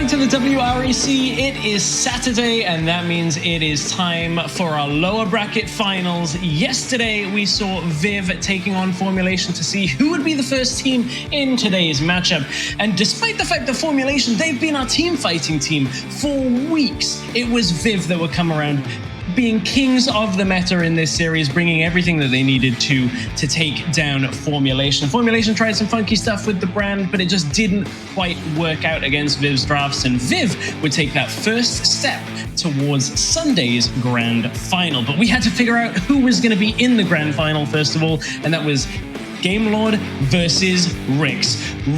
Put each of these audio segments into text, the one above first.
back to the WREC. It is Saturday, and that means it is time for our lower bracket finals. Yesterday, we saw VIV taking on Formulation to see who would be the first team in today's matchup. And despite the fact that Formulation, they've been our team fighting team for weeks, it was VIV that would come around, being kings of the meta in this series, bringing everything that they needed to take down Formulation. Formulation tried some funky stuff with the brand, but it just didn't quite work out against VIV's drafts, and VIV would take that first step towards Sunday's grand final. But we had to figure out who was going to be in the grand final first of all, and that was Gamelord versus WREC.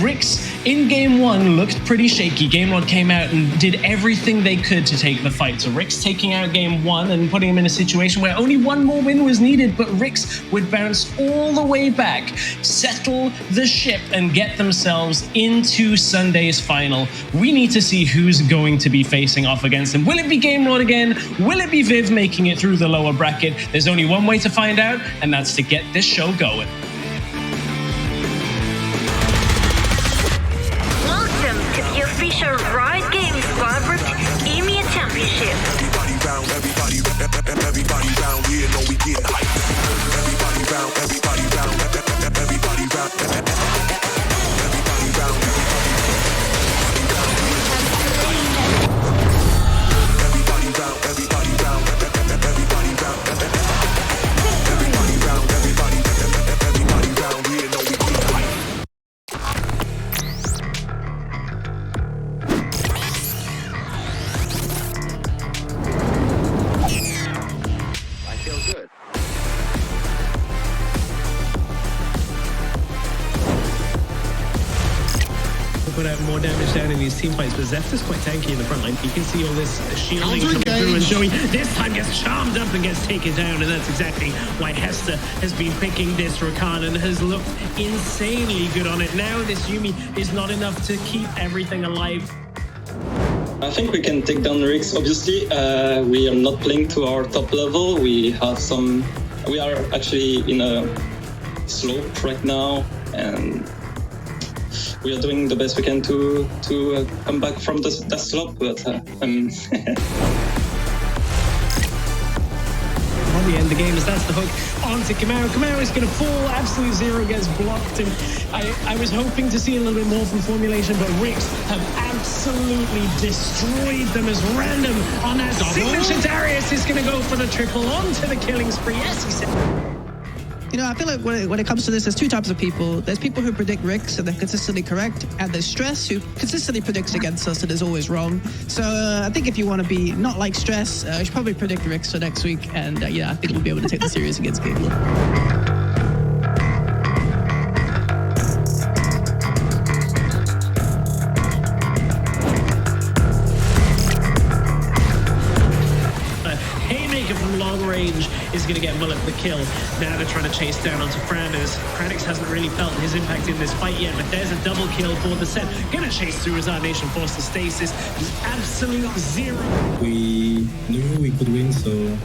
WREC in game one looked pretty shaky. Gamelord came out and did everything they could to take the fight. So WREC taking out game one and putting him in a situation where only one more win was needed, but WREC would bounce all the way back, settle the ship, and get themselves into Sunday's final. We need to see who's going to be facing off against them. Will it be Gamelord again? Will it be VIV making it through the lower bracket? There's only one way to find out, and that's to get this show going. The official Riot Games Vibrant EMEA Championship. Everybody round here know we get hype. Everybody round, everybody round, everybody round, everybody put out more damage down in these team fights, but Zephy's quite tanky in the front line. You can see all this shielding coming through, and Joey this time gets charmed up and gets taken down, and that's exactly why Hester has been picking this Rakan and has looked insanely good on it. Now this Yuumi is not enough to keep everything alive. I think we can take down WREC, obviously. We are not playing to our top level. We are actually in a slope right now, and we are doing the best we can to come back from that slope, but Probably end the game as that's the hook onto Kamau. Kamau is going to fall. Absolute Zero gets blocked, and I was hoping to see a little bit more from Formulation, but WREC have absolutely destroyed them as random on that signature. Darius is going to go for the triple onto the killing spree. Yes, he said. You know, I feel like when it comes to this, there's two types of people. There's people who predict WREC and they're consistently correct, and there's Stress who consistently predicts against us and is always wrong. So I think if you want to be not like Stress, you should probably predict WREC for next week, and yeah, I think we'll be able to take the series against Gamelord. From long range is going to get Mullet the kill. Now they're trying to chase down onto Fran, as Kranix hasn't really felt his impact in this fight yet, but there's a double kill for the set. Gonna chase through as our nation forced to stasis. Absolute Zero. We knew we could win, so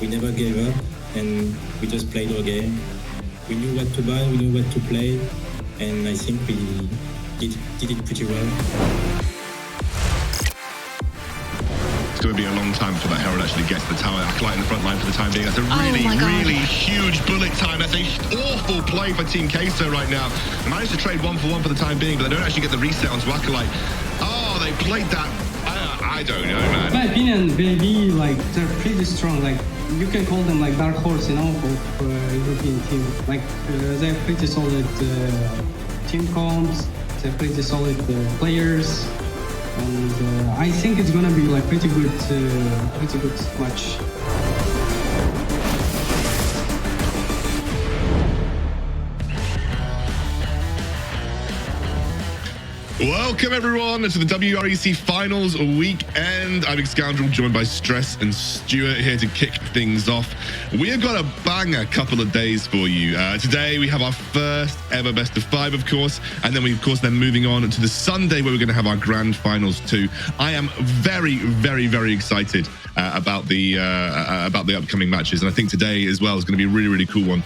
we never gave up, and we just played our game. We knew what to buy, we knew what to play, and I think we did it pretty well. It's going to be a long time before that Herald actually gets the tower. Acolyte in the front line for the time being. That's a really huge bullet time. That's a awful play for Team Queso right now. They managed to trade 1-for-1 for the time being, but they don't actually get the reset onto Acolyte. Oh, they played that. I don't know, man. In my opinion, VIV, like, they're pretty strong. Like, you can call them like dark horse, you know, for European team. Like, they have pretty solid team comps. They have pretty solid players. And I think it's gonna be like pretty good match. Welcome everyone to the WREC Finals weekend. I'm Scoundrel, joined by Stress and Stuart here to kick things off. We have got a banger couple of days for you. Today we have our first ever best of 5, of course, and then we, of course, then moving on to the Sunday where we're going to have our grand finals too. I am very, very, very excited about the upcoming matches, and I think today as well is going to be a really, really cool one.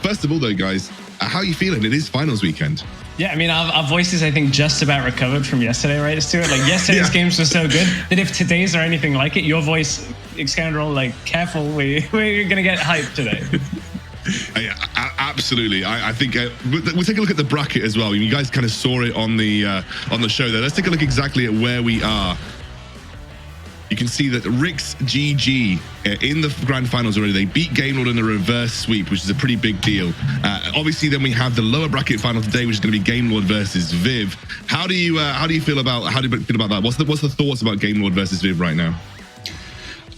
First of all, though, guys, how are you feeling? It is finals weekend. Yeah, I mean, our voices, I think, just about recovered from yesterday, right, Stuart? Like, yesterday's games were so good that if today's are anything like it, your voice, Scoundrel, like, careful, we're going to get hyped today. Yeah, absolutely. I think we'll take a look at the bracket as well. You guys kind of saw it on the show there. Let's take a look exactly at where we are. You can see that RIC's GG in the grand finals already. They beat GameLord in a reverse sweep, which is a pretty big deal. Obviously, then we have the lower bracket final today, which is going to be GameLord versus VIV. How do you feel about that? What's the thoughts about GameLord versus VIV right now?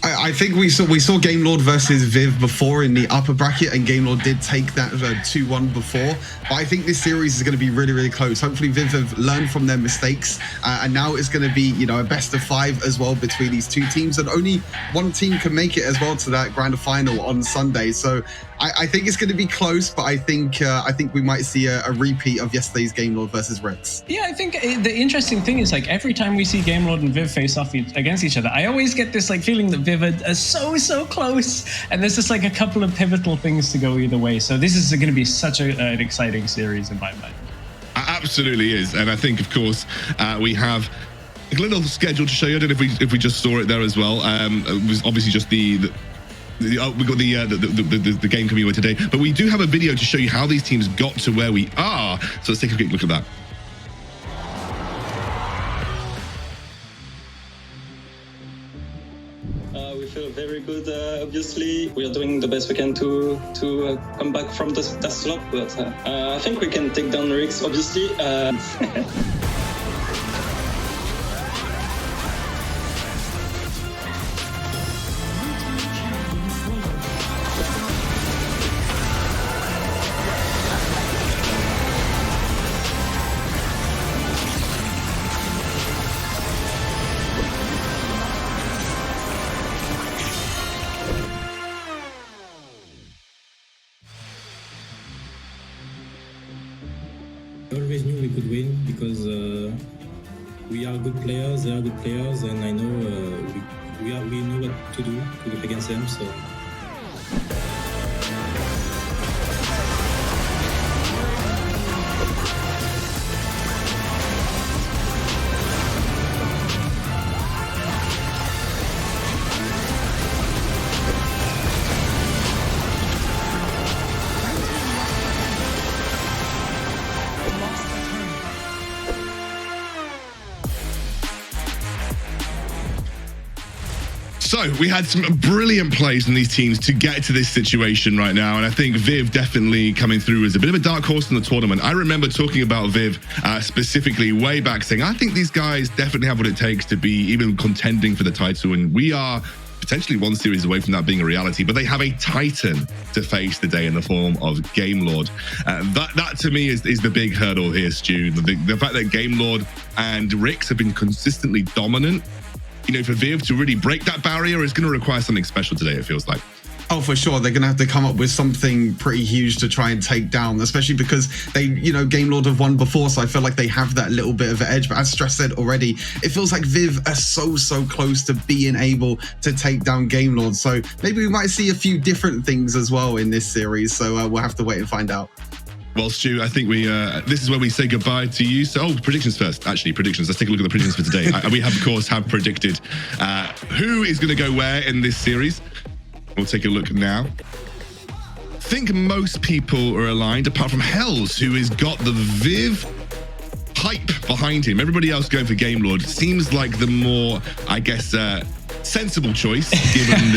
I think we saw GameLord versus VIV before in the upper bracket, and GameLord did take that 2-1 before. But I think this series is going to be really, really close. Hopefully, VIV have learned from their mistakes, and now it's going to be, you know, a best of 5 as well between these two teams, and only one team can make it as well to that grand final on Sunday. So I think it's going to be close, but I think we might see a repeat of yesterday's GameLord versus REC. Yeah, I think the interesting thing is, like, every time we see GameLord and VIV face off against each other, I always get this like feeling that VIV are so close, and there's just like a couple of pivotal things to go either way. So this is going to be such an exciting series in my mind. Absolutely is, and I think, of course, we have a little schedule to show you. I don't know if we just saw it there as well. It was obviously just we got the game coming away today, but we do have a video to show you how these teams got to where we are. So let's take a quick look at that. We feel very good. Obviously, we are doing the best we can to come back from that slump, but I think we can take down RICS. Obviously. I always knew we could win because we are good players, they are good players, and I know we know what to do to go against them. So. So we had some brilliant plays from these teams to get to this situation right now, and I think VIV definitely coming through as a bit of a dark horse in the tournament. I remember talking about VIV specifically way back, saying I think these guys definitely have what it takes to be even contending for the title, and we are potentially one series away from that being a reality. But they have a titan to face today in the form of GameLord. That to me is the big hurdle here, Stu. The fact that GameLord and RICS have been consistently dominant, you know, for VIV to really break that barrier is going to require something special today, it feels like. Oh, for sure. They're going to have to come up with something pretty huge to try and take down, especially because they, you know, GameLord have won before, so I feel like they have that little bit of an edge. But as Stress said already, it feels like VIV are so close to being able to take down GameLord. So maybe we might see a few different things as well in this series. So we'll have to wait and find out. Well, Stu, I think this is where we say goodbye to you. So, predictions first. Actually, predictions. Let's take a look at the predictions for today. We have, of course, predicted who is going to go where in this series. We'll take a look now. I think most people are aligned, apart from Hells, who has got the VIV hype behind him. Everybody else going for GameLord seems like the more, I guess, sensible choice, given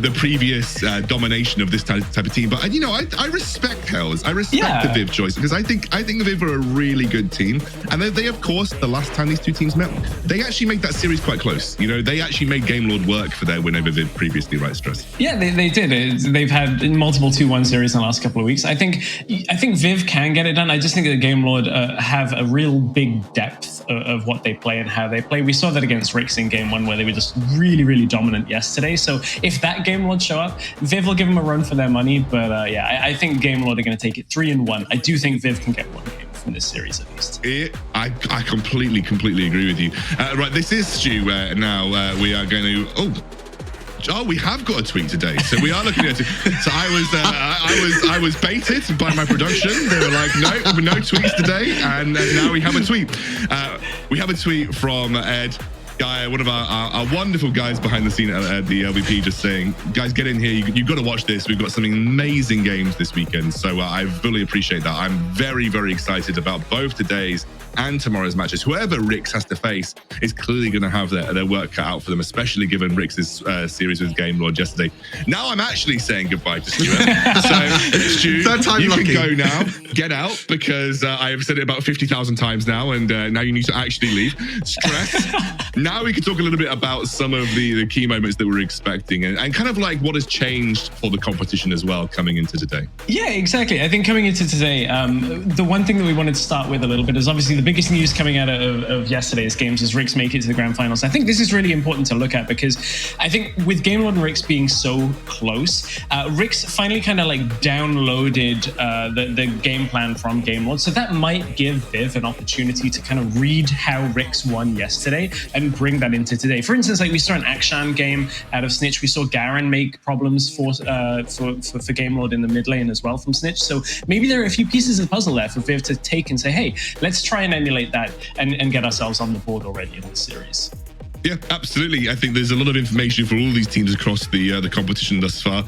the previous domination of this type of team. But you know, I respect Hells. I respect the VIV choice, because I think VIV are a really good team, and they of course, the last time these two teams met, they actually made that series quite close. You know, they actually made GameLord work for their win over VIV previously, right, Stress? Yeah, they did. They've had multiple 2-1 series in the last couple of weeks. I think VIV can get it done. I just think that GameLord have a real big depth of what they play and how they play. We saw that against RICS in game 1, where they were just really dominant yesterday. So if that GameLord show up, VIV will give them a run for their money. But I think GameLord are going to take it 3-1. I do think VIV can get one game from this series at least. I completely agree with you. Right, this is Stu. Now we are going to... Oh, we have got a tweet today, so we are looking at it. So I was baited by my production. They were like, no tweets today, and now we have a tweet. We have a tweet from Ed. Guy, one of our wonderful guys behind the scene at the LVP, just saying, guys, get in here. You've got to watch this. We've got some amazing games this weekend. So I fully appreciate that. I'm very, very excited about both today's and tomorrow's matches. Whoever Rix has to face is clearly going to have their work cut out for them, especially given Rix's series with Game Lord yesterday. Now I'm actually saying goodbye to Stuart. So, Stu, you can go now. Get out, because I have said it about 50,000 times now, and now you need to actually leave. Stress. Now we can talk a little bit about some of the key moments that we're expecting, and kind of like what has changed for the competition as well coming into today. Yeah, exactly. I think coming into today, the one thing that we wanted to start with a little bit is obviously the biggest news coming out of yesterday's games is Rix make it to the grand finals. I think this is really important to look at, because I think with Game Lord and Rix being so close, Rix finally kind of like downloaded the game plan from Game Lord. So that might give Viv an opportunity to kind of read how Rix won yesterday and bring that into today. For instance, like we saw an Akshan game out of Snitch. We saw Garen make problems for Game Lord in the mid lane as well from Snitch. So maybe there are a few pieces of the puzzle there for Viv to take and say, hey, let's try and emulate that and get ourselves on the board already in this series. Yeah, absolutely. I think there's a lot of information for all these teams across the competition thus far.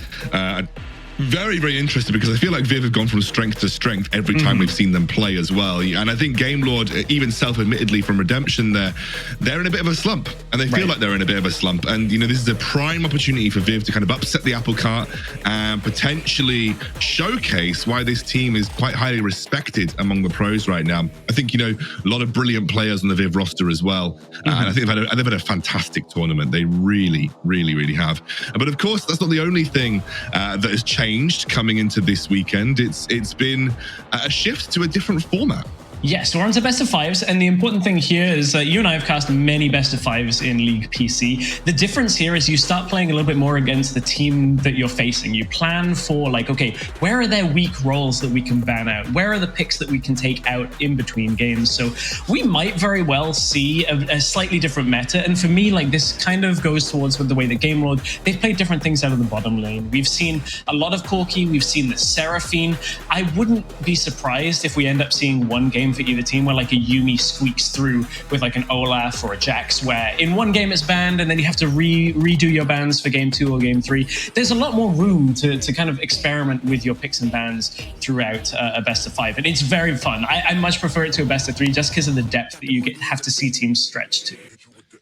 Very, very interested, because I feel like Viv have gone from strength to strength every time we've seen them play as well. And I think Game Lord, even self-admittedly from Redemption, they're in a bit of a slump, and they feel like they're in a bit of a slump. And, you know, this is a prime opportunity for Viv to kind of upset the apple cart and potentially showcase why this team is quite highly respected among the pros right now. I think, you know, a lot of brilliant players on the Viv roster as well. And I think they've had a fantastic tournament. They really, really, really have. But of course, that's not the only thing that has changed coming into this weekend. It's been a shift to a different format. Yes, we're on to best of fives, and the important thing here is that you and I have cast many best of fives in League PC. The difference here is you start playing a little bit more against the team that you're facing. You plan for like, okay, where are their weak roles that we can ban out? Where are the picks that we can take out in between games? So we might very well see a slightly different meta. And for me, like this kind of goes towards with the way that Game Lord, they've played different things out of the bottom lane. We've seen a lot of Corki, we've seen the Seraphine. I wouldn't be surprised if we end up seeing one game for either team where like a Yuumi squeaks through with like an Olaf or a Jax, where in one game it's banned and then you have to redo your bans for game 2 or game 3. There's a lot more room to kind of experiment with your picks and bans throughout a best of 5, and it's very fun. I much prefer it to a best of 3 just because of the depth that you have to see teams stretch to.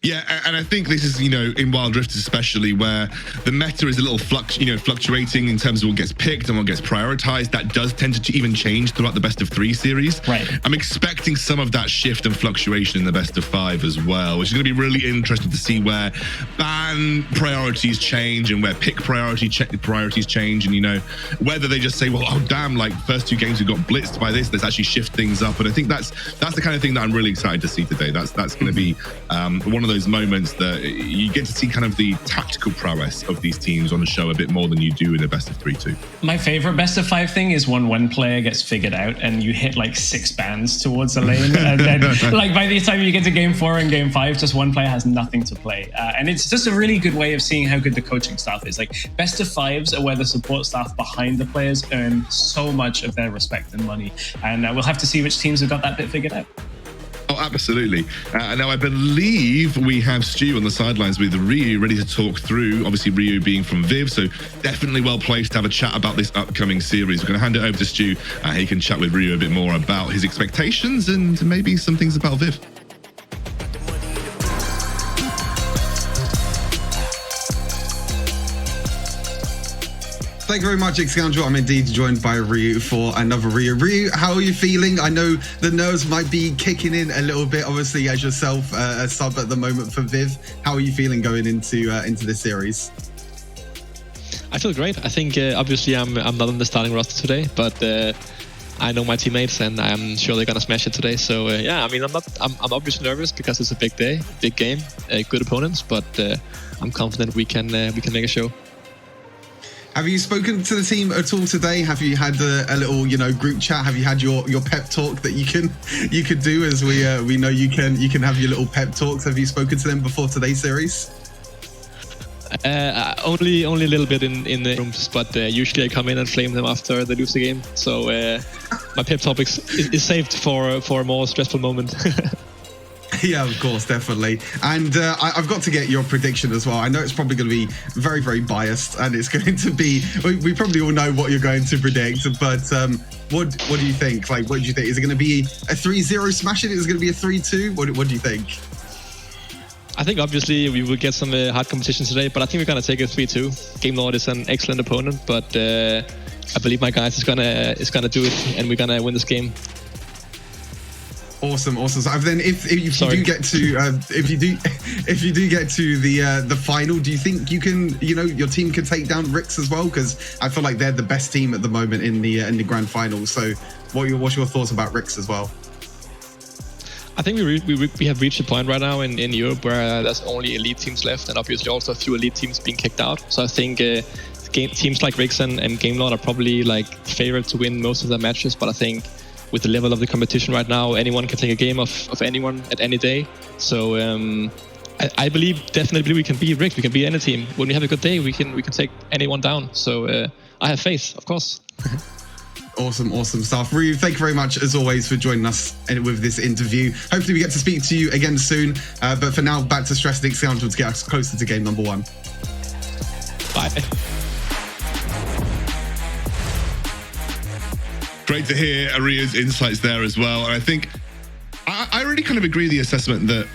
Yeah, and I think this is, you know, in Wild Rift especially, where the meta is a little fluctuating in terms of what gets picked and what gets prioritized. That does tend to even change throughout the best of 3 series. Right. I'm expecting some of that shift and fluctuation in the best of 5 as well, which is going to be really interesting to see where ban priorities change and where pick priorities change, and, you know, whether they just say, well, oh damn, like first 2 games we got blitzed by this, let's actually shift things up. And I think that's the kind of thing that I'm really excited to see today. That's going to be one of those moments that you get to see kind of the tactical prowess of these teams on the show a bit more than you do in a best of 3 too. My favorite best of 5 thing is when one player gets figured out and you hit like 6 bans towards a lane, and then like by the time you get to game 4 and game 5, just one player has nothing to play, and it's just a really good way of seeing how good the coaching staff is. Like best of 5s are where the support staff behind the players earn so much of their respect and money, and we'll have to see which teams have got that bit figured out. Oh, absolutely. Now, I believe we have Stu on the sidelines with Ryu ready to talk through, obviously Ryu being from VIV, so definitely well placed to have a chat about this upcoming series. We're going to hand it over to Stu. He can chat with Ryu a bit more about his expectations and maybe some things about VIV. Thank you very much, Scoundrel. I'm indeed joined by Ryu for another Ryu. Ryu, how are you feeling? I know the nerves might be kicking in a little bit, obviously, as yourself a sub at the moment for VIV. How are you feeling going into this series? I feel great. I think obviously I'm not on the starting roster today, but I know my teammates and I'm sure they're gonna smash it today. So yeah, I mean, I'm obviously nervous because it's a big day, big game, good opponents, but I'm confident we can make a show. Have you spoken to the team at all today? Have you had a little, group chat? Have you had your pep talk that you could do, as we know you can have your little pep talks? Have you spoken to them before today's series? Only a little bit in the rooms, but usually I come in and flame them after they lose the game. So my pep talk is saved for a more stressful moment. Yeah, of course, definitely. And I've got to get your prediction as well. I know it's probably going to be very, very biased, and it's going to be, we probably all know what you're going to predict, but what do you think? Like, what do you think? Is it going to be a 3-0 smashing? Is it going to be a 3-2? What do you think? I think obviously we will get some hard competition today, but I think we're going to take a 3-2. Game Lord is an excellent opponent, but I believe my guys is gonna do it, and we're going to win this game. Awesome. So then, if you do get to if you do get to the final, do you think you can, your team can take down REC as well? Because I feel like they're the best team at the moment in the grand final. So, what's your thoughts about REC as well? I think we have reached a point right now in Europe where there's only elite teams left, and obviously also a few elite teams being kicked out. So I think teams like REC and Game Lord are probably like favored to win most of their matches, but I think with the level of the competition right now, anyone can take a game of anyone at any day. So I definitely believe we can beat REC. We can beat any team. When we have a good day, we can take anyone down. So I have faith, of course. Awesome stuff. Ryu, thank you very much as always for joining us with this interview. Hopefully we get to speak to you again soon. But for now, back to Stress and Scoundrel to get us closer to game number 1. Bye. Great to hear Aria's insights there as well. And I think I really kind of agree with the assessment that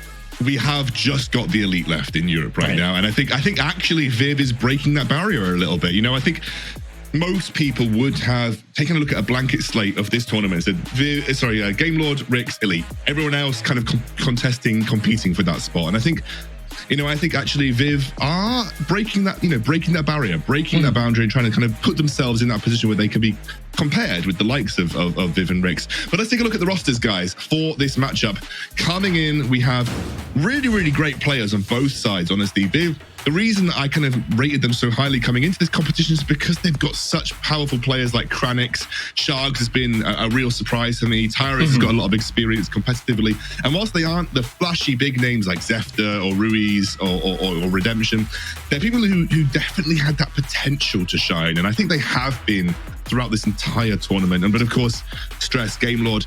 we have just got the elite left in Europe right now. And I think actually VIV is breaking that barrier a little bit. I think most people would have taken a look at a blanket slate of this tournament and said, Game Lord, REC, elite. Everyone else kind of competing for that spot. And I think actually VIV are breaking that barrier, breaking that boundary, and trying to kind of put themselves in that position where they can be compared with the likes of VIV and REC. But let's take a look at the rosters, guys, for this matchup. Coming in, we have really, really great players on both sides, honestly. VIV, the reason I kind of rated them so highly coming into this competition is because they've got such powerful players like Kranix. Sharks has been a real surprise for me. Tyrus has got a lot of experience competitively. And whilst they aren't the flashy big names like Zefter or Ruiz or Redemption, they're people who definitely had that potential to shine. And I think they have been throughout this entire tournament. But of course, Stress, Game Lord,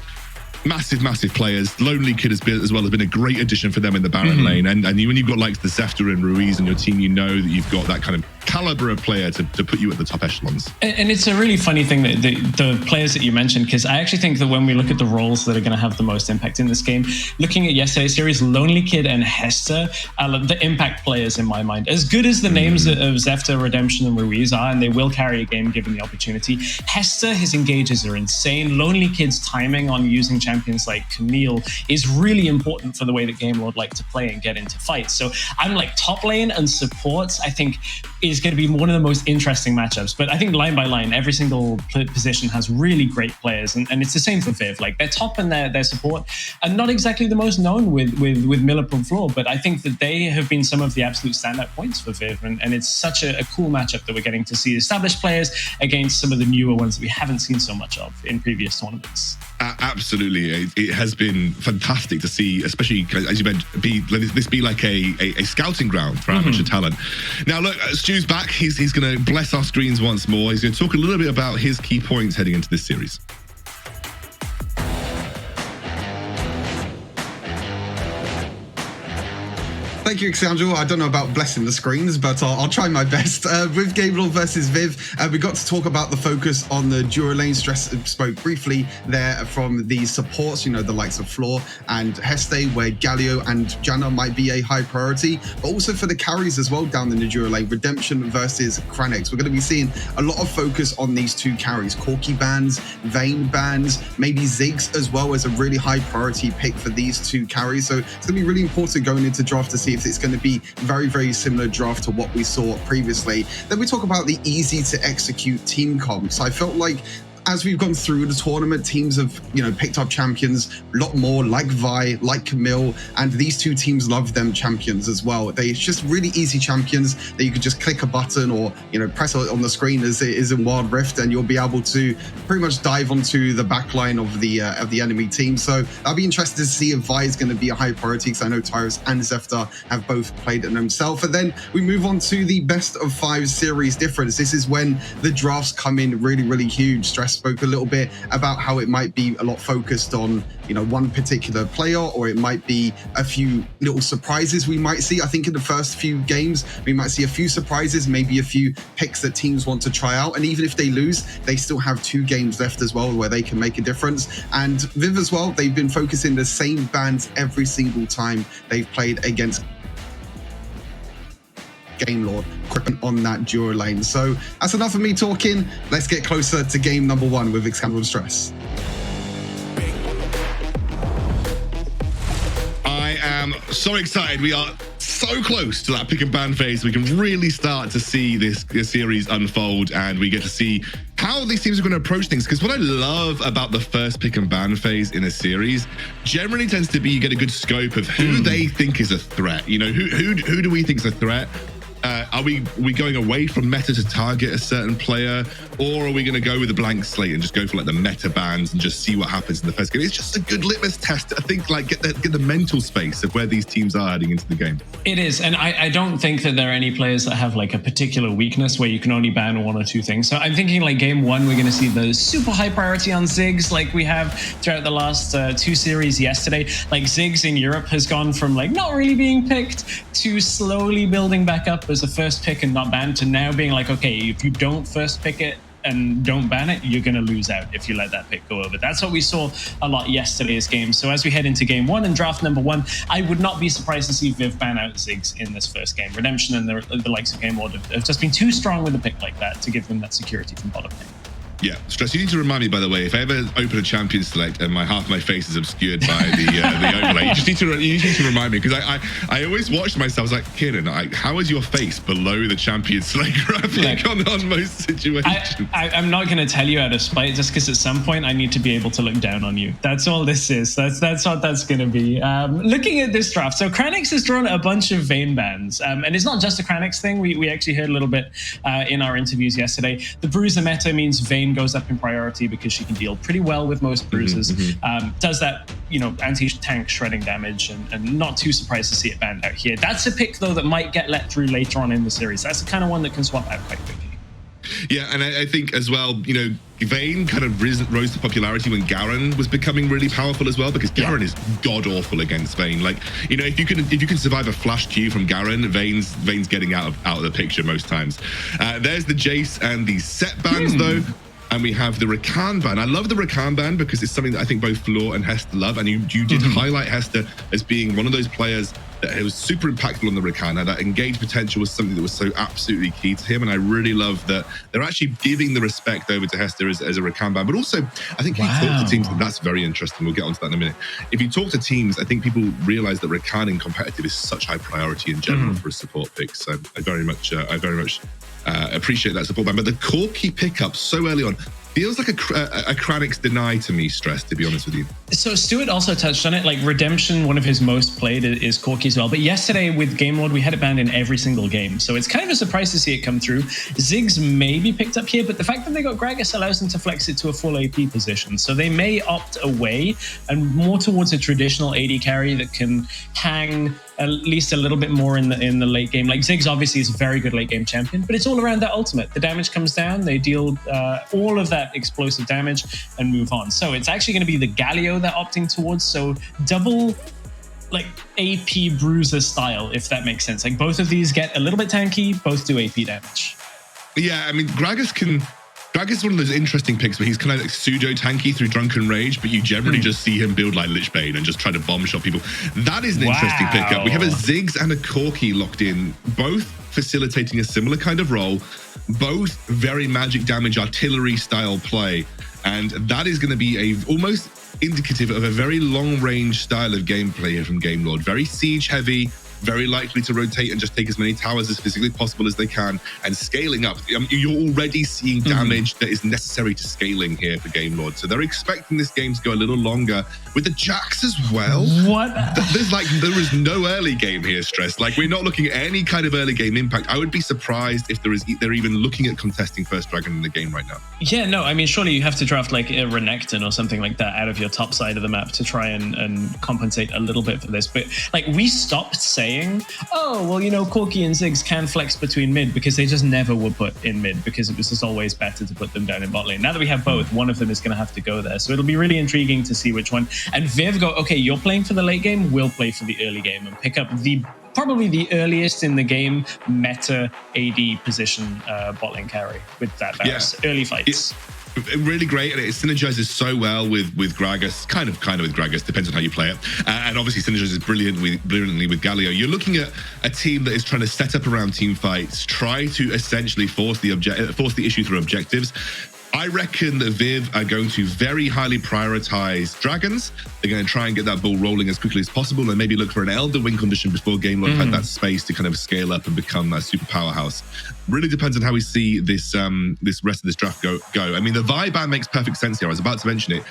massive players. Lonely Kid has been a great addition for them in the Baron lane. And when you've got like the Zefter and Ruiz on your team, you know that you've got that kind of caliber of player to put you at the top echelons. And it's a really funny thing that the players that you mentioned, because I actually think that when we look at the roles that are going to have the most impact in this game, looking at yesterday's series, Lonely Kid and Hester are the impact players in my mind. As good as the names of Zefter, Redemption, and Ruiz are, and they will carry a game given the opportunity, Hester, his engages are insane. Lonely Kid's timing on using champions like Camille is really important for the way that Game Lord like to play and get into fights. So I'm like top lane and supports, I think, is going to be one of the most interesting matchups. But I think line by line, every single position has really great players, and it's the same for VIV. Like their top and their support are not exactly the most known with Millipede Floor, but I think that they have been some of the absolute standout points for VIV, and it's such a cool matchup that we're getting to see established players against some of the newer ones that we haven't seen so much of in previous tournaments. Absolutely, it has been fantastic to see, especially as you mentioned, this be like a scouting ground for amateur talent. Now look, Stu's back. He's going to bless our screens once more. He's going to talk a little bit about his key points heading into this series. Thank you, Scoundrel. I don't know about blessing the screens, but I'll try my best. With Game Lord versus VIV, we got to talk about the focus on the duo lane. Stress spoke briefly there from the supports, the likes of Floor and Heste, where Galio and Janna might be a high priority, but also for the carries as well down in the duo lane. Redemption versus Kranix. We're going to be seeing a lot of focus on these two carries. Corky bans, Vayne bans, maybe Ziggs as well as a really high priority pick for these two carries. So it's going to be really important going into draft to see if it's going to be very, very similar draft to what we saw previously. Then we talk about the easy to execute team comps. I felt like as we've gone through the tournament, teams have, picked up champions a lot more, like Vi, like Camille, and these two teams love them champions as well. It's just really easy champions that you could just click a button or, press on the screen as it is in Wild Rift, and you'll be able to pretty much dive onto the backline of the enemy team. So I'll be interested to see if Vi is going to be a high priority, because I know Tyrus and Zefta have both played it themselves. And then we move on to the best of 5 series difference. This is when the drafts come in really, really huge. Stress spoke a little bit about how it might be a lot focused on, one particular player, or it might be a few little surprises we might see. I think in the first few games, we might see a few surprises, maybe a few picks that teams want to try out. And even if they lose, they still have 2 games left as well where they can make a difference. And VIV as well, they've been focusing the same bans every single time they've played against Game Lord on that duo lane. So that's enough of me talking. Let's get closer to game number 1 with Excalibur and Stress. I am so excited. We are so close to that pick and ban phase. We can really start to see this series unfold, and we get to see how these teams are going to approach things. Because what I love about the first pick and ban phase in a series generally tends to be you get a good scope of who they think is a threat. Who do we think is a threat? Are we going away from meta to target a certain player, or are we going to go with a blank slate and just go for like the meta bans and just see what happens in the first game? It's just a good litmus test. I think get the mental space of where these teams are heading into the game. It is, and I don't think that there are any players that have like a particular weakness where you can only ban 1 or 2 things. So I'm thinking like game 1, we're going to see the super high priority on Ziggs like we have throughout the last 2 series yesterday. Like Ziggs in Europe has gone from like not really being picked to slowly building back up as a first pick and not banned, to now being like, okay, if you don't first pick it and don't ban it, you're going to lose out if you let that pick go over. That's what we saw a lot yesterday's game. So as we head into game 1 and draft number 1, I would not be surprised to see VIV ban out Ziggs in this first game. Redemption and the likes of Game Lord have just been too strong with a pick like that to give them that security from bottom lane. Yeah, Stress, you need to remind me, by the way, if I ever open a champion select and half my face is obscured by the overlay, you need to remind me, because I always watch myself. I was like, Kieran, how is your face below the champion select graphic on most situations? I'm not going to tell you out of spite, just because at some point I need to be able to look down on you. That's all this is. That's what that's going to be. Looking at this draft, so Kranix has drawn a bunch of Vayne bans, and it's not just a Kranix thing. We actually heard a little bit in our interviews yesterday. The Bruiser meta means Vayne goes up in priority because she can deal pretty well with most bruisers. Does that, anti-tank shredding damage, and not too surprised to see it banned out here. That's a pick, though, that might get let through later on in the series. That's the kind of one that can swap out quite quickly. Yeah, and I think as well, Vayne kind of rose to popularity when Garen was becoming really powerful as well, because Garen is god-awful against Vayne. Like, if you can survive a flash Q from Garen, Vayne's getting out of the picture most times. There's the Jace and the set bans, though. And we have the Rakan ban. I love the Rakan ban because it's something that I think both Floor and Hester love. And you did highlight Hester as being one of those players that was super impactful on the Rakan. That engaged potential was something that was so absolutely key to him. And I really love that they're actually giving the respect over to Hester as a Rakan ban. But also, I think if you talk to teams, and that's very interesting. We'll get onto that in a minute. If you talk to teams, I think people realize that Rakan in competitive is such high priority in general for a support pick. So I very much appreciate that support ban. But the Corki pickup so early on feels like a Kranix deny to me, Stress, to be honest with you. So Stuart also touched on it, like Redemption, one of his most played is Corki as well. But yesterday with Game Lord, we had it banned in every single game. So it's kind of a surprise to see it come through. Ziggs may be picked up here, but the fact that they got Gragas allows them to flex it to a full AP position. So they may opt away and more towards a traditional AD carry that can hang at least a little bit more in the late game. Like Ziggs obviously is a very good late game champion, but it's all around that ultimate. The damage comes down, they deal all of that explosive damage and move on. So it's actually going to be the Galio they're opting towards. So double like AP bruiser style, if that makes sense. Like both of these get a little bit tanky, both do AP damage. Yeah, I mean, Gragas is one of those interesting picks where he's kind of like pseudo tanky through Drunken Rage, but you generally just see him build like Lich Bane and just try to bomb shot people. That is an interesting pickup. We have a Ziggs and a Corki locked in, both facilitating a similar kind of role, both very magic damage artillery style play. And that is going to be almost indicative of a very long range style of gameplay here from Game Lord. Very siege heavy, very likely to rotate and just take as many towers as physically possible as they can, and scaling up. You're already seeing damage that is necessary to scaling here for Game Lord. So they're expecting this game to go a little longer with the Jax as well. What? There is no early game here, Stress. Like, we're not looking at any kind of early game impact. I would be surprised if they're even looking at contesting first dragon in the game right now. Yeah, no, I mean, surely you have to draft like a Renekton or something like that out of your top side of the map to try and compensate a little bit for this. But like, we stopped saying, oh, well, you know, Corki and Ziggs can flex between mid, because they just never were put in mid, because it was just always better to put them down in bot lane. Now that we have both, one of them is going to have to go there. So it'll be really intriguing to see which one. And Viv go, okay, you're playing for the late game, we'll play for the early game, and pick up probably the earliest in the game meta AD position bot lane carry with that early fights. Really great, and it synergizes so well with Gragas, kind of with Gragas, depends on how you play it, and obviously synergizes brilliantly with Galio. You're looking at a team that is trying to set up around team fights, try to essentially force the issue through objectives. I reckon that Viv are going to very highly prioritize dragons. They're going to try and get that ball rolling as quickly as possible, and maybe look for an Elder Wing condition before Game Lord had that space to kind of scale up and become a super powerhouse. Really depends on how we see this rest of this draft go. I mean, the Vi ban makes perfect sense here. I was about to mention it.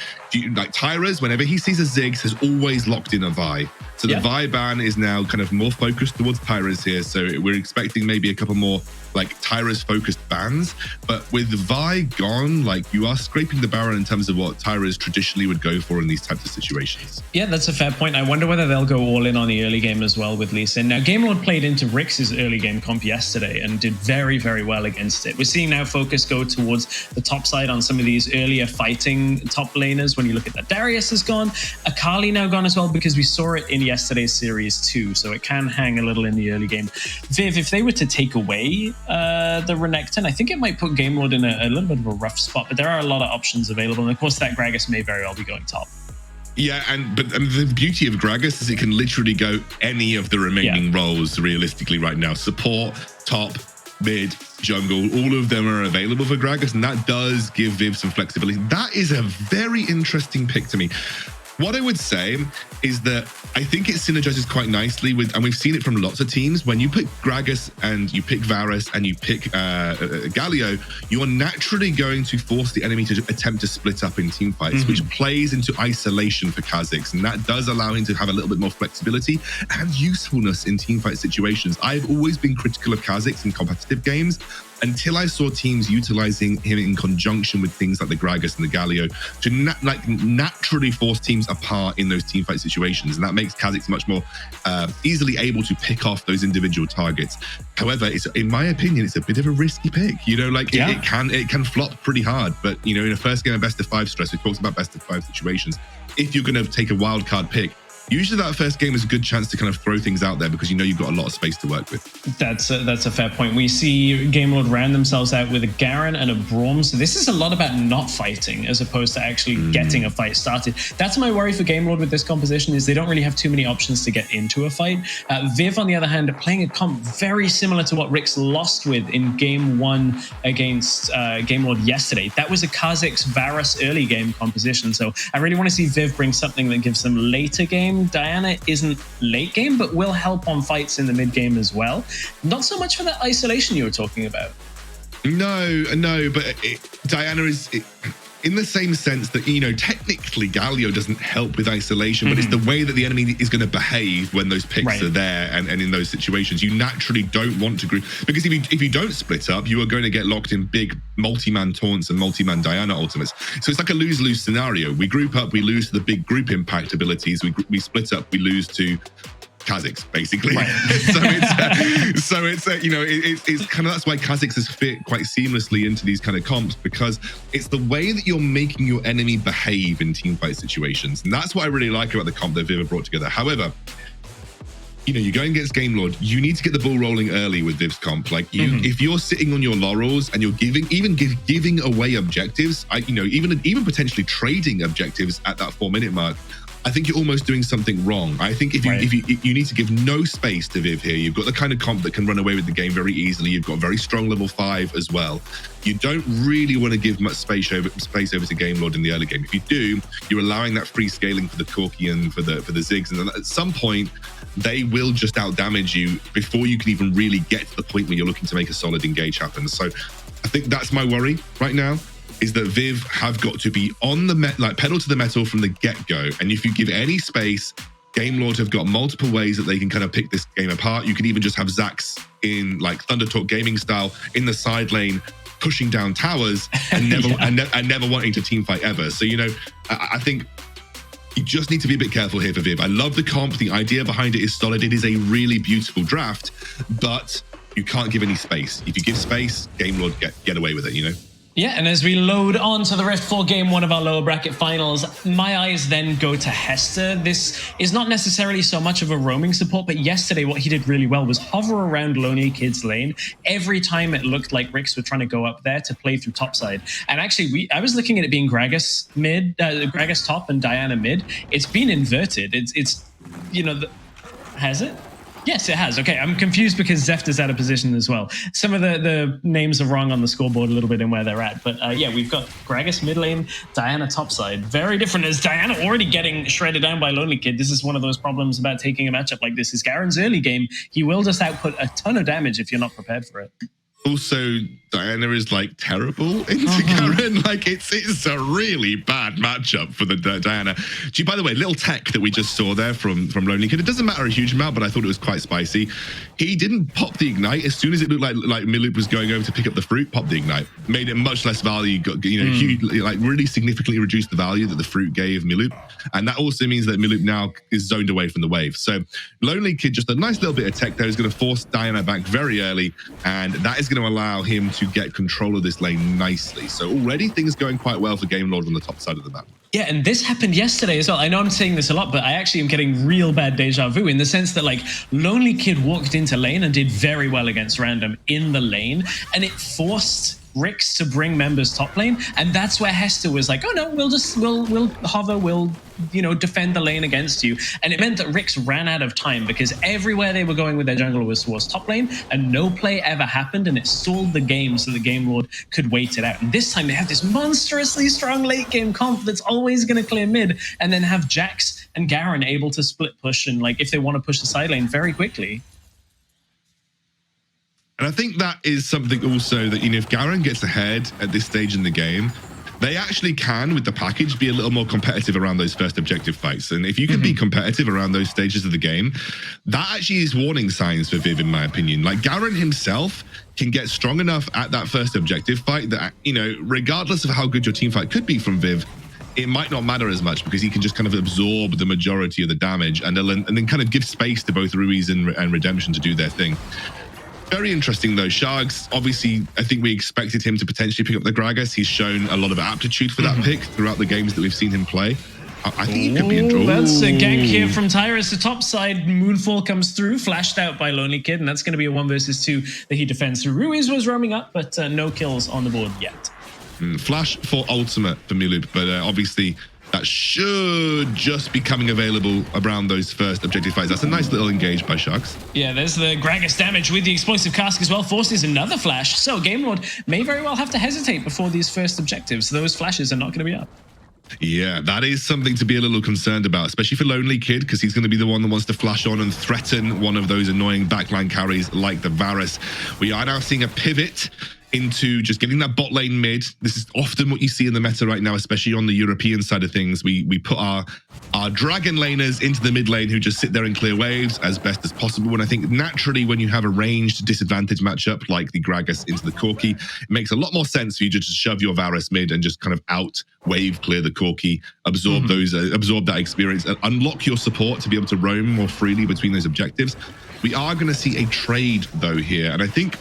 Like Tyra's, whenever he sees a Ziggs, has always locked in a Vi. So the Vi ban is now kind of more focused towards Tyra's here. So we're expecting maybe a couple more like Tyra's focused bans. But with the Vi gone, like, you are scraping the barrel in terms of what Tyra's traditionally would go for in these types of situations. Yeah, that's a fair point. I wonder whether they'll go all in on the early game as well with Lee Sin. Now, Game Lord played into Rix's early game comp yesterday and did very, very well against it. We're seeing now focus go towards the top side on some of these earlier fighting top laners. When you look at that, Darius is gone. Akali now gone as well, because we saw it in yesterday's series too. So it can hang a little in the early game. Viv, if they were to take away the Renekton, I think it might put Game Lord in a little bit of a rough spot, but there are a lot of options available. And of course, that Gragas may very well be going top. Yeah, but the beauty of Gragas is it can literally go any of the remaining roles realistically right now. Support, top, mid, jungle, all of them are available for Gragas, and that does give Viv some flexibility. That is a very interesting pick to me. What I would say is that I think it synergizes quite nicely with, and we've seen it from lots of teams, when you pick Gragas and you pick Varus and you pick Galio, you are naturally going to force the enemy to attempt to split up in team fights, which plays into isolation for Kha'Zix, and that does allow him to have a little bit more flexibility and usefulness in team fight situations. I've always been critical of Kha'Zix in competitive games, until I saw teams utilizing him in conjunction with things like the Gragas and the Galio to naturally force teams apart in those team fight situations. And that makes Kha'Zix much more easily able to pick off those individual targets. However, in my opinion, it's a bit of a risky pick. You know, like it can flop pretty hard. But, you know, in a first game of best of 5 stress, we talked about best of 5 situations. If you're going to take a wild card pick, usually that first game is a good chance to kind of throw things out there, because you know you've got a lot of space to work with. That's a fair point. We see Game Lord round themselves out with a Garen and a Braum. So this is a lot about not fighting as opposed to actually getting a fight started. That's my worry for Game Lord with this composition, is they don't really have too many options to get into a fight. Viv, on the other hand, are playing a comp very similar to what Rix lost with in game 1 against Game Lord yesterday. That was a Kha'Zix Varus early game composition. So I really want to see Viv bring something that gives them later game. Diana isn't late game, but will help on fights in the mid game as well. Not so much for that isolation you were talking about. No, but Diana is in the same sense that, you know, technically Galio doesn't help with isolation, but it's the way that the enemy is going to behave when those picks are there, and in those situations you naturally don't want to group, because if you don't split up, you are going to get locked in big multi-man taunts and multi-man Diana ultimates. So it's like a lose-lose scenario. We group up, we lose to the big group impact abilities. We split up, we lose to Kha'Zix, basically. Right. so it's you know, it's kind of, that's why Kha'Zix has fit quite seamlessly into these kind of comps, because it's the way that you're making your enemy behave in team fight situations, and that's what I really like about the comp that Viv brought together. However, you know, you're going against Game Lord, you need to get the ball rolling early with Viv's comp. Like, if you're sitting on your laurels and you're giving away objectives, even potentially trading objectives at that 4-minute mark, I think you're almost doing something wrong. I think if you need to give no space to Viv here, you've got the kind of comp that can run away with the game very easily. You've got very strong level 5 as well. You don't really want to give much space over to Game Lord in the early game. If you do, you're allowing that free scaling for the Corki and for the Ziggs, and then at some point they will just out damage you before you can even really get to the point where you're looking to make a solid engage happen. So I think that's my worry right now, is that Viv have got to be on the pedal to the metal from the get-go. And if you give any space, Game Lord have got multiple ways that they can kind of pick this game apart. You can even just have Zax in like Thunder Talk gaming style in the side lane, pushing down towers and never and never wanting to team fight ever. So, you know, I think you just need to be a bit careful here for Viv. I love the comp. The idea behind it is solid. It is a really beautiful draft, but you can't give any space. If you give space, Game Lord get away with it, you know? Yeah, and as we load on to the Rift 4 game, one of our lower bracket finals, my eyes then go to Hester. This is not necessarily so much of a roaming support, but yesterday what he did really well was hover around Lonely Kid's lane every time it looked like Ricks were trying to go up there to play through topside. And actually, I was looking at it being Gragas mid, Gragas top and Diana mid. It's been inverted. It's you know, has it? Yes, it has. Okay, I'm confused because Zefta's out of position as well. Some of the names are wrong on the scoreboard a little bit in where they're at. But yeah, we've got Gragas mid lane, Diana topside. Very different, as Diana already getting shredded down by Lonely Kid. This is one of those problems about taking a matchup like this. Is Garen's early game, he will just output a ton of damage if you're not prepared for it. Also, Diana is like terrible into Garen. Like it's a really bad matchup for the Diana. Gee, by the way, little tech that we just saw there from Lonely Kid. It doesn't matter a huge amount, but I thought it was quite spicy. He didn't pop the ignite as soon as it looked like Miloop was going over to pick up the fruit. Pop the ignite, made it much less value. Huge, like really significantly reduced the value that the fruit gave Miloop, and that also means that Miloop now is zoned away from the wave. So Lonely Kid, just a nice little bit of tech there, is going to force Diana back very early, and that is going to allow him to get control of this lane nicely. So already things going quite well for Game Lord on the top side of the map. Yeah, and this happened yesterday as well. I know I'm saying this a lot, but I actually am getting real bad deja vu in the sense that like Lonely Kid walked into lane and did very well against random in the lane, and it forced Ricks to bring members top lane, and that's where Hester was like, oh no, we'll hover, we'll defend the lane against you. And it meant that Ricks ran out of time because everywhere they were going with their jungler was towards top lane, and no play ever happened, and it stalled the game so the Game Lord could wait it out. And this time they have this monstrously strong late game comp that's always going to clear mid, and then have Jax and Garen able to split push and like if they want to push the side lane very quickly. And I think that is something also that, if Garen gets ahead at this stage in the game, they actually can, with the package, be a little more competitive around those first objective fights. And if you can be competitive around those stages of the game, that actually is warning signs for Viv, in my opinion. Like, Garen himself can get strong enough at that first objective fight that, regardless of how good your team fight could be from Viv, it might not matter as much because he can just kind of absorb the majority of the damage and then kind of give space to both Ruiz and Redemption to do their thing. Very interesting, though. Sharks, obviously, I think we expected him to potentially pick up the Gragas. He's shown a lot of aptitude for that pick throughout the games that we've seen him play. I think he could be in draw. That's a gank here from Tyrus. The top side, Moonfall comes through, flashed out by Lonely Kid, and that's going to be a 1 versus 2 that he defends through. Ruiz was roaming up, but no kills on the board yet. Flash for ultimate for Miloop, but obviously that should just be coming available around those first objective fights. That's a nice little engage by Sharks. Yeah, there's the Gragas damage with the explosive cask as well. Forces another flash. So Game Lord may very well have to hesitate before these first objectives. Those flashes are not going to be up. Yeah, that is something to be a little concerned about, especially for Lonely Kid, because he's going to be the one that wants to flash on and threaten one of those annoying backline carries like the Varus. We are now seeing a pivot into just getting that bot lane mid. This is often what you see in the meta right now, especially on the European side of things. We put our dragon laners into the mid lane who just sit there and clear waves as best as possible. And I think naturally when you have a ranged disadvantage matchup like the Gragas into the Corki, it makes a lot more sense for you to just shove your Varus mid and just kind of out wave clear the Corki, absorb absorb that experience, and unlock your support to be able to roam more freely between those objectives. We are going to see a trade, though, here. And I think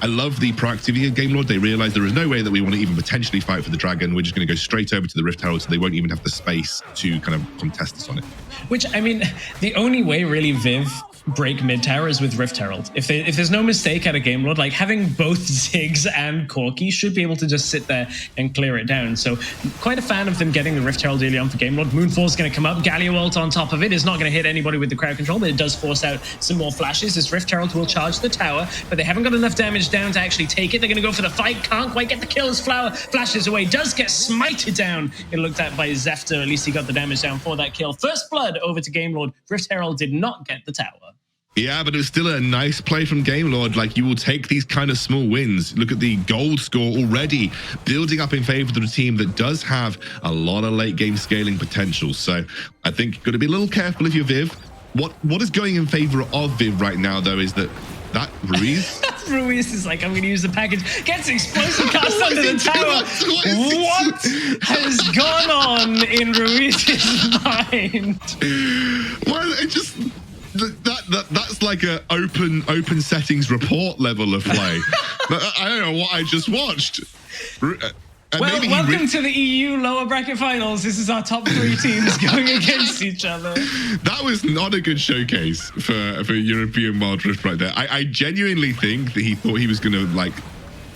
I love the proactivity of Game Lord. They realize there is no way that we want to even potentially fight for the Dragon. We're just going to go straight over to the Rift Herald, so they won't even have the space to kind of contest us on it. Which, I mean, the only way really Viv break mid tower is with Rift Herald. If there's no mistake out of Game Lord, like having both Ziggs and Corki should be able to just sit there and clear it down. So quite a fan of them getting the Rift Herald early on for Game Lord. Moonfall's going to come up. Galio ult on top of it is not going to hit anybody with the crowd control, but it does force out some more flashes as Rift Herald will charge the tower, but they haven't got enough damage down to actually take it. They're going to go for the fight. Can't quite get the kill as Flower flashes away. Does get smited down. It looked at by Zefter. At least he got the damage down for that kill. First blood over to Game Lord. Rift Herald did not get the tower. Yeah, but it was still a nice play from Game Lord. Like, you will take these kind of small wins. Look at the gold score already building up in favor of the team that does have a lot of late game scaling potential. So I think you've got to be a little careful if you're Viv. What is going in favor of Viv right now, though, is that Ruiz? Ruiz is like, I'm going to use the package. Gets explosive cast under the tower. What has gone on in Ruiz's mind? Well, it just... That's like a open settings report level of play. I don't know what I just watched. Well, welcome to the EU lower bracket finals. This is our top 3 teams going against each other. That was not a good showcase for European Wild Rift right there. I genuinely think that he thought he was going to, like...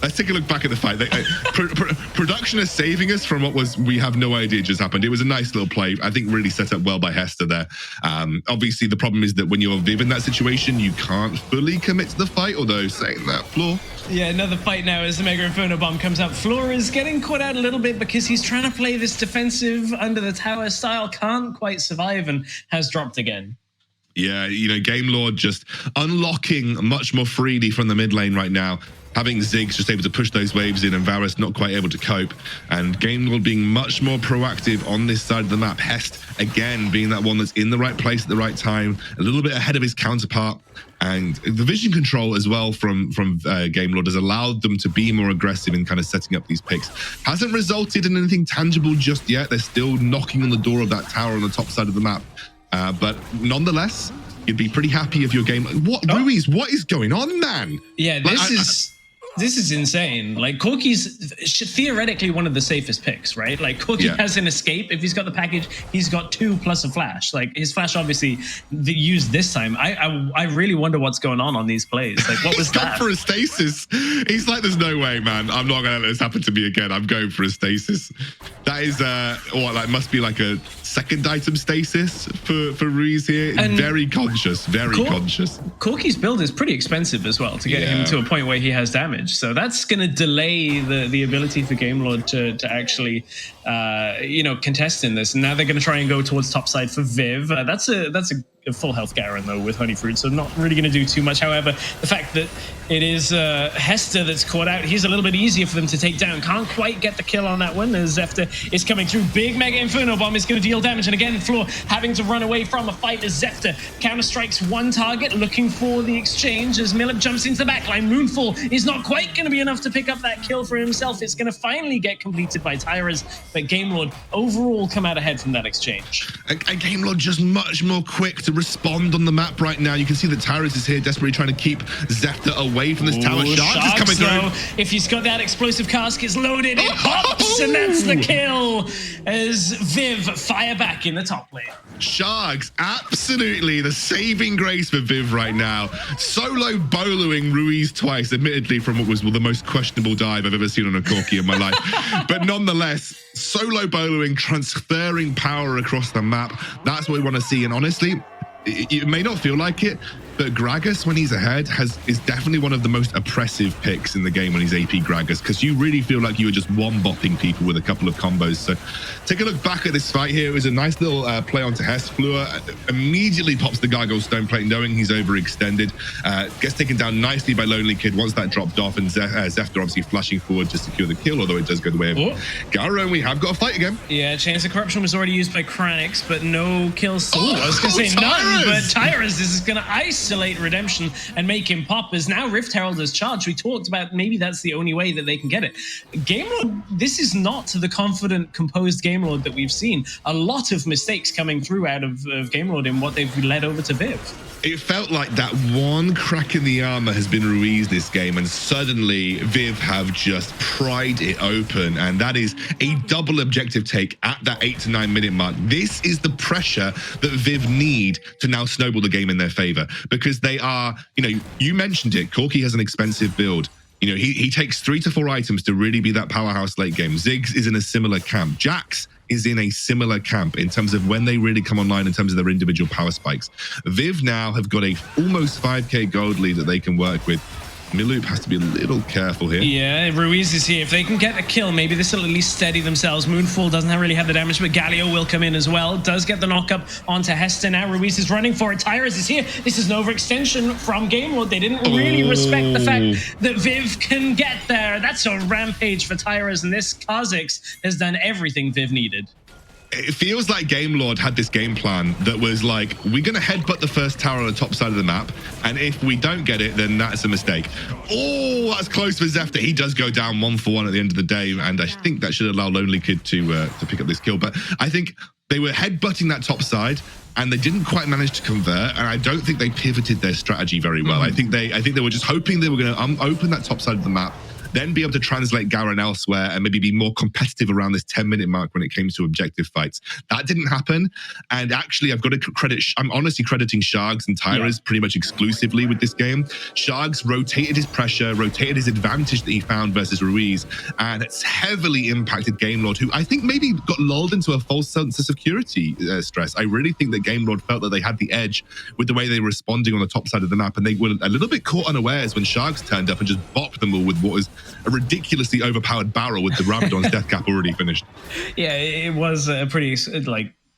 Let's take a look back at the fight. Production is saving us from we have no idea just happened. It was a nice little play. I think really set up well by Hester there. Obviously, the problem is that when you're Viv in that situation, you can't fully commit to the fight, although saying that, Floor. Yeah, another fight now as the Mega Inferno Bomb comes up. Floor is getting caught out a little bit because he's trying to play this defensive under the tower style, can't quite survive, and has dropped again. Yeah, Game Lord just unlocking much more freely from the mid lane right now. Having Ziggs just able to push those waves in and Varus not quite able to cope. And Game Lord being much more proactive on this side of the map. Hest, again, being that one that's in the right place at the right time, a little bit ahead of his counterpart. And the vision control as well from Game Lord has allowed them to be more aggressive in kind of setting up these picks. Hasn't resulted in anything tangible just yet. They're still knocking on the door of that tower on the top side of the map. But nonetheless, you'd be pretty happy if your game... Ruiz, what is going on, man? Yeah, this is insane. Like, Corki's theoretically one of the safest picks, right? Like, Corki has an escape. If he's got the package, he's got 2 plus a flash. Like, his flash obviously used this time. I really wonder what's going on these plays. Like, what was that? He's gone for a stasis. He's like, there's no way, man. I'm not going to let this happen to me again. I'm going for a stasis. That is, must be like a second item stasis for Ruiz here. And very conscious, conscious. Corki's build is pretty expensive as well to get him to a point where he has damage. So that's going to delay the ability for Game Lord to actually, contest in this. And now they're going to try and go towards top side for Viv. That's a full health Garen, though, with Honey Fruit, so not really going to do too much. However, the fact that it is Hester that's caught out, he's a little bit easier for them to take down. Can't quite get the kill on that one as Zefter is coming through. Big Mega Inferno Bomb is going to deal damage, and again, Floor having to run away from a fight as Zefter counter-strikes one target, looking for the exchange as Millip jumps into the backline. Moonfall is not quite going to be enough to pick up that kill for himself. It's going to finally get completed by Tyras, but Game Lord overall come out ahead from that exchange. And Game Lord just much more quick to respond on the map right now. You can see that Tyras is here desperately trying to keep Zefter away from this tower. Sharks is coming through. If he's got that explosive cask, it's loaded, it pops, and that's the kill as Viv fire back in the top lane. Sharks, absolutely the saving grace for Viv right now. Solo boloing Ruiz twice, admittedly from what was the most questionable dive I've ever seen on a Corki in my life. But nonetheless, solo boloing, transferring power across the map. That's what we want to see. And honestly, it may not feel like it, but Gragas, when he's ahead, is definitely one of the most oppressive picks in the game when he's AP Gragas, because you really feel like you were just one-bopping people with a couple of combos. So take a look back at this fight here. It was a nice little play onto Hest. Fleur immediately pops the Gargoyle Stone Plate, knowing he's overextended. Gets taken down nicely by Lonely Kid once that dropped off, and Zefter obviously flashing forward to secure the kill, although it does go the way of Garo, and we have got a fight again. Yeah, Chains of Corruption was already used by Kranix, but no kills. I was going to say none, but Tyras is going to isolate Redemption and make him pop, as now Rift Herald is charged. We talked about maybe that's the only way that they can get it. Game Lord, this is not the confident, composed Game Lord that we've seen. A lot of mistakes coming through out of Game Lord in what they've led over to Viv. It felt like that one crack in the armor has been Ruiz this game, and suddenly VIV have just pried it open, and that is a double objective take at that 8 to 9 minute mark. This is the pressure that VIV need to now snowball the game in their favor, because they are, you mentioned it, Corki has an expensive build. He takes 3 to 4 items to really be that powerhouse late game. Ziggs is in a similar camp. Jax is in a similar camp in terms of when they really come online in terms of their individual power spikes. VIV now have got a almost 5k gold lead that they can work with. Miloop has to be a little careful here. Yeah, Ruiz is here. If they can get a kill, maybe this will at least steady themselves. Moonfall doesn't really have the damage, but Galio will come in as well. Does get the knock-up onto Hester now. Ruiz is running for it. Tyrus is here. This is an overextension from Game Lord. They didn't really respect the fact that VIV can get there. That's a rampage for Tyrus, and this Kha'Zix has done everything VIV needed. It feels like Game Lord had this game plan that was like, we're going to headbutt the first tower on the top side of the map, and if we don't get it, then that's a mistake. Oh, that's close for Zefta. He does go down 1 for 1 at the end of the day, and I think that should allow Lonely Kid to pick up this kill. But I think they were headbutting that top side, and they didn't quite manage to convert, and I don't think they pivoted their strategy very well. I think they were just hoping they were going to open that top side of the map, then be able to translate Garen elsewhere and maybe be more competitive around this 10-minute mark when it came to objective fights. That didn't happen. And actually, I've got to I'm honestly crediting Shargs and Tyras pretty much exclusively with this game. Shargs rotated his pressure, rotated his advantage that he found versus Ruiz, and it's heavily impacted Game Lord, who I think maybe got lulled into a false sense of security stress. I really think that Game Lord felt that they had the edge with the way they were responding on the top side of the map, and they were a little bit caught unawares when Shargs turned up and just bopped them all with what was a ridiculously overpowered barrel with the Rabadon's death cap already finished. Yeah, it was a pretty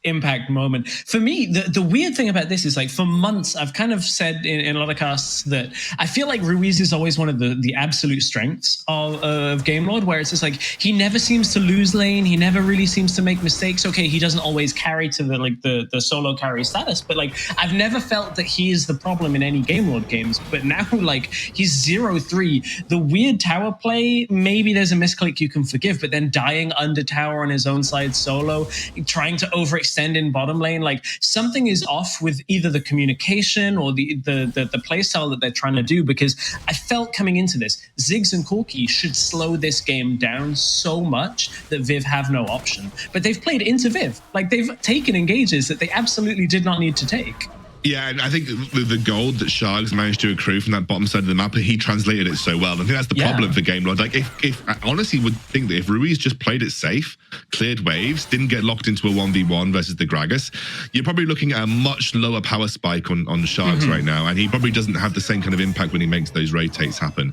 impact moment. For me, the weird thing about this is, like, for months I've kind of said in a lot of casts that I feel like Ruiz is always one of the absolute strengths of Game Lord, where it's just like he never seems to lose lane, he never really seems to make mistakes. Okay, he doesn't always carry to the solo carry status, but like I've never felt that he is the problem in any Game Lord games. But now, like, he's 0-3. The weird tower play, maybe there's a misclick you can forgive, but then dying under tower on his own side solo, trying to overextend in bottom lane, like something is off with either the communication or the play style that they're trying to do, because I felt coming into this, Ziggs and Corki should slow this game down so much that VIV have no option. But they've played into VIV. Like, they've taken engages that they absolutely did not need to take. Yeah, and I think the gold that Shargs managed to accrue from that bottom side of the map, he translated it so well. I think that's the problem for Game Lord. Like, if I honestly would think that if Ruiz just played it safe, cleared waves, didn't get locked into a 1v1 versus the Gragas, you're probably looking at a much lower power spike on Shargs right now, and he probably doesn't have the same kind of impact when he makes those rotates happen.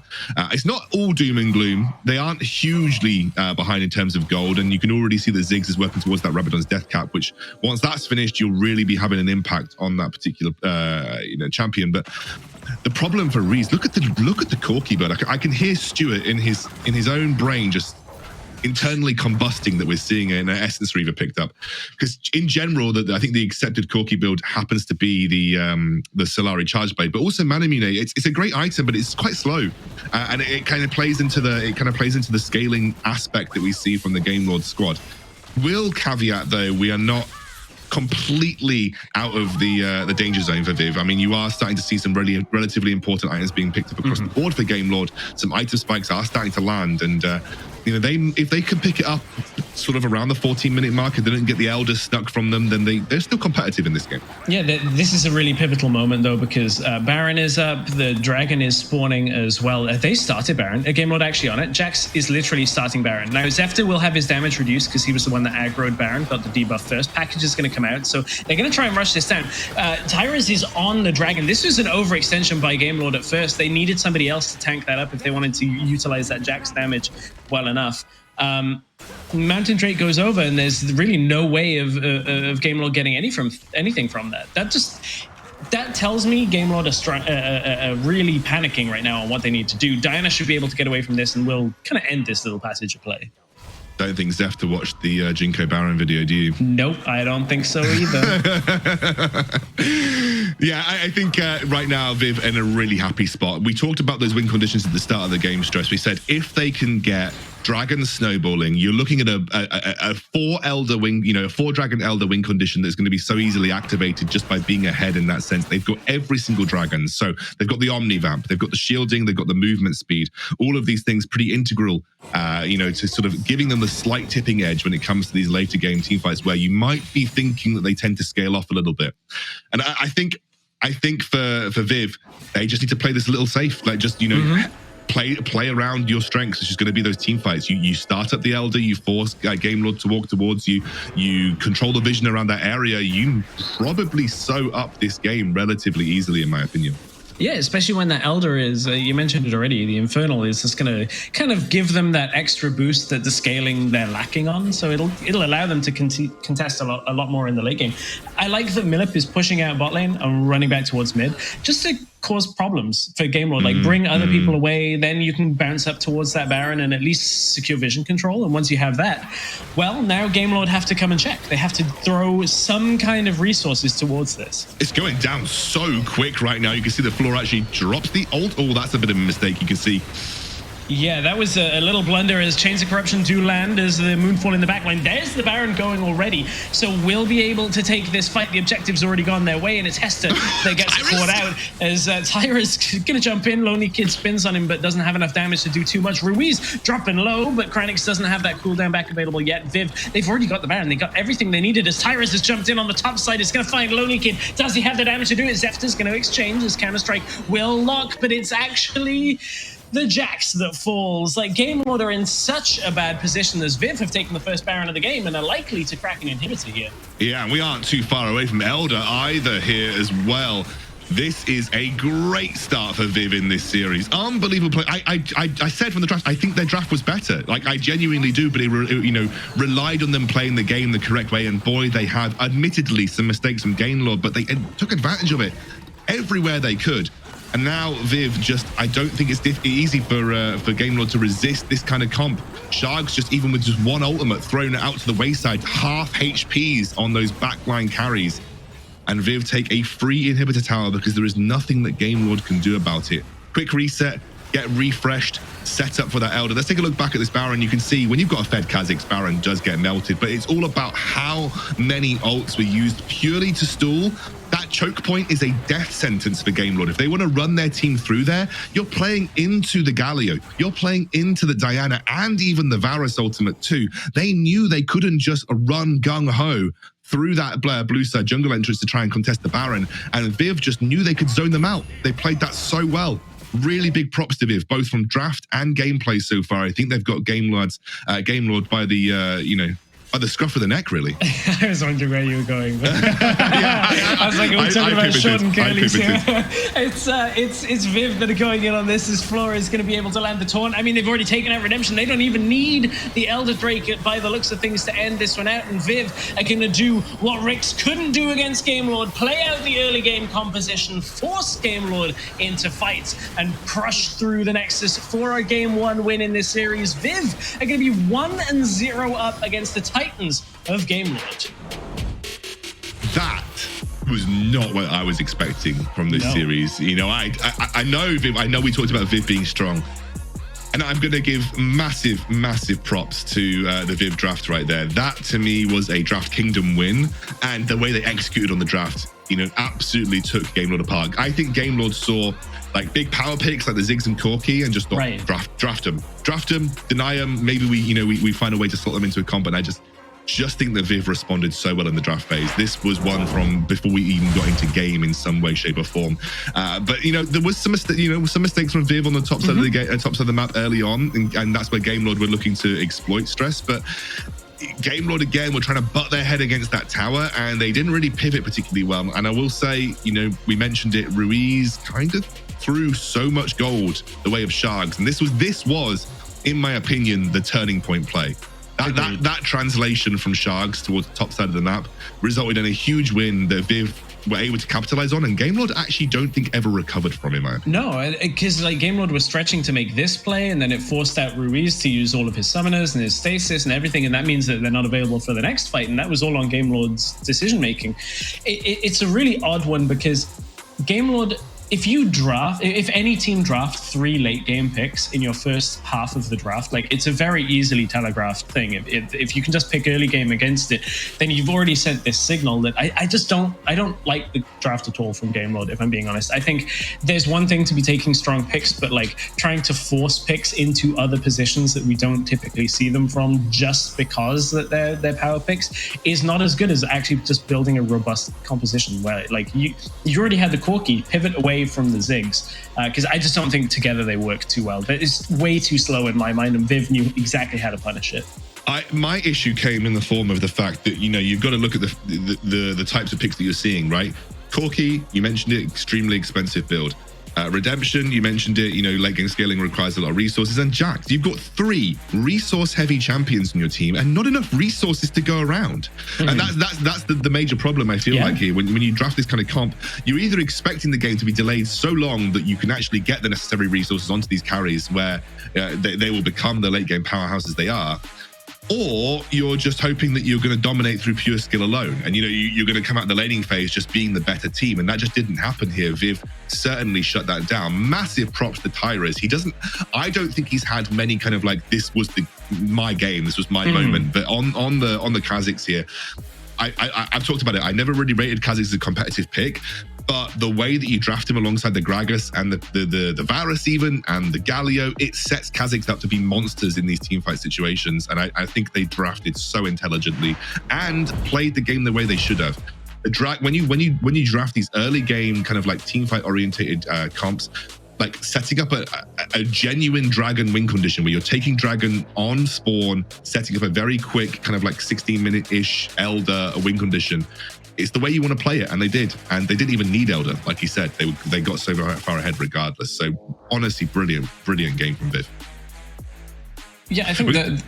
It's not all doom and gloom. They aren't hugely behind in terms of gold, and you can already see that Ziggs is working towards that Rabadon's death cap, which once that's finished, you'll really be having an impact on that particular champion. But the problem for Reese, look at the Corki build. I can hear Stuart in his own brain just internally combusting that we're seeing an Essence Reaver picked up, because in general I think the accepted Corki build happens to be the Solari Charge Blade, but also Manamune. It's a great item, but it's quite slow, and it kind of plays into the scaling aspect that we see from the Game Lord squad. Will caveat though, we are not completely out of the danger zone for VIV. I mean, you are starting to see some really relatively important items being picked up across the board for Game Lord. Some item spikes are starting to land, and if they can pick it up sort of around the 14-minute mark and they didn't get the Elder snuck from them, then they're still competitive in this game. Yeah, this is a really pivotal moment though, because Baron is up, the Dragon is spawning as well. They started Baron, a Game Lord actually on it. Jax is literally starting Baron. Now Zefta will have his damage reduced because he was the one that aggroed Baron, got the debuff first. Package is going to come out, so they're going to try and rush this down. Tyrus is on the Dragon. This was an overextension by Game Lord at first. They needed somebody else to tank that up if they wanted to utilize that Jax damage well enough. Mountain Drake goes over, and there's really no way of Game Lord getting anything from that. That tells me Game Lord are really panicking right now on what they need to do. Diana should be able to get away from this, and we'll kind of end this little passage of play. Don't think Zefta watched the Jinko Baron video, do you? Nope, I don't think so either. Yeah, I think right now Viv in a really happy spot. We talked about those win conditions at the start of the game, Stress. We said if they can get Dragon snowballing, you're looking at a 4 Elder win, a 4 Dragon Elder win condition that's going to be so easily activated just by being ahead in that sense. They've got every single dragon. So they've got the Omni Vamp, they've got the shielding, they've got the movement speed. All of these things pretty integral, to sort of giving them the slight tipping edge when it comes to these later game teamfights where you might be thinking that they tend to scale off a little bit. And I think for Viv, they just need to play this a little safe, like just play around your strengths. It's just going to be those team fights. You start up the Elder, you force Game Lord to walk towards you, you control the vision around that area. You probably sew up this game relatively easily, in my opinion. Yeah, especially when that Elder is, you mentioned it already, the Infernal is just going to kind of give them that extra boost that the scaling they're lacking on. So it'll allow them to contest a lot more in the late game. I like that Millip is pushing out bot lane and running back towards mid, just to cause problems for Game Lord, like bring other people away, then you can bounce up towards that Baron and at least secure vision control. And once you have that, well, now Game Lord have to come and check. They have to throw some kind of resources towards this. It's going down so quick right now. You can see the floor actually drops the ult. Oh, that's a bit of a mistake. You can see. Yeah, that was a little blunder as Chains of Corruption do land as the Moonfall in the backline. There's the Baron going already. So we'll be able to take this fight. The objective's already gone their way, and it's Hester that gets caught out as Tyra's going to jump in. Lonely Kid spins on him, but doesn't have enough damage to do too much. Ruiz dropping low, but Kranix doesn't have that cooldown back available yet. Viv, they've already got the Baron. They got everything they needed as Tyrus has jumped in on the top side. It's going to find Lonely Kid. Does he have the damage to do it? Zephyr's going to exchange as Counter-Strike will lock, but it's actually the Jax that falls. Like, Game Lord are in such a bad position as Viv have taken the first Baron of the game and are likely to crack an inhibitor here. Yeah, and we aren't too far away from Elder either here as well. This is a great start for Viv in this series. Unbelievable play. I said from the draft, I think their draft was better. Like, I genuinely do, but it relied on them playing the game the correct way. And boy, they had admittedly some mistakes from Game Lord, but they took advantage of it everywhere they could. And now Viv just, I don't think it's easy for Game Lord to resist this kind of comp. Sharks just, even with just one ultimate, thrown it out to the wayside, half HPs on those backline carries. And Viv take a free inhibitor tower because there is nothing that Game Lord can do about it. Quick reset, get refreshed, set up for that Elder. Let's take a look back at this Baron. You can see when you've got a Fed Kha'Zix, Baron does get melted, but it's all about how many ults were used purely to stall. That choke point is a death sentence for Game Lord. If they want to run their team through there, you're playing into the Galio, you're playing into the Diana, and even the Varus ultimate too. They knew they couldn't just run gung-ho through that blue side jungle entrance to try and contest the Baron, and Viv just knew they could zone them out. They played that so well. Really big props to Viv, both from draft and gameplay so far. I think they've got Game Lord by the by the scruff of the neck, really. I was wondering where you were going. I was like, we're talking about short and curlies here. It's Viv that are going in on this. As Flora is going to be able to land the taunt. I mean, they've already taken out Redemption. They don't even need the Elder Drake by the looks of things to end this one out. And Viv are going to do what Rix couldn't do against Game Lord. Play out the early game composition, force Game Lord into fights, and crush through the Nexus for a game 1 win in this series. Viv are going to be 1-0 up against the Titans of Game Lord. That was not what I was expecting from this series. You know, I know Viv, I know we talked about Viv being strong, and I'm going to give massive props to the Viv draft right there. That to me was a Draft Kingdom win, and the way they executed on the draft, absolutely took Game Lord apart. I think Game Lord saw like big power picks like the Ziggs and Corki and just thought, draft them, deny them. Maybe we find a way to slot them into a comp. And I just think that Viv responded so well in the draft phase. This was one from before we even got into game in some way, shape, or form. But there was some mistakes from Viv on the top side of the top side of the map early on, and that's where Game Lord were looking to exploit Stress. But Game Lord again were trying to butt their head against that tower, and they didn't really pivot particularly well. And I will say, we mentioned it, Ruiz kind of threw so much gold the way of Sharks, and this was, in my opinion, the turning point play. That translation from Sharks towards the top side of the map resulted in a huge win that Viv were able to capitalize on, and Game Lord actually don't think ever recovered from him. No, because Game Lord was stretching to make this play, and then it forced out Ruiz to use all of his summoners and his stasis and everything, and that means that they're not available for the next fight, and that was all on Game Lord's decision making. It's a really odd one because Game Lord, if any team draft 3 late game picks in your first half of the draft, like it's a very easily telegraphed thing. If you can just pick early game against it, then you've already sent this signal that I don't like the draft at all from Game Lord, if I'm being honest. I think there's one thing to be taking strong picks, but like trying to force picks into other positions that we don't typically see them from just because that they're power picks is not as good as actually just building a robust composition where like you already had the Corki, pivot away from the Ziggs, because I just don't think together they work too well. But it's way too slow in my mind, and Viv knew exactly how to punish it. My issue came in the form of the fact that, you know, you've got to look at the types of picks that you're seeing, right? Corki, you mentioned it, extremely expensive build. Redemption, you mentioned it, you know, late game scaling requires a lot of resources. And Jax, you've got 3 resource-heavy champions in your team and not enough resources to go around. And that's the major problem, I feel like, here. When you draft this kind of comp, you're either expecting the game to be delayed so long that you can actually get the necessary resources onto these carries where they will become the late game powerhouses they are, or you're just hoping that you're going to dominate through pure skill alone. And, you know, you're going to come out in the laning phase just being the better team. And that just didn't happen here. Viv certainly shut that down. Massive props to Tyrus. I don't think he's had many kind of like, this was my game, this was my moment. But on the Kazakhs here, I've talked about it. I never really rated Kazakhs as a competitive pick. But the way that you draft him alongside the Gragas and the Varus even, and the Galio, it sets Kazakhs up to be monsters in these teamfight situations. And I think they drafted so intelligently and played the game the way they should have. When you draft these early game kind of like teamfight orientated comps, like setting up a genuine dragon win condition where you're taking dragon on spawn, setting up a very quick kind of like 16-minute-ish Elder win condition. It's the way you want to play it, and they did. And they didn't even need Elder, like he said. They got so far ahead regardless. So honestly, brilliant game from Viv. Yeah, I think that...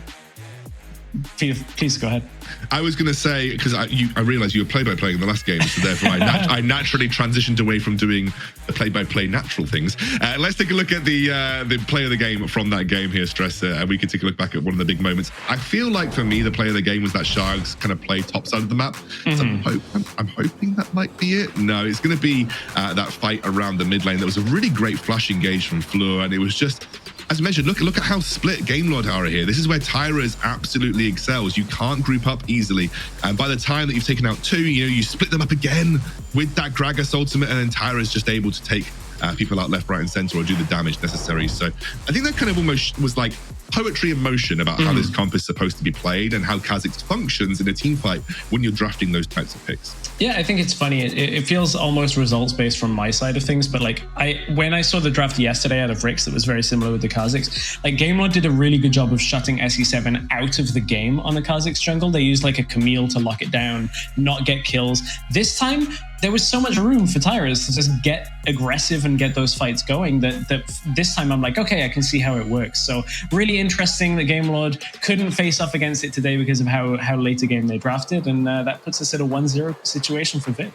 Please go ahead. I was going to say, because I realized you were play-by-play in the last game, so therefore I naturally transitioned away from doing the play-by-play natural things. Let's take a look at the play of the game from that game here, Stress, and we can take a look back at one of the big moments. I feel like for me, the play of the game was that Sharks kind of play top side of the map. So I'm hoping that might be it. No, it's going to be that fight around the mid lane. There was a really great flash engage from Fleur, and it was just... As mentioned, look at how split Game Lord are here. This is where Tyra's absolutely excels. You can't group up easily. And by the time that you've taken out 2, you know, you split them up again with that Gragas ultimate, and then Tyra's just able to take people out left, right, and center or do the damage necessary. So I think that kind of almost was like poetry in motion about how this comp is supposed to be played and how Kazakhs functions in a team fight when you're drafting those types of picks. Yeah, I think it's funny. It feels almost results based from my side of things, but like when I saw the draft yesterday out of WREC, it was very similar with the Kazakhs. Like Game Lord did a really good job of shutting SE7 out of the game on the Kazakhs jungle. They used like a Camille to lock it down, not get kills. This time, there was so much room for Tyrus to just get aggressive and get those fights going that this time I'm like, okay, I can see how it works. So really interesting that Game Lord couldn't face off against it today because of how late a game they drafted, and that puts us at a 1-0 situation for Viv.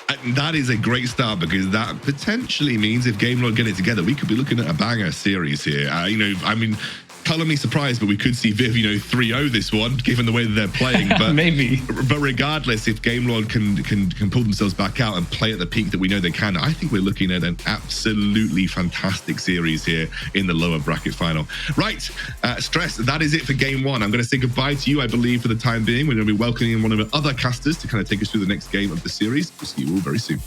And that is a great start, because that potentially means if Game Lord get it together, we could be looking at a banger series here. You know, I mean, color me surprised, but we could see Viv, you know, 3-0 this one, given the way that they're playing. But maybe. But regardless, if Game Lord can pull themselves back out and play at the peak that we know they can, I think we're looking at an absolutely fantastic series here in the lower bracket final. Right, Stress, that is it for game 1. I'm going to say goodbye to you, I believe, for the time being. We're going to be welcoming one of the other casters to kind of take us through the next game of the series. We'll see you all very soon.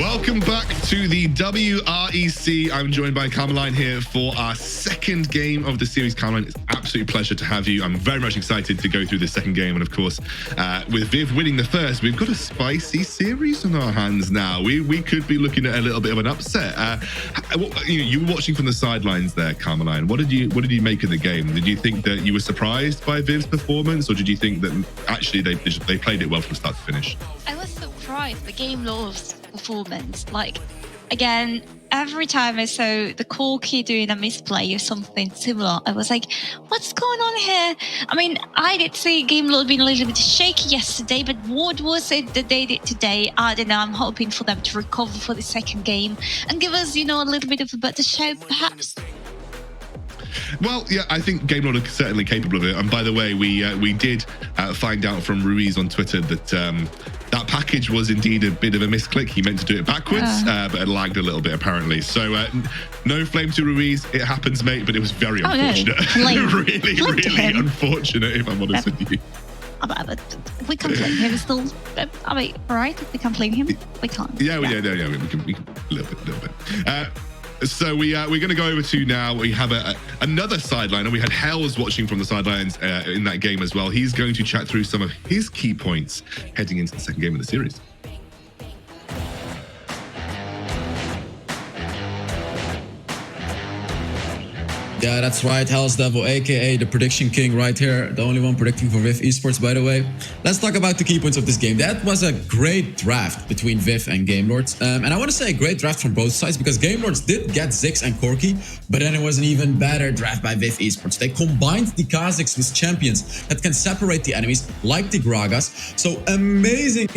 Welcome back to the WREC. I'm joined by Carmeline here for our second game of the series. Carmeline, it's an absolute pleasure to have you. I'm very much excited to go through the second game. And of course, with Viv winning the first, we've got a spicy series on our hands now. We could be looking at a little bit of an upset. You were watching from the sidelines there, Carmeline. What did you make of the game? Did you think that you were surprised by Viv's performance, or did you think that actually they played it well from start to finish? I was surprised the game lost performance. Like, again, every time I saw the Corky doing a misplay or something similar, I was like, what's going on here? I mean, I did see Game Lord being a little bit shaky yesterday, but what was it that they did today? I don't know. I'm hoping for them to recover for the second game and give us, a little bit of a better show, perhaps. Well, yeah, I think Game Lord are certainly capable of it. And by the way, we did find out from Ruiz on Twitter that that package was indeed a bit of a misclick. He meant to do it backwards, but it lagged a little bit apparently. So no flame to Ruiz. It happens, mate, but it was very unfortunate. No. really unfortunate, if I'm honest with you. We can't blame him. Still, I mean, right? We can't blame him. We can't. Yeah, we can a little bit. So we're going to go over to now. We have another sideline, and we had Hells watching from the sidelines in that game as well. He's going to chat through some of his key points heading into the second game of the series. Yeah, that's right. Hell's Devil, aka the prediction king right here. The only one predicting for VIV Esports, by the way. Let's talk about the key points of this game. That was a great draft between VIV and Game Lords. And I want to say a great draft from both sides, because Game Lords did get Ziggs and Corky, but then it was an even better draft by VIV Esports. They combined the Kazakhs with champions that can separate the enemies, like the Gragas. So amazing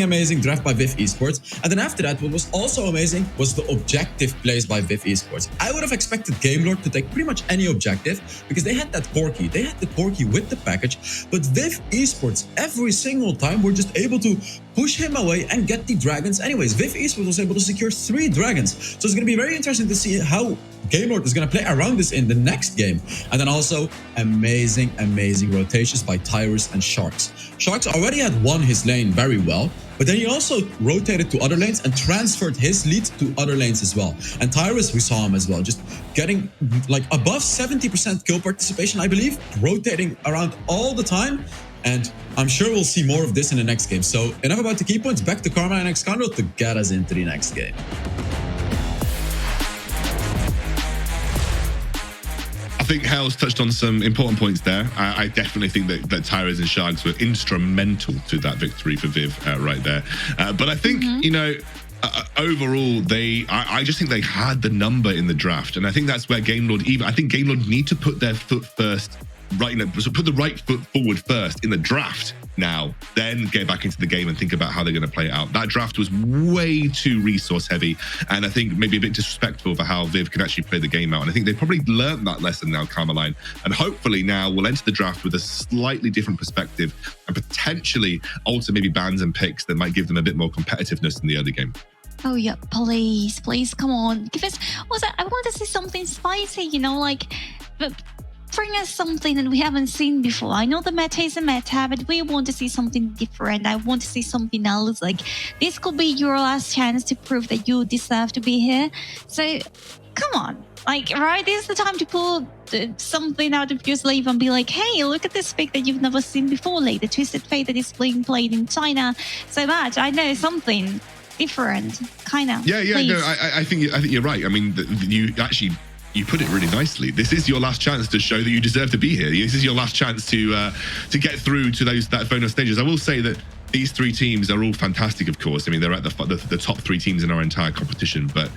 draft by VIV Esports. And then after that, what was also amazing was the objective plays by VIV Esports. I would have expected Game Lord to take pretty much any objective, because they had that Corky. They had the Corky with the package, but VIV Esports every single time were just able to push him away and get the dragons anyways. VIV Esports was able to secure 3 dragons. So it's going to be very interesting to see how Game Lord is going to play around this in the next game. And then also amazing rotations by Tyrus and Sharks. Sharks already had won his lane very well, but then he also rotated to other lanes and transferred his lead to other lanes as well. And Tyrus, we saw him as well, just getting like above 70% kill participation, I believe, rotating around all the time. And I'm sure we'll see more of this in the next game. So enough about the key points. Back to Karma and Xcandro to get us into the next game. I think Hells touched on some important points there. I definitely think that Tyrus and Sharks were instrumental to that victory for Viv right there. But I think, overall, I just think they had the number in the draft. And I think that's where Game Lord, I think Game Lord need to put their foot first, right? So put the right foot forward first in the draft now, then get back into the game and think about how they're going to play it out. That draft was way too resource heavy, and I think maybe a bit disrespectful for how Viv can actually play the game out. And I think they probably learned that lesson now, Carmeline, and hopefully now we'll enter the draft with a slightly different perspective and potentially alter maybe bans and picks that might give them a bit more competitiveness in the early game. Oh yeah, please, come on. Give us, I want to see something spicy, bring us something that we haven't seen before. I know the meta is a meta, but we want to see something different. I want to see something else. Like, this could be your last chance to prove that you deserve to be here. So, come on. Like, right? This is the time to pull something out of your sleeve and be like, hey, look at this pick that you've never seen before. Like, the Twisted Fate that is being played in China so much. I know something different, kind of. Yeah, no, I think you're right. I mean, you put it really nicely. This is your last chance to show that you deserve to be here. This is your last chance to get through to that bonus stages. I will say that these 3 teams are all fantastic, of course. I mean, they're at the top 3 teams in our entire competition, but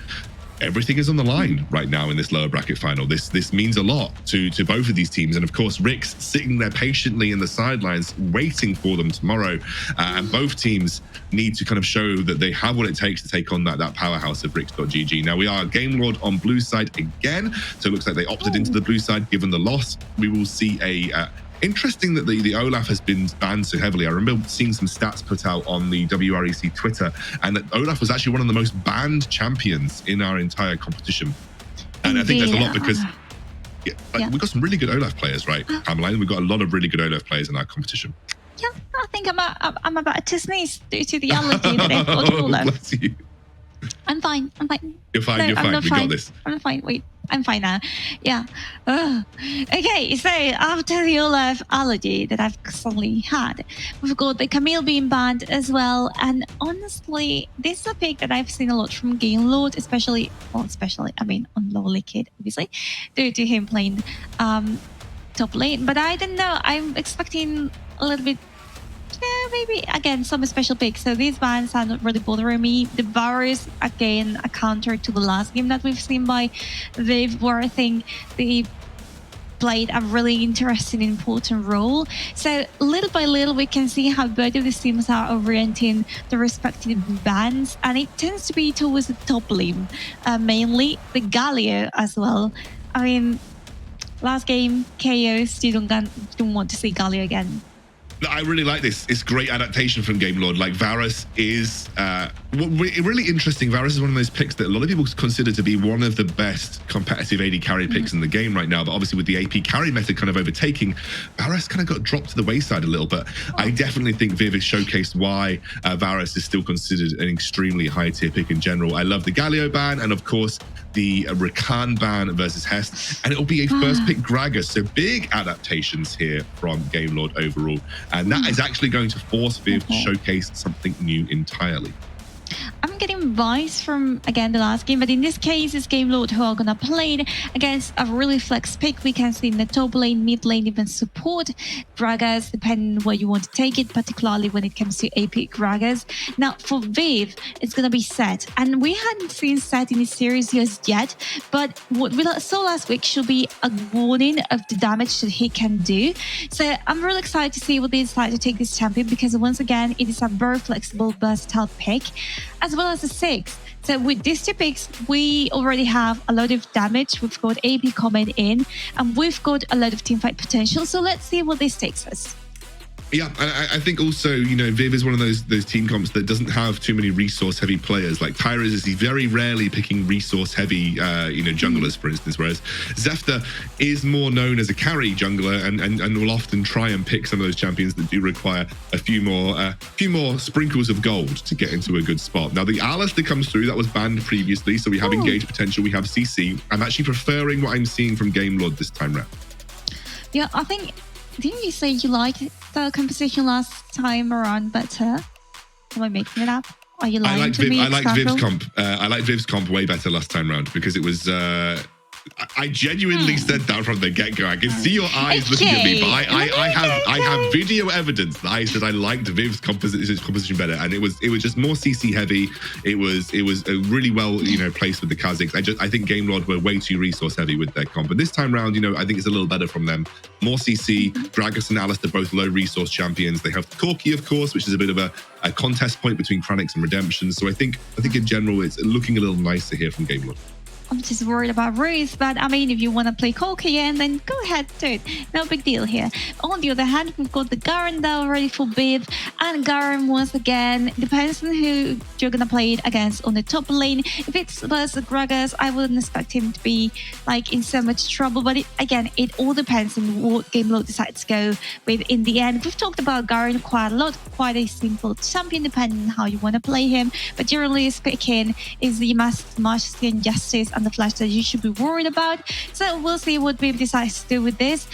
everything is on the line right now in this lower bracket final. This means a lot to both of these teams. And of course, WREC's sitting there patiently in the sidelines waiting for them tomorrow. And both teams need to kind of show that they have what it takes to take on that powerhouse of WREC.GG. Now, we are Game Lord on blue side again. So it looks like they opted into the blue side given the loss. We will see interesting that the Olaf has been banned so heavily. I remember seeing some stats put out on the WREC Twitter, and that Olaf was actually one of the most banned champions in our entire competition. And I think there's a lot because we've got some really good Olaf players, right, Pamela? We've got a lot of really good Olaf players in our competition. Yeah, I think I'm about to sneeze due to the allergy that I've got. Bless you. I'm fine. I'm fine. You're fine. No, You're I'm fine. not We fine. got this. I'm fine. Wait, I'm fine now. Yeah. Okay, so after the Olaf allergy that I've suddenly had, we've got the Camille being banned as well. And honestly, this is a pick that I've seen a lot from Game Lord, especially on Low Liquid, obviously, due to him playing top lane. But I don't know. I'm expecting a little bit. Maybe again some special picks. So these bans are not really bothering me. The Varus, again, a counter to the last game that we've seen by VIV, where I think they played a really interesting, important role. So little by little, we can see how both of these teams are orienting the respective bans, and it tends to be towards the top lane, mainly the Galio as well. I mean, last game, KOs, you don't want to see Galio again. I really like this. It's great adaptation from Game Lord. Like, Varus is really interesting. Varus is one of those picks that a lot of people consider to be one of the best competitive AD carry picks in the game right now. But obviously with the AP carry method kind of overtaking, Varus kind of got dropped to the wayside a little bit. I definitely think VIV has showcased why Varus is still considered an extremely high tier pick in general. I love the Galio ban, and of course the Rakan ban versus Hest, and it'll be a first pick Gragas. So big adaptations here from Game Lord overall. And that is actually going to force VIV to showcase something new entirely. I'm getting vibes from, again, the last game, but in this case, it's Game Lord who are going to play against a really flex pick. We can see in the top lane, mid lane, even support Gragas, depending on where you want to take it, particularly when it comes to AP Gragas. Now, for VIV, it's going to be Set, and we hadn't seen Set in this series just yet, but what we saw last week should be a warning of the damage that he can do. So I'm really excited to see what they decide to take this champion, because once again, it is a very flexible, versatile pick, as well as a 6. So with these two picks, we already have a lot of damage. We've got AP coming in, and we've got a lot of teamfight potential. So let's see what this takes us. Yeah, I think also, you know, VIV is one of those team comps that doesn't have too many resource-heavy players. Like Tyra is very rarely picking resource-heavy, junglers, for instance, whereas Zefta is more known as a carry jungler and will often try and pick some of those champions that do require a few more sprinkles of gold to get into a good spot. Now, the Alistair comes through. That was banned previously, so we have engaged potential. We have CC. I'm actually preferring what I'm seeing from Game Lord this time round. Yeah, I think... Didn't you say you liked the composition last time around better? Am I making it up? Are you lying to me? I liked Viv's comp. I liked Viv's comp way better last time round because it was... I genuinely said that from the get-go. I can see your eyes looking at me, but I have video evidence that I said I liked Viv's composition better, and it was just more CC heavy. It was really well placed with the Kazakhs. I think Game Lord were way too resource heavy with their comp, but this time round, I think it's a little better from them. More CC. Gragas and Alistair both low resource champions. They have Corki, of course, which is a bit of a contest point between Kranix and Redemption. So I think in general it's looking a little nicer here from Game Lord. I'm just worried about Ruth, but I mean, if you want to play Corki again, then go ahead, do it. No big deal here. On the other hand, we've got the Garen down ready for VIV, and Garen, once again, depends on who you're going to play it against on the top lane. If it's versus Gragas, I wouldn't expect him to be in so much trouble, but it all depends on what Game Lord decides to go with in the end. We've talked about Garen quite a lot, quite a simple champion, depending on how you want to play him, but generally speaking, is the Majesty and Justice and the flash that you should be worried about. So we'll see what VIV decides to do with this.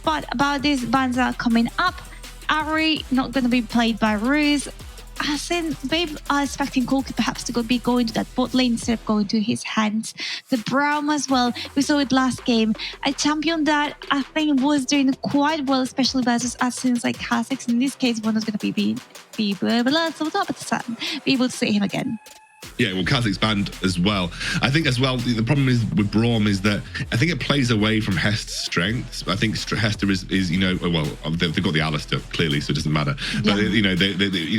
But about these bans that are coming up, Ari not going to be played by Ruse. I think VIV are expecting Corki perhaps to be going to that bot lane instead of going to his hands. The Braum as well, we saw it last game. A champion that I think was doing quite well, especially versus assassins like Kazakhs. In this case, one is going to be able to see him again. Yeah, well, Kazakh's banned as well. I think as well, the problem is with Braum is that I think it plays away from Hest's strengths. I think Hester is well, they've got the Alistair, clearly, so it doesn't matter. But,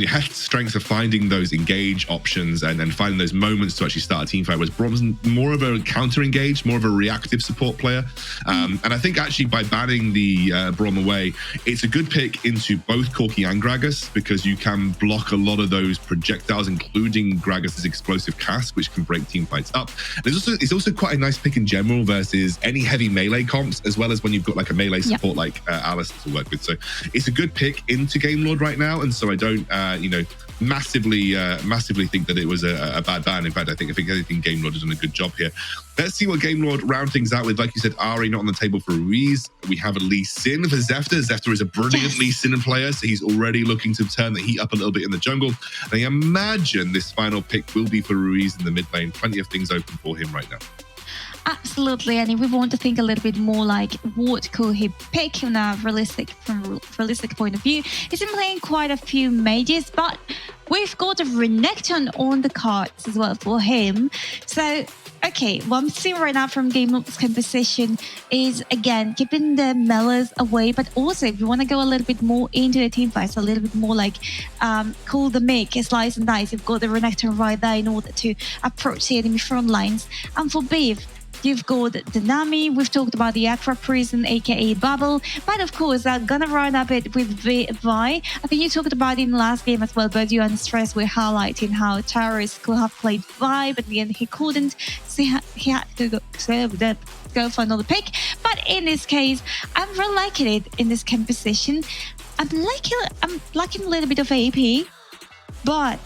Hest's strengths are finding those engage options and finding those moments to actually start a team fight, whereas Braum's more of a counter-engage, more of a reactive support player. And I think actually by banning the Braum away, it's a good pick into both Corki and Gragas, because you can block a lot of those projectiles, including Gragas's explosive cask, which can break team fights up. And it's also quite a nice pick in general versus any heavy melee comps, as well as when you've got a melee support like Alice to work with. So it's a good pick into Game Lord right now, and so I don't massively think that it was a bad ban. In fact, I think anything, Game Lord has done a good job here. Let's see what Game Lord round things out with. Like you said, Ari not on the table for Ruiz. We have Lee Sin for Zefter. Zefter is a brilliant Lee Sin player, so he's already looking to turn the heat up a little bit in the jungle. And I imagine this final pick will be for Ruiz in the mid lane. Plenty of things open for him right now. Absolutely, and if we want to think a little bit more like what could he pick from a realistic point of view, he's been playing quite a few mages, but we've got a Renekton on the cards as well for him. So, okay, what I'm seeing right now from Game Lord's composition is, again, keeping the melees away, but also if you want to go a little bit more into the team fights, a little bit more like call the make, slice and dice, you've got the Renekton right there in order to approach the enemy front lines. And for BIV, you've got the Nami, we've talked about the Aqua Prison, aka Bubble, but of course, I'm gonna run up it with VI. I think you talked about it in the last game as well, but you and Stress were highlighting how Tyrus could have played VI, but in the end he couldn't, so he had to go for another pick. But in this case, I'm really liking it in this composition. I'm liking a little bit of AP, but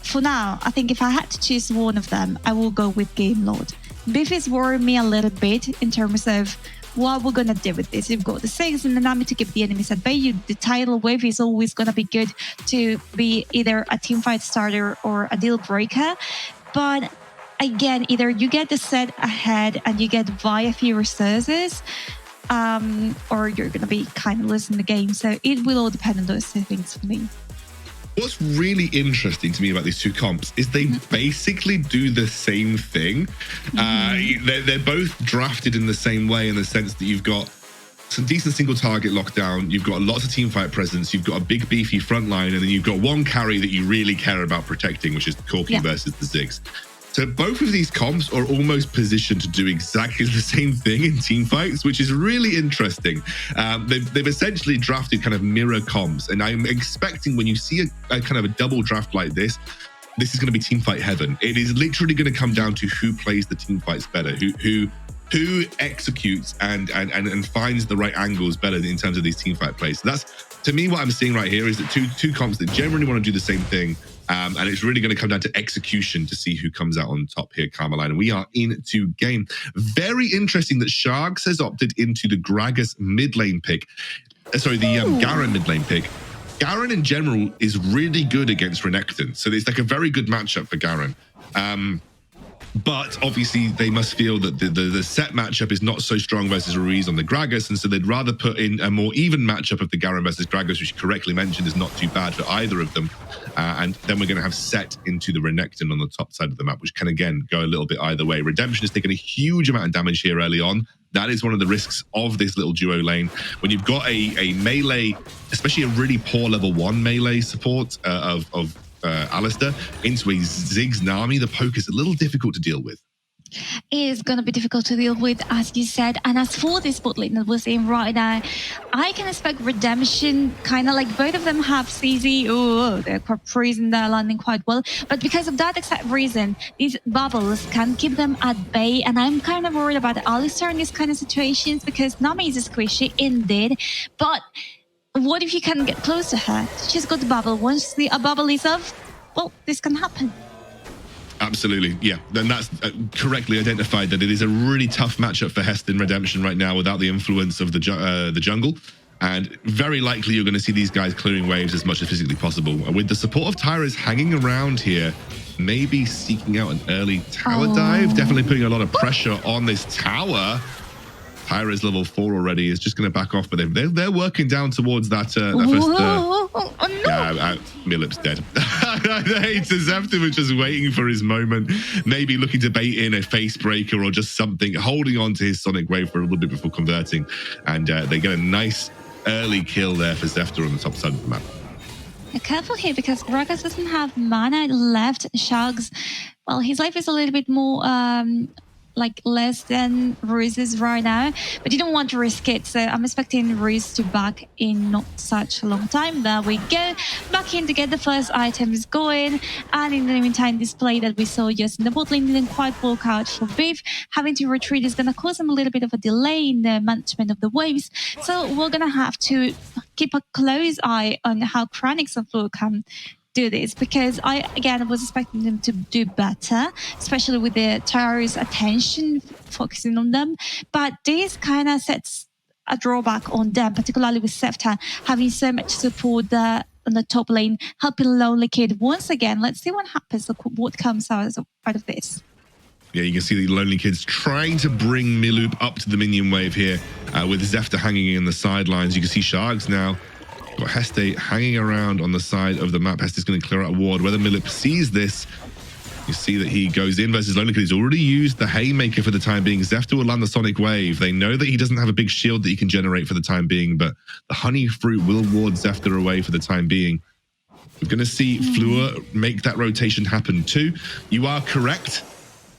for now, I think if I had to choose one of them, I will go with Game Lord. BIV is worrying me a little bit in terms of what we're going to do with this. You've got the Ziggs and the Nami to keep the enemies at bay. The tidal wave is always going to be good to be either a teamfight starter or a deal breaker. But again, either you get the set ahead and you get via few resources, or you're going to be kind of losing the game. So it will all depend on those two things for me. What's really interesting to me about these two comps is they basically do the same thing. They're both drafted in the same way, in the sense that you've got some decent single target lockdown, you've got lots of team fight presence, you've got a big beefy front line, and then you've got one carry that you really care about protecting, which is Corki versus the Ziggs. So both of these comps are almost positioned to do exactly the same thing in team fights, which is really interesting. They've essentially drafted kind of mirror comps, and I'm expecting when you see a kind of a double draft like this is going to be team fight heaven. It is literally going to come down to who plays the team fights better, who executes and finds the right angles better in terms of these team fight plays. So that's, to me, what I'm seeing right here is that two comps that generally want to do the same thing. And it's really going to come down to execution to see who comes out on top here, Carmeline. And we are into game. Very interesting that Sharks has opted into the Gragas mid lane pick. The Garen mid lane pick. Garen in general is really good against Renekton. So it's like a very good matchup for Garen. But obviously they must feel that the set matchup is not so strong versus Ruiz on the Gragas, and so they'd rather put in a more even matchup of the Garen versus Gragas, which you correctly mentioned is not too bad for either of them. And then we're going to have Set into the Renekton on the top side of the map, which can again go a little bit either way. Redemption has taken a huge amount of damage here early on. That is one of the risks of this little duo lane. When you've got a melee, especially a really poor level 1 melee support of Alistair into a Ziggs Nami, the poke is a little difficult to deal with. It is going to be difficult to deal with, as you said. And as for this bot lane that we're seeing right now, I can expect Redemption, kind of like both of them have CZ, they're quite freezing, they're landing quite well. But because of that exact reason, these bubbles can keep them at bay. And I'm kind of worried about Alistair in these kind of situations, because Nami is a squishy indeed. But what if you can get close to her? She's got the bubble. Once the bubble is off, well, this can happen. Absolutely, yeah. Then that's correctly identified that it is a really tough matchup for Hest in Redemption right now without the influence of the jungle. And very likely you're going to see these guys clearing waves as much as physically possible. With the support of Tyrus hanging around here, maybe seeking out an early tower dive, definitely putting a lot of pressure on this tower. Tyra's level 4 already, is just going to back off, but they're working down towards that first... Millip's dead. It's Zeftim just waiting for his moment, maybe looking to bait in a face breaker or just something, holding on to his Sonic Wave for a little bit before converting, and they get a nice early kill there for Zeftim on the top side of the map. Careful here, because Gragas doesn't have mana left. Sharks, well, his life is a little bit more... like less than Ruiz's right now, but you don't want to risk it, so I'm expecting Ruiz to back in not such a long time. There we go, back in to get the first items going, and in the meantime, this play that we saw just in the bot lane didn't quite work out for BIV. Having to retreat is going to cause them a little bit of a delay in the management of the waves, so we're going to have to keep a close eye on how Kranix and Flu can do this, because I again was expecting them to do better, especially with the Tyra's attention focusing on them. But this kind of sets a drawback on them, particularly with Sefta having so much support on the top lane, helping Lonely Kid once again. Let's see what happens, what comes out of this. Yeah, you can see the Lonely Kids trying to bring Miloop up to the minion wave here with Zefta hanging in the sidelines. You can see Sharks now. Got Heste hanging around on the side of the map. Heste's going to clear out a ward. Whether Miloop sees this, you see that he goes in versus Lonely Kid. He's already used the Haymaker for the time being. Zefta will land the Sonic Wave. They know that he doesn't have a big shield that he can generate for the time being, but the Honey Fruit will ward Zefta away for the time being. We're going to see Fleur make that rotation happen too. You are correct.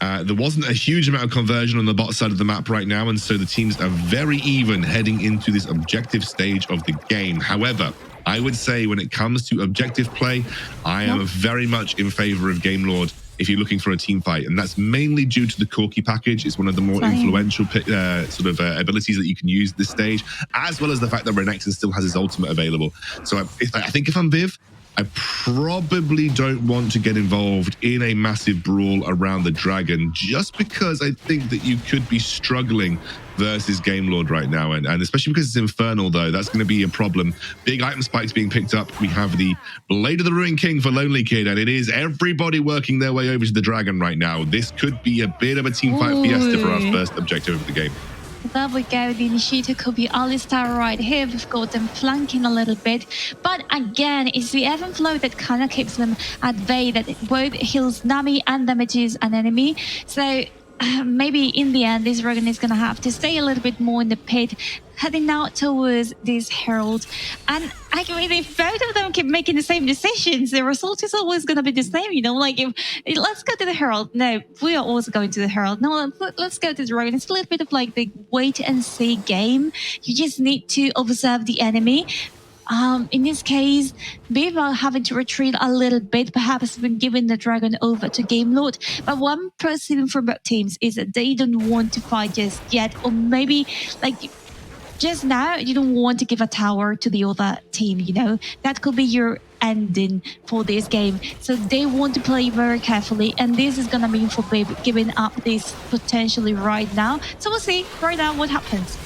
There wasn't a huge amount of conversion on the bot side of the map right now, and so the teams are very even heading into this objective stage of the game. However, I would say when it comes to objective play, I am very much in favor of Game Lord if you're looking for a team fight, and that's mainly due to the Corki package. It's one of the more influential abilities that you can use at this stage, as well as the fact that Renekton still has his ultimate available. So I think if I'm Viv, I probably don't want to get involved in a massive brawl around the dragon, just because I think that you could be struggling versus Game Lord right now. And especially because it's Infernal, though, that's going to be a problem. Big item spikes being picked up. We have the Blade of the Ruin King for Lonely Kid, and it is everybody working their way over to the dragon right now. This could be a bit of a team fight fiesta for our first objective of the game. There we go, the initiator could be Alistar right here. We've got them flanking a little bit. But again, it's the ebb and flow that kind of keeps them at bay, that both heals Nami and damages an enemy. So maybe in the end, this dragon is going to have to stay a little bit more in the pit, heading out towards this Herald. And I mean, if both of them keep making the same decisions, the result is always going to be the same, you know? Like, if let's go to the Herald. No, we are also going to the Herald. No, let's go to the dragon. It's a little bit of like the wait and see game. You just need to observe the enemy. In this case, VIV are having to retreat a little bit, perhaps been giving the dragon over to Game Lord. But what I'm perceiving from both teams is that they don't want to fight just yet, or maybe like just now you don't want to give a tower to the other team, you know? That could be your ending for this game. So they want to play very carefully, and this is going to mean for VIV giving up this potentially right now. So we'll see right now what happens.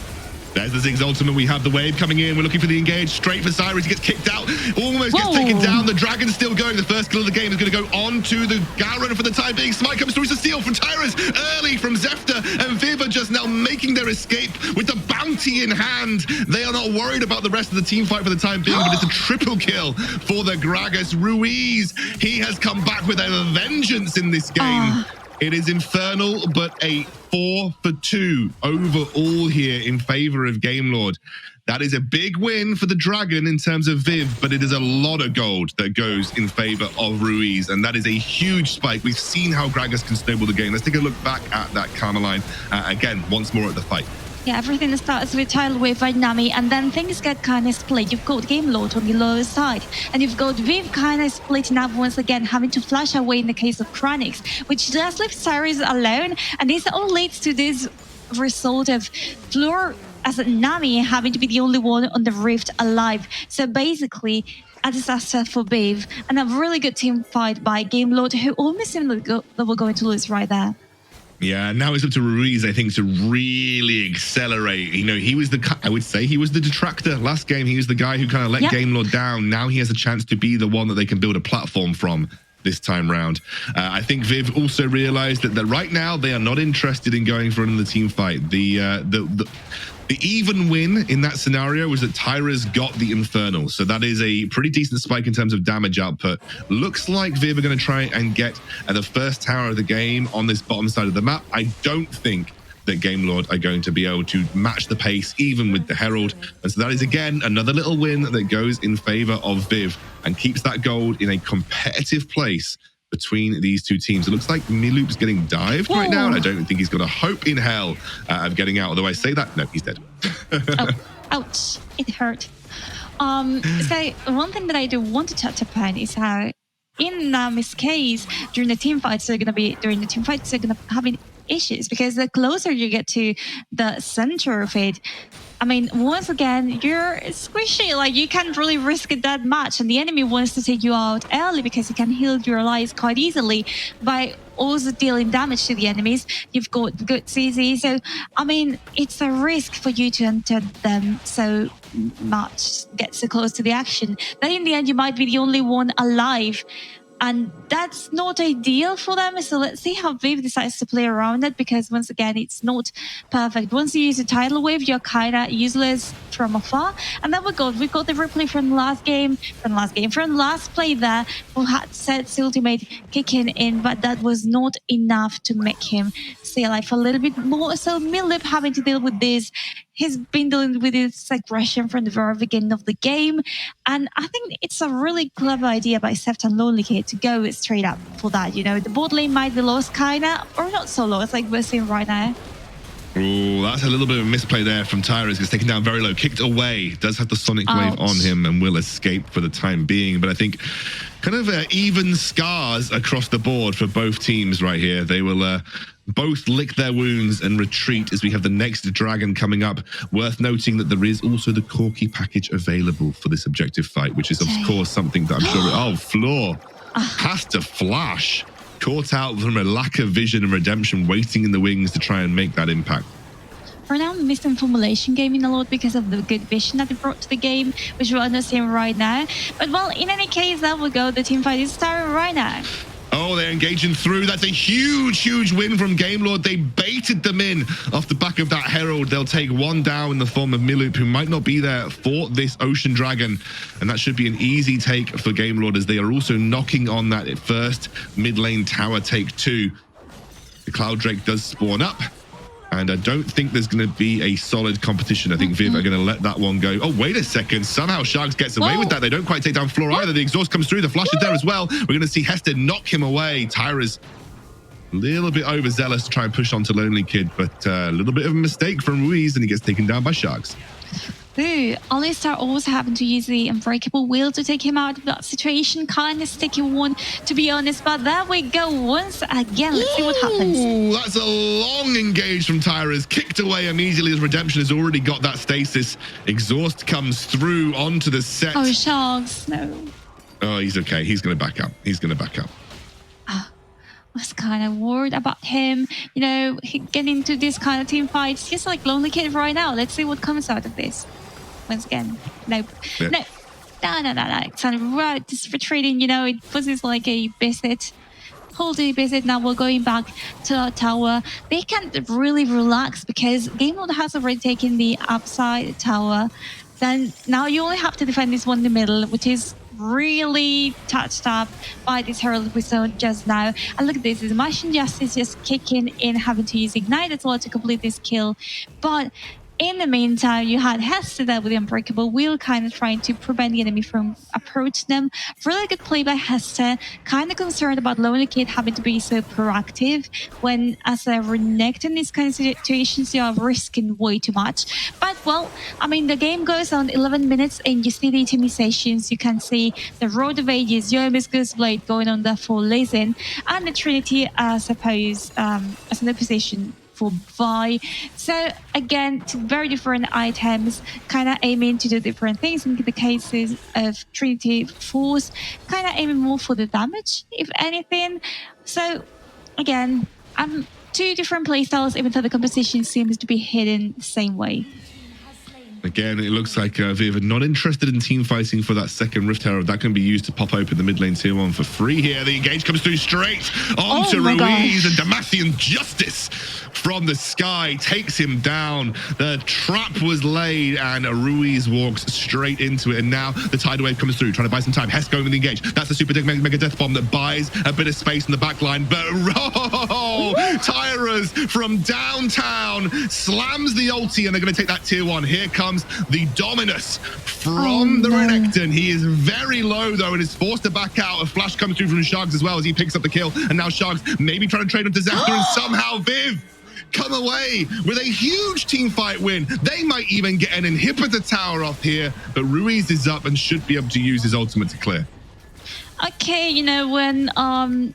There's the Ziggs ultimate. We have the wave coming in. We're looking for the engage. Straight for Cyrus. He gets kicked out. Almost gets taken down. The dragon's still going. The first kill of the game is going to go on to the Garen for the time being. Smite comes through. It's a steal from Tyrus early from Zefta. And VIV are just now making their escape with the bounty in hand. They are not worried about the rest of the team fight for the time being, but it's a triple kill for the Gragas. Ruiz, he has come back with a vengeance in this game. It is Infernal, but a 4-for-2 overall here in favor of Game Lord. That is a big win for the Dragon in terms of VIV, but it is a lot of gold that goes in favor of Ruiz, and that is a huge spike. We've seen how Gragas can snowball the game. Let's take a look back at that Karma line again, once more at the fight. Yeah, everything starts with Tidal Wave by Nami, and then things get kind of split. You've got Game Lord on the lower side, and you've got VIV kind of splitting up once again, having to flash away in the case of Kranix, which just leaves Cyrus alone, and this all leads to this result of Fleur as Nami having to be the only one on the Rift alive. So basically, a disaster for VIV, and a really good team fight by Game Lord, who almost seemed like they were going to lose right there. Yeah, now it's up to Ruiz, I think, to really accelerate. You know, he was I would say he was the detractor last game. He was the guy who kind of let Game Lord down. Now he has a chance to be the one that they can build a platform from this time round. I think VIV also realized that right now they are not interested in going for another team fight. The even win in that scenario was that Tyra's got the Infernal. So that is a pretty decent spike in terms of damage output. Looks like VIV are going to try and get the first tower of the game on this bottom side of the map. I don't think that Game Lord are going to be able to match the pace even with the Herald. And so that is, again, another little win that goes in favor of VIV and keeps that gold in a competitive place between these two teams. It looks like Miloop's getting dived right now, and I don't think he's got a hope in hell of getting out. Although I say that, no, he's dead. Ouch, it hurt. So one thing that I do want to touch upon is how in Nami's case, during the team fights, they're going to have issues, because the closer you get to the center of it, I mean, once again, you're squishy. Like, you can't really risk it that much. And the enemy wants to take you out early because you can heal your allies quite easily by also dealing damage to the enemies. You've got good CZ. So, I mean, it's a risk for you to enter them so much, get so close to the action. Then in the end, you might be the only one alive. And that's not ideal for them. So let's see how VIV decides to play around it, because once again, it's not perfect. Once you use a tidal wave, you're kind of useless from afar. And then we've got the replay from last play there, who had Seth's ultimate kicking in, but that was not enough to make him stay alive a little bit more. So Millip having to deal with this. He's been dealing with this aggression from the very beginning of the game. And I think it's a really clever idea by Seth and Lonely Kid to go straight up for that. You know, the bot lane might be lost kinda, or not so lost like we're seeing right now. Oh, that's a little bit of a misplay there from Tyrus. Gets taken down very low, kicked away. Does have the Sonic Wave on him and will escape for the time being. But I think kind of even scars across the board for both teams right here. They will both lick their wounds and retreat as we have the next dragon coming up. Worth noting that there is also the Corki package available for this objective fight, which is of course something that I'm sure... Oh, Floor has to flash. Caught out from a lack of vision and redemption, waiting in the wings to try and make that impact. For now, missed formulation gaming a lot because of the good vision that it brought to the game, which we're understanding right now. But well, in any case, there we go. The team fight is starting right now. Oh, they're engaging through. That's a huge win from Game Lord. They baited them in off the back of that Herald. They'll take one down in the form of Milup, who might not be there for this Ocean Dragon. And that should be an easy take for Game Lord, as they are also knocking on that first mid lane tower, take 2. The Cloud Drake does spawn up. And I don't think there's going to be a solid competition. I think VIV are going to let that one go. Oh, wait a second. Somehow Sharks gets away with that. They don't quite take down Floor either. The exhaust comes through. The flash is there as well. We're going to see Hester knock him away. Tyra's a little bit overzealous to try and push onto Lonely Kid, but a little bit of a mistake from Ruiz, and he gets taken down by Sharks. Ooh, Alistar also happened to use the Unbreakable Wheel to take him out of that situation. Kind of sticky one, to be honest, but there we go once again. Let's see what happens. Ooh, that's a long engage from Tyrus. Kicked away immediately as Redemption has already got that stasis. Exhaust comes through onto the set. Oh, Sharks, no. Oh, he's okay. He's going to back up. He's going to back up. I was kind of worried about him, you know, getting into this kind of team fights, just like Lonely Kid right now. Let's see what comes out of this. Once again, nope. Yeah. No. It's kind of just retreating, you know, it was like a visit. Holding visit, now we're going back to our tower. They can't really relax because Game Lord has already taken the upside tower. Then now you only have to defend this one in the middle, which is really touched up by this Herald we saw just now. And look at this, is Martian Justice just kicking in, having to use Ignite as well to complete this kill. But in the meantime, you had Hester there with the Unbreakable Wheel, kind of trying to prevent the enemy from approaching them. Really good play by Hester. Kind of concerned about Lonely Kid having to be so proactive when, as a Renekton in these kind of situations, you are risking way too much. But, well, I mean, the game goes on 11 minutes and you see the intimidations. You can see the Road of Ages, Yomi's Ghostblade going on there for Lizin, and the Trinity, I suppose, as an opposition for Vi. So again, two very different items, kind of aiming to do different things. In the cases of Trinity Force, kind of aiming more for the damage, if anything. So again, two different playstyles, even though the composition seems to be hidden the same way. Again, it looks like VIV are not interested in team fighting for that second Rift Herald. That can be used to pop open the mid lane tier 1 for free here. The engage comes through straight onto Ruiz, and Demacian Justice from the sky takes him down. The trap was laid and Ruiz walks straight into it. And now the tidal wave comes through, trying to buy some time. Hess going with the engage. That's the super mega death bomb that buys a bit of space in the back line. But Tyras from downtown slams the ulti, and they're going to take that tier 1. Here comes the Dominus from the Renekton. He is very low though and is forced to back out. A flash comes through from Sharks as well as he picks up the kill. And now Sharks maybe trying to trade on Disaster, and somehow VIV come away with a huge team fight win. They might even get an inhibitor tower off here, but Ruiz is up and should be able to use his ultimate to clear. Okay, you know, when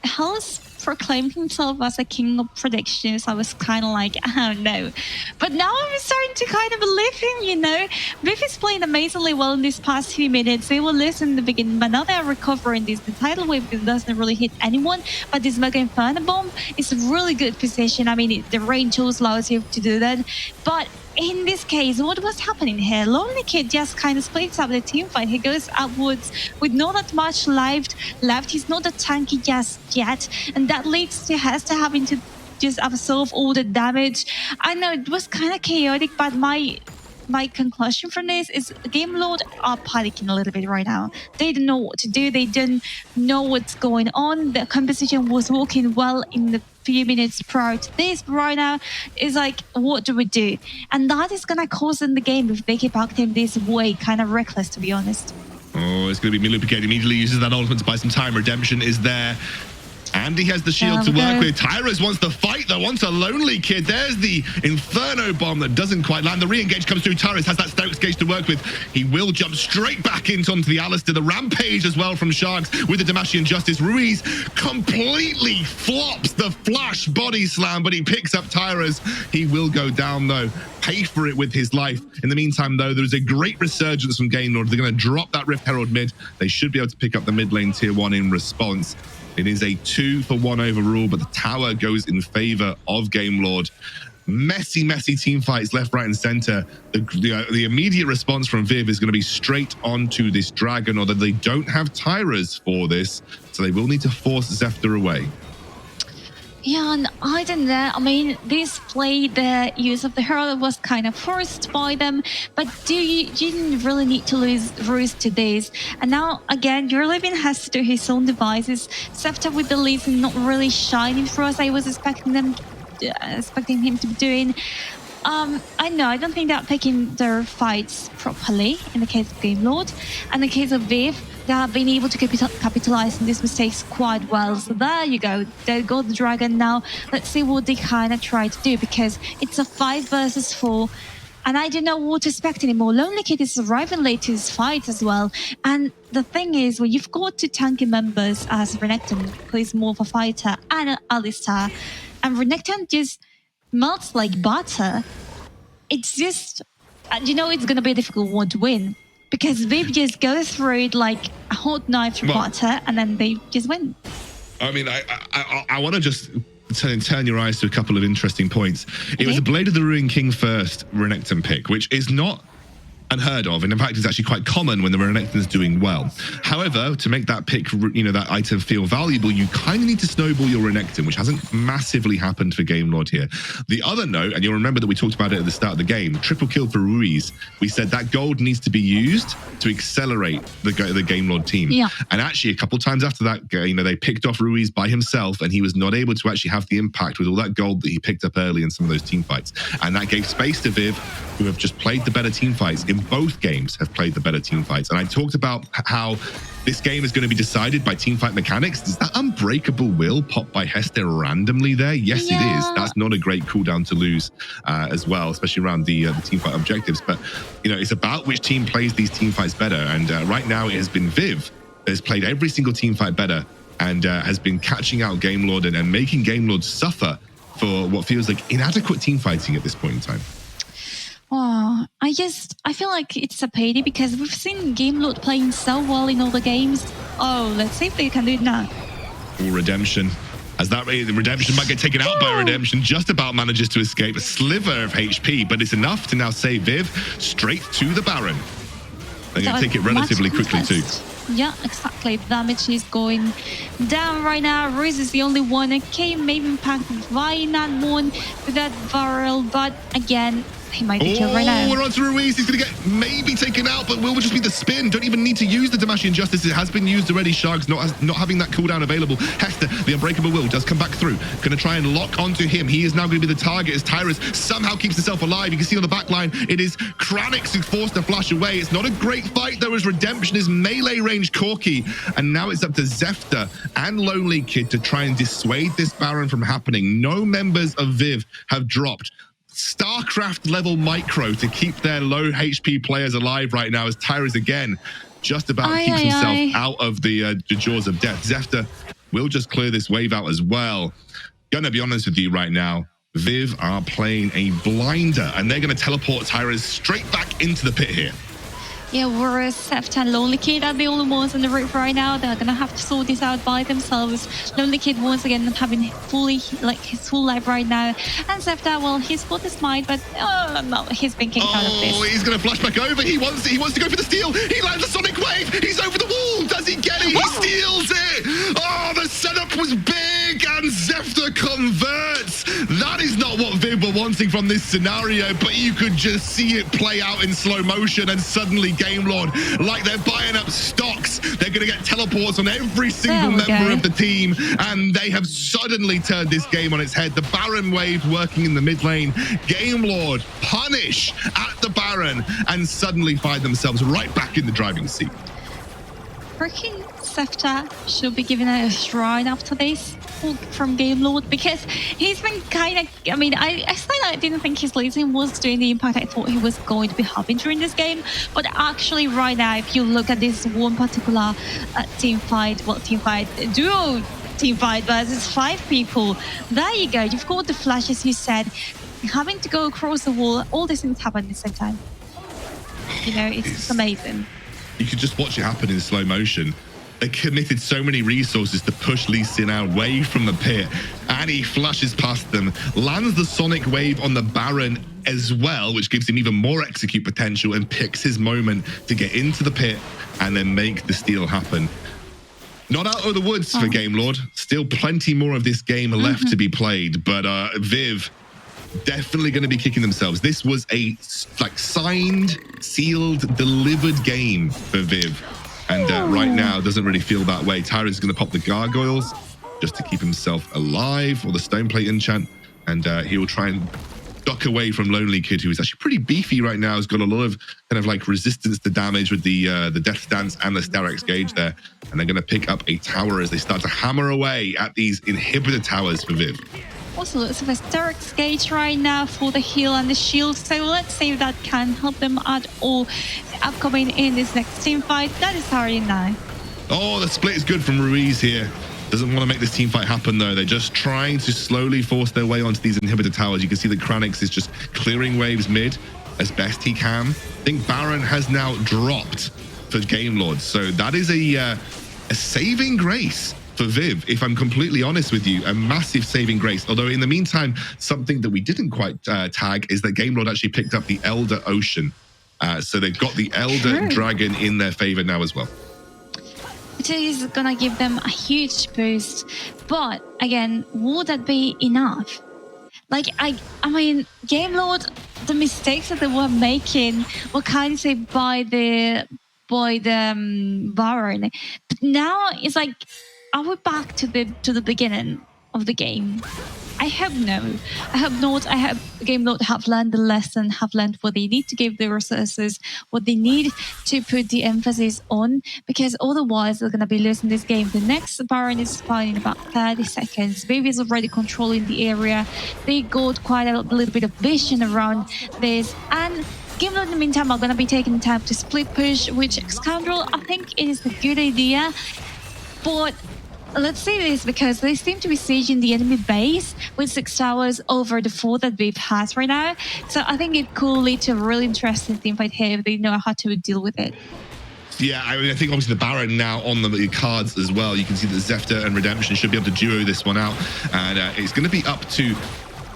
Hell's proclaimed himself as a king of predictions, I was kind of like, oh no. But now I'm starting to kind of believe him, you know. VIV is playing amazingly well in these past few minutes. They were losing in the beginning, but now they're recovering this. The tidal wave doesn't really hit anyone, but this Mega Inferno Bomb is a really good position. I mean, the range also allows you to do that. But in this case, what was happening here? Lonely Kid just kind of splits up the team fight. He goes upwards with not that much left. He's not that tanky just yet, and that leads to Hester having to just absorb all the damage. I know it was kind of chaotic, but my conclusion from this is Game Lord are panicking a little bit right now. They don't know what to do. They don't know what's going on. The composition was working well in the few minutes prior to this, but right now it's like, what do we do? And that is gonna cause in the game if they keep acting this way, kind of reckless, to be honest. Oh, it's going to be Milupicated. Immediately uses that ultimate to buy some time. Redemption is there. Andy has the shield to work with. Tyrus wants to fight, though. Wants a Lonely Kid. There's the Inferno Bomb that doesn't quite land. The re-engage comes through. Tyrus has that Stokes gauge to work with. He will jump straight back onto the Alistair. The Rampage as well from Sharks with the Damacian Justice. Ruiz completely flops the flash body slam, but he picks up Tyrus. He will go down, though. Pay for it with his life. In the meantime, though, there's a great resurgence from Game Lord. They're going to drop that Rift Herald mid. They should be able to pick up the mid lane tier 1 in response. It is a 2-for-1 overall, but the tower goes in favor of Game Lord. Messy team fights left, right, and center. The immediate response from VIV is going to be straight onto this dragon, although they don't have Tyras for this, so they will need to force Zefter away. Yeah, and I don't know. I mean, this play, the use of the Herald was kind of forced by them, but you didn't really need to lose Ruiz to this. And now, again, your Levin has to do his own devices. Zefter with the leads not really shining for us. I was expecting him to be doing. I know, I don't think they're picking their fights properly in the case of Game Lord. And in the case of VIV, they have been able to capitalize on these mistakes quite well. So there you go. They got the dragon now. Let's see what they kind of try to do, because it's a 5 versus 4. And I don't know what to expect anymore. Lonely Kid is arriving late to this fight as well. And the thing is, when you've got 2 tanky members as Renekton, who is more of a fighter, and Alistair, and Renekton just melts like butter, it's just, you know, it's going to be a difficult one to win. Because VIV just goes through it like a hot knife through butter, and then they just win. I mean, I want to just turn your eyes to a couple of interesting points. It was a Blade of the Ruin King first Renekton pick, which is not unheard of, and in fact it's actually quite common when the Renekton is doing well. However, to make that pick, you know, that item feel valuable, you kind of need to snowball your Renekton, which hasn't massively happened for Game Lord here. The other note, and you'll remember that we talked about it at the start of the game, triple kill for Ruiz. We said that gold needs to be used to accelerate the Game Lord team. Yeah. And actually, a couple times after that, you know, they picked off Ruiz by himself, and he was not able to actually have the impact with all that gold that he picked up early in some of those team fights. And that gave space to VIV, who have just played the better team fights. In both games have played the better team fights. And I talked about how this game is going to be decided by team fight mechanics. Does that Unbreakable Will pop by Hester randomly there? Yes, it is. That's not a great cooldown to lose as well, especially around the team fight objectives. But, you know, it's about which team plays these team fights better. And right now it has been VIV that has played every single team fight better and has been catching out Game Lord and making Game Lord suffer for what feels like inadequate team fighting at this point in time. Oh, I feel like it's a pity, because we've seen Game Lord playing so well in all the games. Oh, let's see if they can do it now. Oh, Redemption. As that Redemption might get taken out by Redemption, just about manages to escape a sliver of HP, but it's enough to now save VIV straight to the Baron. They're going to take it relatively quickly too. Yeah, exactly. The damage is going down right now. Ruiz is the only one. Okay, maybe impacted by that one with that barrel, but again, he might be killed right now. We're on to Ruiz. He's going to get maybe taken out, but will just be the spin. Don't even need to use the Damacian Justice. It has been used already. Sharks not having that cooldown available. Hester, the Unbreakable Will, does come back through. Going to try and lock onto him. He is now going to be the target as Tyrus somehow keeps himself alive. You can see on the back line, it is Kranix who's forced to flash away. It's not a great fight, though, as Redemption is melee range Corki. And now it's up to Zefter and Lonely Kid to try and dissuade this Baron from happening. No members of VIV have dropped StarCraft level micro to keep their low HP players alive right now, as Tyrus again just about keeps himself out of the jaws of death. Zefter We'll just clear this wave out as well. Gonna be honest with you right now, VIV are playing a blinder, and they're gonna teleport Tyrus straight back into the pit here. Yeah, whereas Seft and Lonely Kid are the only ones on the roof right now. They're gonna have to sort this out by themselves. Lonely Kid once again having fully his full life right now, and Sefta, well, he's got the smite, but no, he's been kicked out of this. Oh, he's gonna flash back over. He wants to go for the steal. He lands a Sonic Wave. He's over the wall. Does he get it? He steals it. Oh, the setup was big, and Zefta converts. That is not what VIV were wanting from this scenario, but you could just see it play out in slow motion, and suddenly GameLord, like they're buying up stocks. They're going to get teleports on every single member of the team, and they have suddenly turned this game on its head. The Baron wave working in the mid lane. GameLord punish at the Baron and suddenly find themselves right back in the driving seat. Freaking Sefta should be given a shrine after this from GameLord, because he's been kind of, I mean, I didn't think his losing was doing the impact I thought he was going to be having during this game, but actually right now, if you look at this one particular duo team fight versus 5 people, there you go, you've got the flash, as you said, having to go across the wall, all these things happen at the same time. You know, it's just amazing. You could just watch it happen in slow motion. They committed so many resources to push Lee Sin away from the pit, and he flashes past them, lands the Sonic Wave on the Baron as well, which gives him even more execute potential, and picks his moment to get into the pit and then make the steal happen. Not out of the woods for GameLord. Still plenty more of this game left to be played, but VIV definitely going to be kicking themselves. This was a signed, sealed, delivered game for VIV. And right now, doesn't really feel that way. Tyrus is going to pop the gargoyles just to keep himself alive, or the stone plate enchant, and he will try and duck away from Lonely Kid, who is actually pretty beefy right now. Has got a lot of kind of like resistance to damage with the Death Stance and the Starex Gauge there. And they're going to pick up a tower as they start to hammer away at these inhibitor towers for VIV. Also, lots of Starex Gauge right now for the heal and the shield, so let's see if that can help them at all upcoming in this next team fight. That is already now. Oh, the split is good from Ruiz here. Doesn't want to make this team fight happen though. They're just trying to slowly force their way onto these inhibitor towers. You can see that Kranix is just clearing waves mid as best he can. I think Baron has now dropped for GameLord, so that is a saving grace for VIV, if I'm completely honest with you, a massive saving grace. Although in the meantime, something that we didn't quite tag is that GameLord actually picked up the Elder Ocean. So they've got the Elder Dragon in their favor now as well. It is gonna give them a huge boost, but again, would that be enough? Like, I mean, GameLord, the mistakes that they were making were kind of saved by the Baron, but now it's like, are we back to the beginning of the game? I hope no. I hope not. I hope GameLord have learned the lesson, have learned what they need to give the resources, what they need to put the emphasis on, because otherwise they're going to be losing this game. The next Baron is spawning in about 30 seconds. VIV is already controlling the area. They got quite a little bit of vision around this, and GameLord in the meantime are going to be taking time to split push, which Scoundrel, I think it is a good idea, but let's see this, because they seem to be sieging the enemy base with 6 towers over the 4 that VIV has right now. So I think it could lead to a really interesting teamfight here if they know how to deal with it. Yeah, I mean, I think obviously the Baron now on the cards as well. You can see that Zefta and Redemption should be able to duo this one out. And it's going to be up to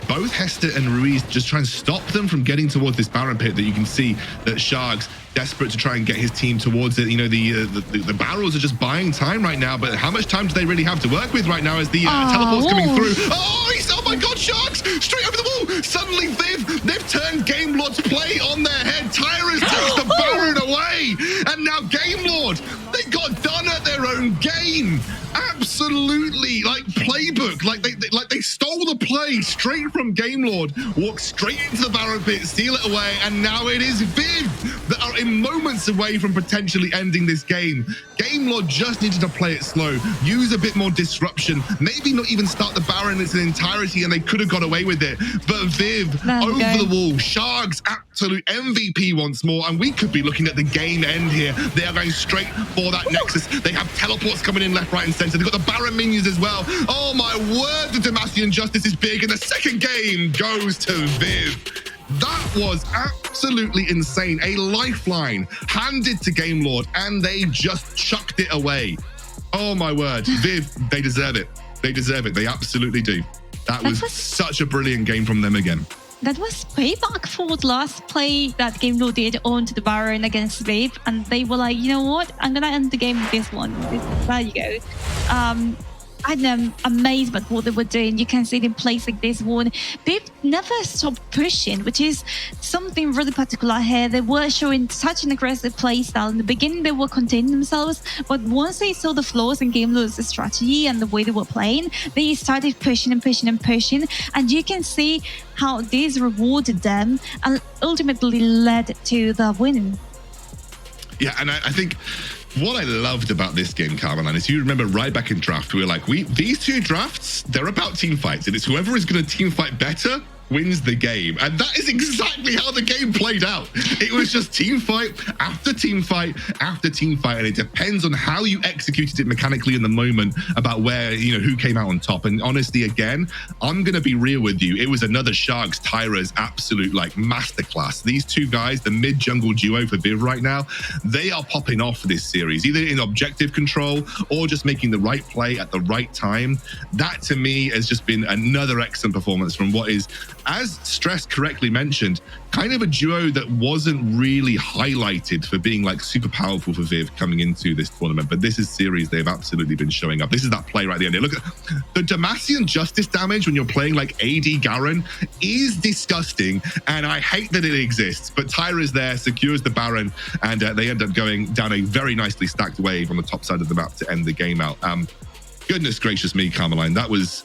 both Hester and Ruiz just try and stop them from getting towards this Baron pit that you can see that Sharks desperate to try and get his team towards it. You know, the barrels are just buying time right now, but how much time do they really have to work with right now as the teleport's coming through? Oh my God, Sharks! Straight over the wall! Suddenly they've turned GameLord's play on their head. Tyrus takes the Baron away, and now GameLord, they got done at their own game. Absolutely, like playbook, like they stole the play straight from GameLord, walked straight into the Baron pit, steal it away, and now it is VIV that are in moments away from potentially ending this game. GameLord just needed to play it slow, use a bit more disruption, maybe not even start the Baron in its entirety, and they could have got away with it. But VIV over the wall, Sharks absolute MVP once more, and we could be looking at the game end here. They are going straight for that Nexus. They have teleports coming in left, right, and center. They've got the Baron minions as well. Oh my word, the Demacian Justice is big, and the second game goes to VIV. That was absolutely insane. A lifeline handed to Game Lord, and they just chucked it away. Oh my word, VIV, they deserve it. They deserve it. They absolutely do. That was such a brilliant game from them again. That was payback for the last play that Game Lord did onto the Baron against VIV, and they were like, you know what? I'm gonna end the game with this one. There you go. I'm amazed by what they were doing. You can see them place like this one. VIV never stopped pushing, which is something really particular here. They were showing such an aggressive play style. In the beginning, they were containing themselves, but once they saw the flaws in Game Lord's strategy and the way they were playing, they started pushing and pushing and pushing. And you can see how this rewarded them and ultimately led to the win. Yeah, and I think what I loved about this game, Carmeline, is you remember right back in draft, we were like, these two drafts, they're about team fights, and it's whoever is going to team fight better wins the game. And that is exactly how the game played out. It was just team fight after team fight after team fight, and it depends on how you executed it mechanically in the moment about where, you know, who came out on top. And honestly, again, I'm going to be real with you. It was another Sharks Tyra's absolute like masterclass. These two guys, the mid jungle duo for VIV right now, they are popping off this series, either in objective control or just making the right play at the right time. That to me has just been another excellent performance from what is, as Stress correctly mentioned, kind of a duo that wasn't really highlighted for being like super powerful for VIV coming into this tournament. But this is series they've absolutely been showing up. This is that play right at the end. Look at the Demacian Justice damage when you're playing like AD Garen is disgusting, and I hate that it exists. But Tyra's there, secures the Baron, and they end up going down a very nicely stacked wave on the top side of the map to end the game out. Goodness gracious me, Carmeline, that was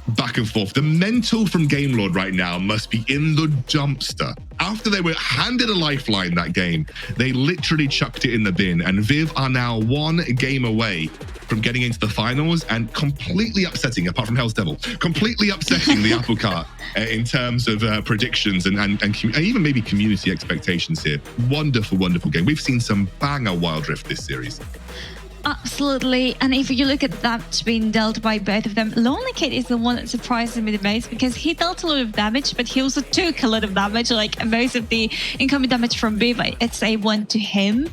back and forth. The mental from Game Lord right now must be in the dumpster. After they were handed a lifeline that game, they literally chucked it in the bin, and VIV are now one game away from getting into the finals and completely upsetting, apart from Hell's Devil, completely upsetting the apple cart in terms of predictions and even maybe community expectations here. Wonderful, wonderful game. We've seen some banger Wild Rift this series. Absolutely. And if you look at that being dealt by both of them, Lonely Kid is the one that surprises me the most, because he dealt a lot of damage, but he also took a lot of damage. Like most of the incoming damage from VIV, it's a one to him.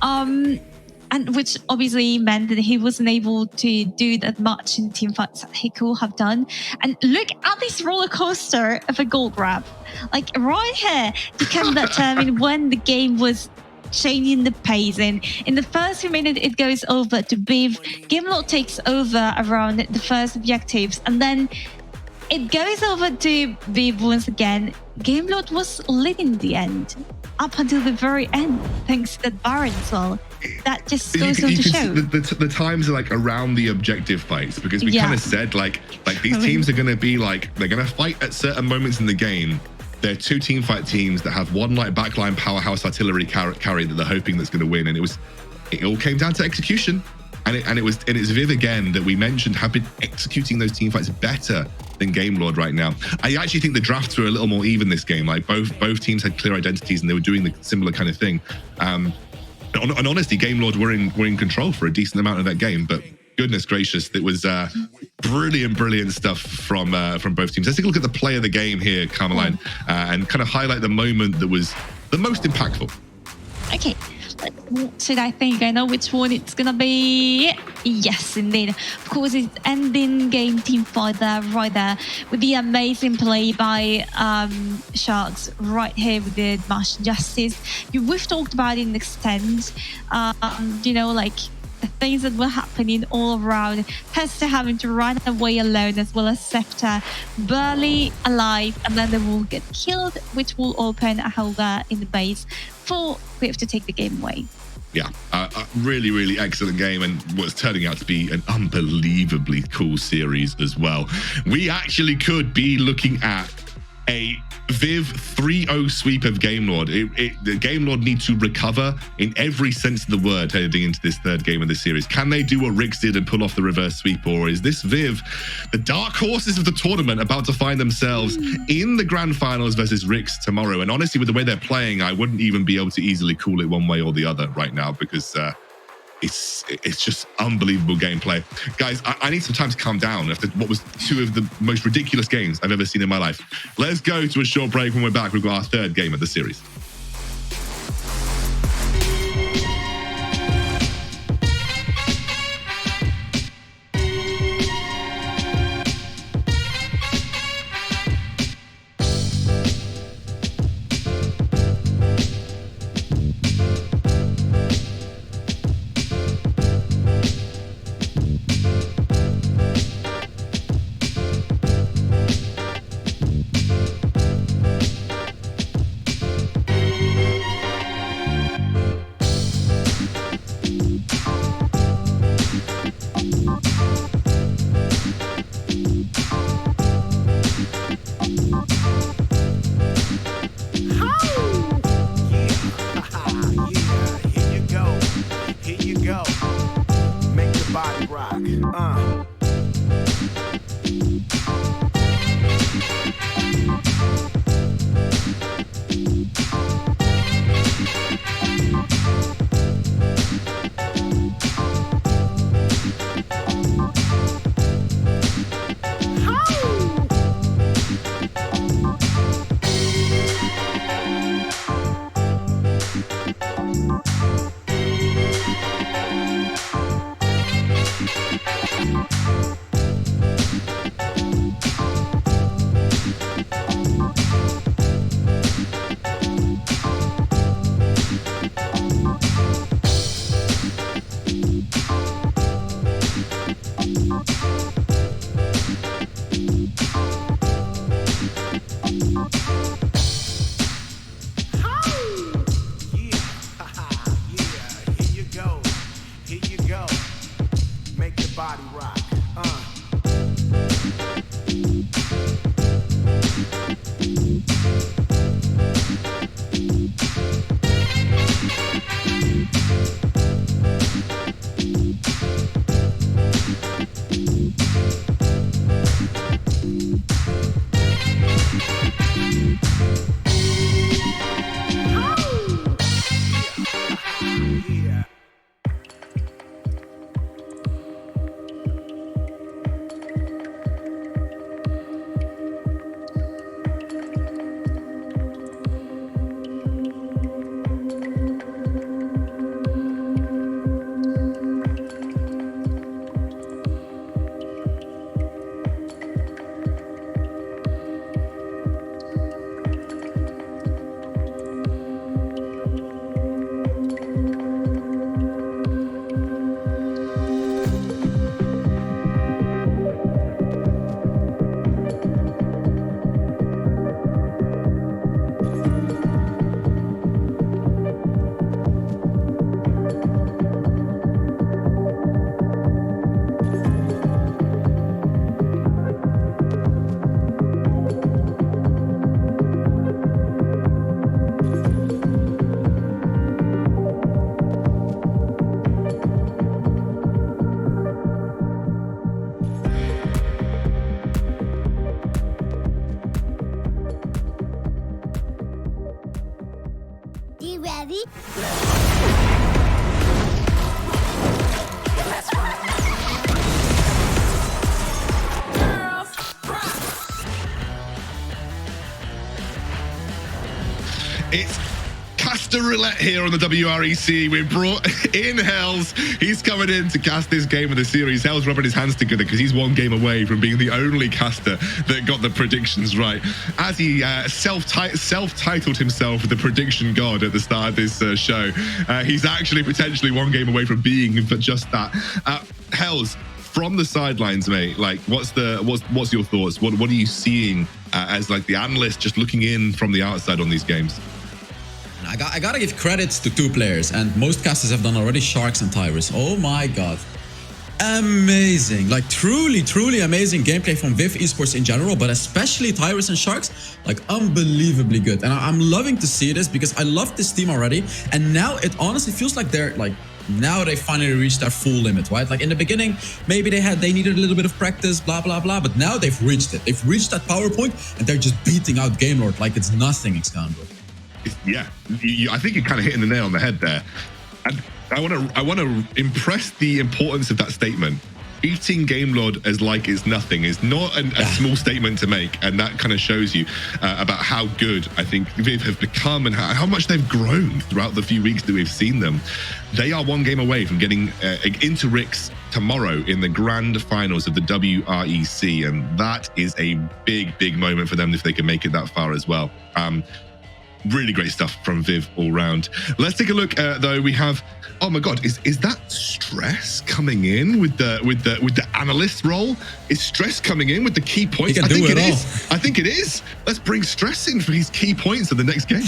And which obviously meant that he wasn't able to do that much in team fights that he could have done. And look at this roller coaster of a gold grab. Like right here, you can determine when the game was changing the pacing. In the first few minutes, it goes over to VIV. Game Lord takes over around the first objectives, and then it goes over to VIV once again. Game Lord was leading the end up until the very end, thanks to that Baron as well. That just goes on to show. The times are like around the objective fights, because we kind of said like these teams are going to be like, they're going to fight at certain moments in the game. They're two team fight teams that have one like backline powerhouse artillery carry that they're hoping that's going to win, and it all came down to execution. And it's VIV again that we mentioned have been executing those team fights better than Game Lord right now. I actually think the drafts were a little more even this game. Like both teams had clear identities and they were doing the similar kind of thing. And honestly, Game Lord were in control for a decent amount of that game, but goodness gracious, it was brilliant stuff from both teams. Let's take a look at the play of the game here, Carmeline, and kind of highlight the moment that was the most impactful. Okay, what should I think? I know which one it's gonna be. Yes, indeed. Of course, it's ending game team fight there, right there, with the amazing play by Sharks right here with the Demacian Justice. We've talked about it in extent. You know, like the things that were happening all around. Hester having to run away alone, as well as Sefta barely alive, and then they will get killed, which will open a hole there in the base for VIV to take the game away. Yeah, a really excellent game, and what's turning out to be an unbelievably cool series as well. We actually could be looking at a VIV 3-0 sweep of Gamelord. The Gamelord need to recover in every sense of the word heading into this third game of the series. Can they do what Rix did and pull off the reverse sweep, or is this VIV, the dark horses of the tournament, about to find themselves in the grand finals versus Rix tomorrow? And honestly, with the way they're playing, I wouldn't even be able to easily call it one way or the other right now, because it's just unbelievable gameplay. Guys, I need some time to calm down after what was two of the most ridiculous games I've ever seen in my life. Let's go to a short break. When we're back, we've got our third game of the series. It's caster roulette here on the WREC. We've brought in Hells. He's coming in to cast this game of the series. Hells rubbing his hands together because he's one game away from being the only caster that got the predictions right. As he self-titled himself the prediction god at the start of this show, he's actually potentially one game away from being just that. Hells, from the sidelines, mate, like what's your thoughts? What are you seeing as like the analyst just looking in from the outside on these games? I gotta give credits to two players, and most casters have done already, Sharks and Tyrus. Oh my god. amazing. Like truly amazing gameplay from VIV Esports in general, but especially Tyrus and Sharks, like unbelievably good. And I'm loving to see this because I love this team already. And now it honestly feels like they're like, now they finally reached their full limit, right? Like in the beginning, maybe they needed a little bit of practice, blah, blah, blah. But now they've reached it. They've reached that power point and they're just beating out GameLord like it's nothing, Xcandro. Yeah, I think you're kind of hitting the nail on the head there. And I want to impress the importance of that statement. Beating GameLord as like it's nothing is not a small statement to make, and that kind of shows you about how good I think VIV have become and how much they've grown throughout the few weeks that we've seen them. They are one game away from getting into RICS tomorrow in the grand finals of the WREC, and that is a big moment for them if they can make it that far as well. Really great stuff from VIV all round. Let's take a look though. We have, oh my god, is that Stress coming in with the analyst role? Is Stress coming in with the key points? I think it is. Let's bring Stress in for his key points of the next game.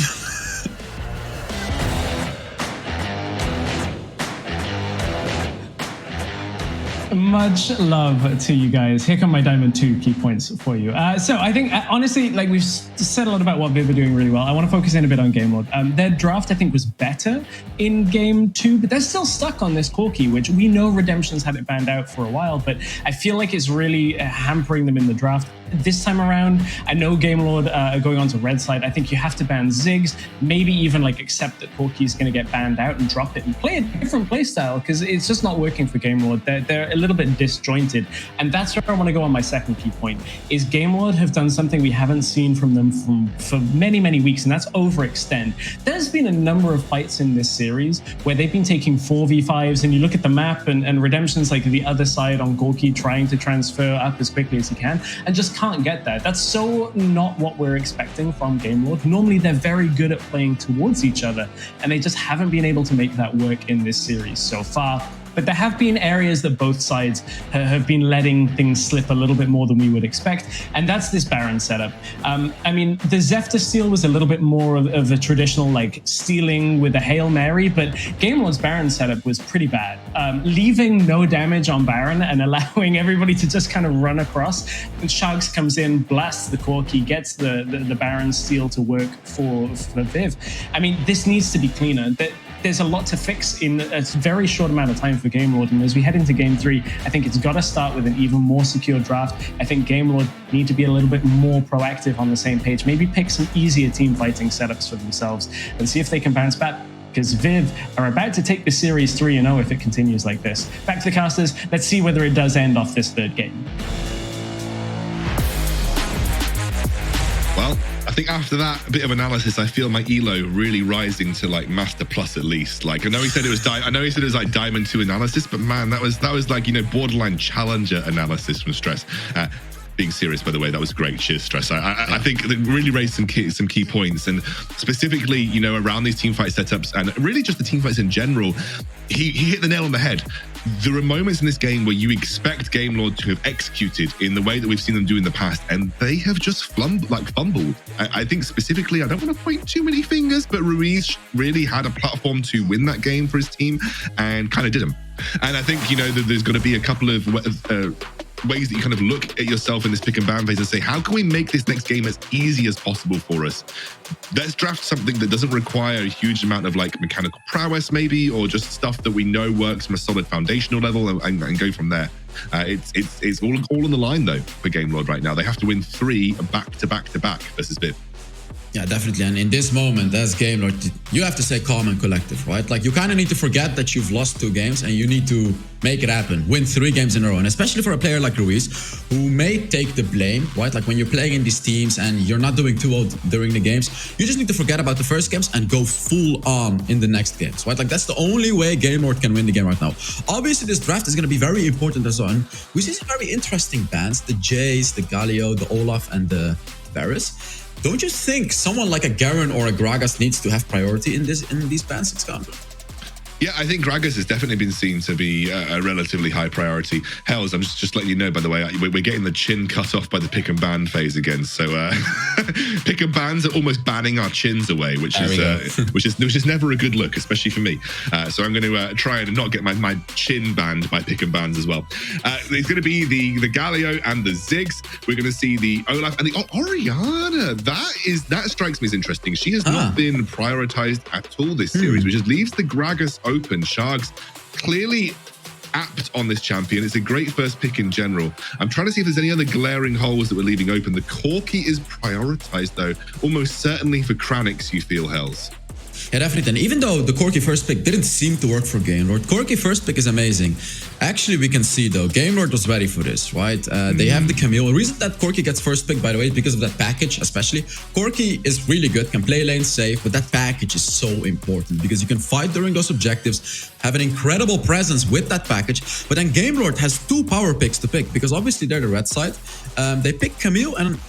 Much love to you guys. Here come my Diamond 2 key points for you. So I think, honestly, like we've said a lot about what VIV are doing really well. I want to focus in a bit on GameLord. Their draft, I think, was better in Game 2, but they're still stuck on this Corki, which we know Redemption's had it banned out for a while, but I feel like it's really hampering them in the draft. This time around, I know GameLord are going on to red side. I think you have to ban Ziggs, maybe even like accept that Corki is going to get banned out and drop it and play a different playstyle because it's just not working for GameLord. They're a little bit disjointed, and that's where I want to go on my second key point. Is GameLord have done something we haven't seen from them for many weeks, and that's overextend. There's been a number of fights in this series where they've been taking 4v5s, and you look at the map, and Redemption's like the other side on Gorky trying to transfer up as quickly as he can, and just can't get there. That's so not what we're expecting from GameLord. Normally they're very good at playing towards each other, and they just haven't been able to make that work in this series so far. But there have been areas that both sides have been letting things slip a little bit more than we would expect, and that's this Baron setup. I mean, the Zephyr steal was a little bit more of a traditional like stealing with a Hail Mary, but GameLord's Baron setup was pretty bad. Leaving no damage on Baron and allowing everybody to just kind of run across, and Shags comes in, blasts the Corki, gets the Baron steal to work for VIV. I mean, this needs to be cleaner. There's a lot to fix in a very short amount of time for GameLord, and as we head into Game 3, I think it's got to start with an even more secure draft. I think GameLord need to be a little bit more proactive on the same page, maybe pick some easier team fighting setups for themselves and see if they can bounce back, because VIV are about to take the series 3-0 if it continues like this. Back to the casters, let's see whether it does end off this third game. Well, I think after that bit of analysis, I feel my elo really rising to like Master Plus at least. Like I know he said it was like Diamond 2 analysis, but man, that was like, you know, borderline challenger analysis from Stress. Being serious, by the way, that was great. Cheers, Stress. I think it really raised some key points, and specifically, you know, around these team fight setups and really just the team fights in general. He hit the nail on the head. There are moments in this game where you expect GameLord to have executed in the way that we've seen them do in the past, and they have just fumbled. I think specifically, I don't want to point too many fingers, but Ruiz really had a platform to win that game for his team and kind of didn't. And I think, you know, that there's got to be a couple of ways that you kind of look at yourself in this pick and ban phase and say, how can we make this next game as easy as possible for us? Let's draft something that doesn't require a huge amount of like mechanical prowess maybe, or just stuff that we know works from a solid foundational level and go from there. It's all on the line though for GameLord right now. They have to win 3 back to back versus VIV. Yeah, definitely. And in this moment, as GameLord, you have to stay calm and collective, right? Like, you kind of need to forget that you've lost 2 games and you need to make it happen. Win 3 games in a row. And especially for a player like Ruiz, who may take the blame, right? Like, when you're playing in these teams and you're not doing too well during the games, you just need to forget about the first games and go full on in the next games, right? Like, that's the only way GameLord can win the game right now. Obviously, this draft is going to be very important as well. We see some very interesting bans, the Jays, the Galio, the Olaf, and the Varus. Don't you think someone like a Garen or a Gragas needs to have priority in these bans? It's gone. Yeah, I think Gragas has definitely been seen to be a relatively high priority. Hells, I'm just letting you know, by the way, we're getting the chin cut off by the pick and ban phase again. So pick and bans are almost banning our chins away, which is never a good look, especially for me. So I'm going to try and not get my chin banned by pick and bans as well. There's going to be the Galio and the Ziggs. We're going to see the Olaf and the Oriana. That strikes me as interesting. She has not been prioritized at all this series, which just leaves the Gragas open. Sharks clearly apt on this champion. It's a great first pick in general. I'm trying to see if there's any other glaring holes that we're leaving open. The Corki is prioritized though, almost certainly for Kranix, you feel, Hells. Yeah, definitely. And even though the Corki first pick didn't seem to work for GameLord, Corki first pick is amazing. Actually, we can see though, GameLord was ready for this, right? They have the Camille. The reason that Corki gets first pick, by the way, is because of that package, especially. Corki is really good, can play lane safe, but that package is so important because you can fight during those objectives, have an incredible presence with that package. But then GameLord has 2 power picks to pick because obviously they're the red side. They pick Camille, and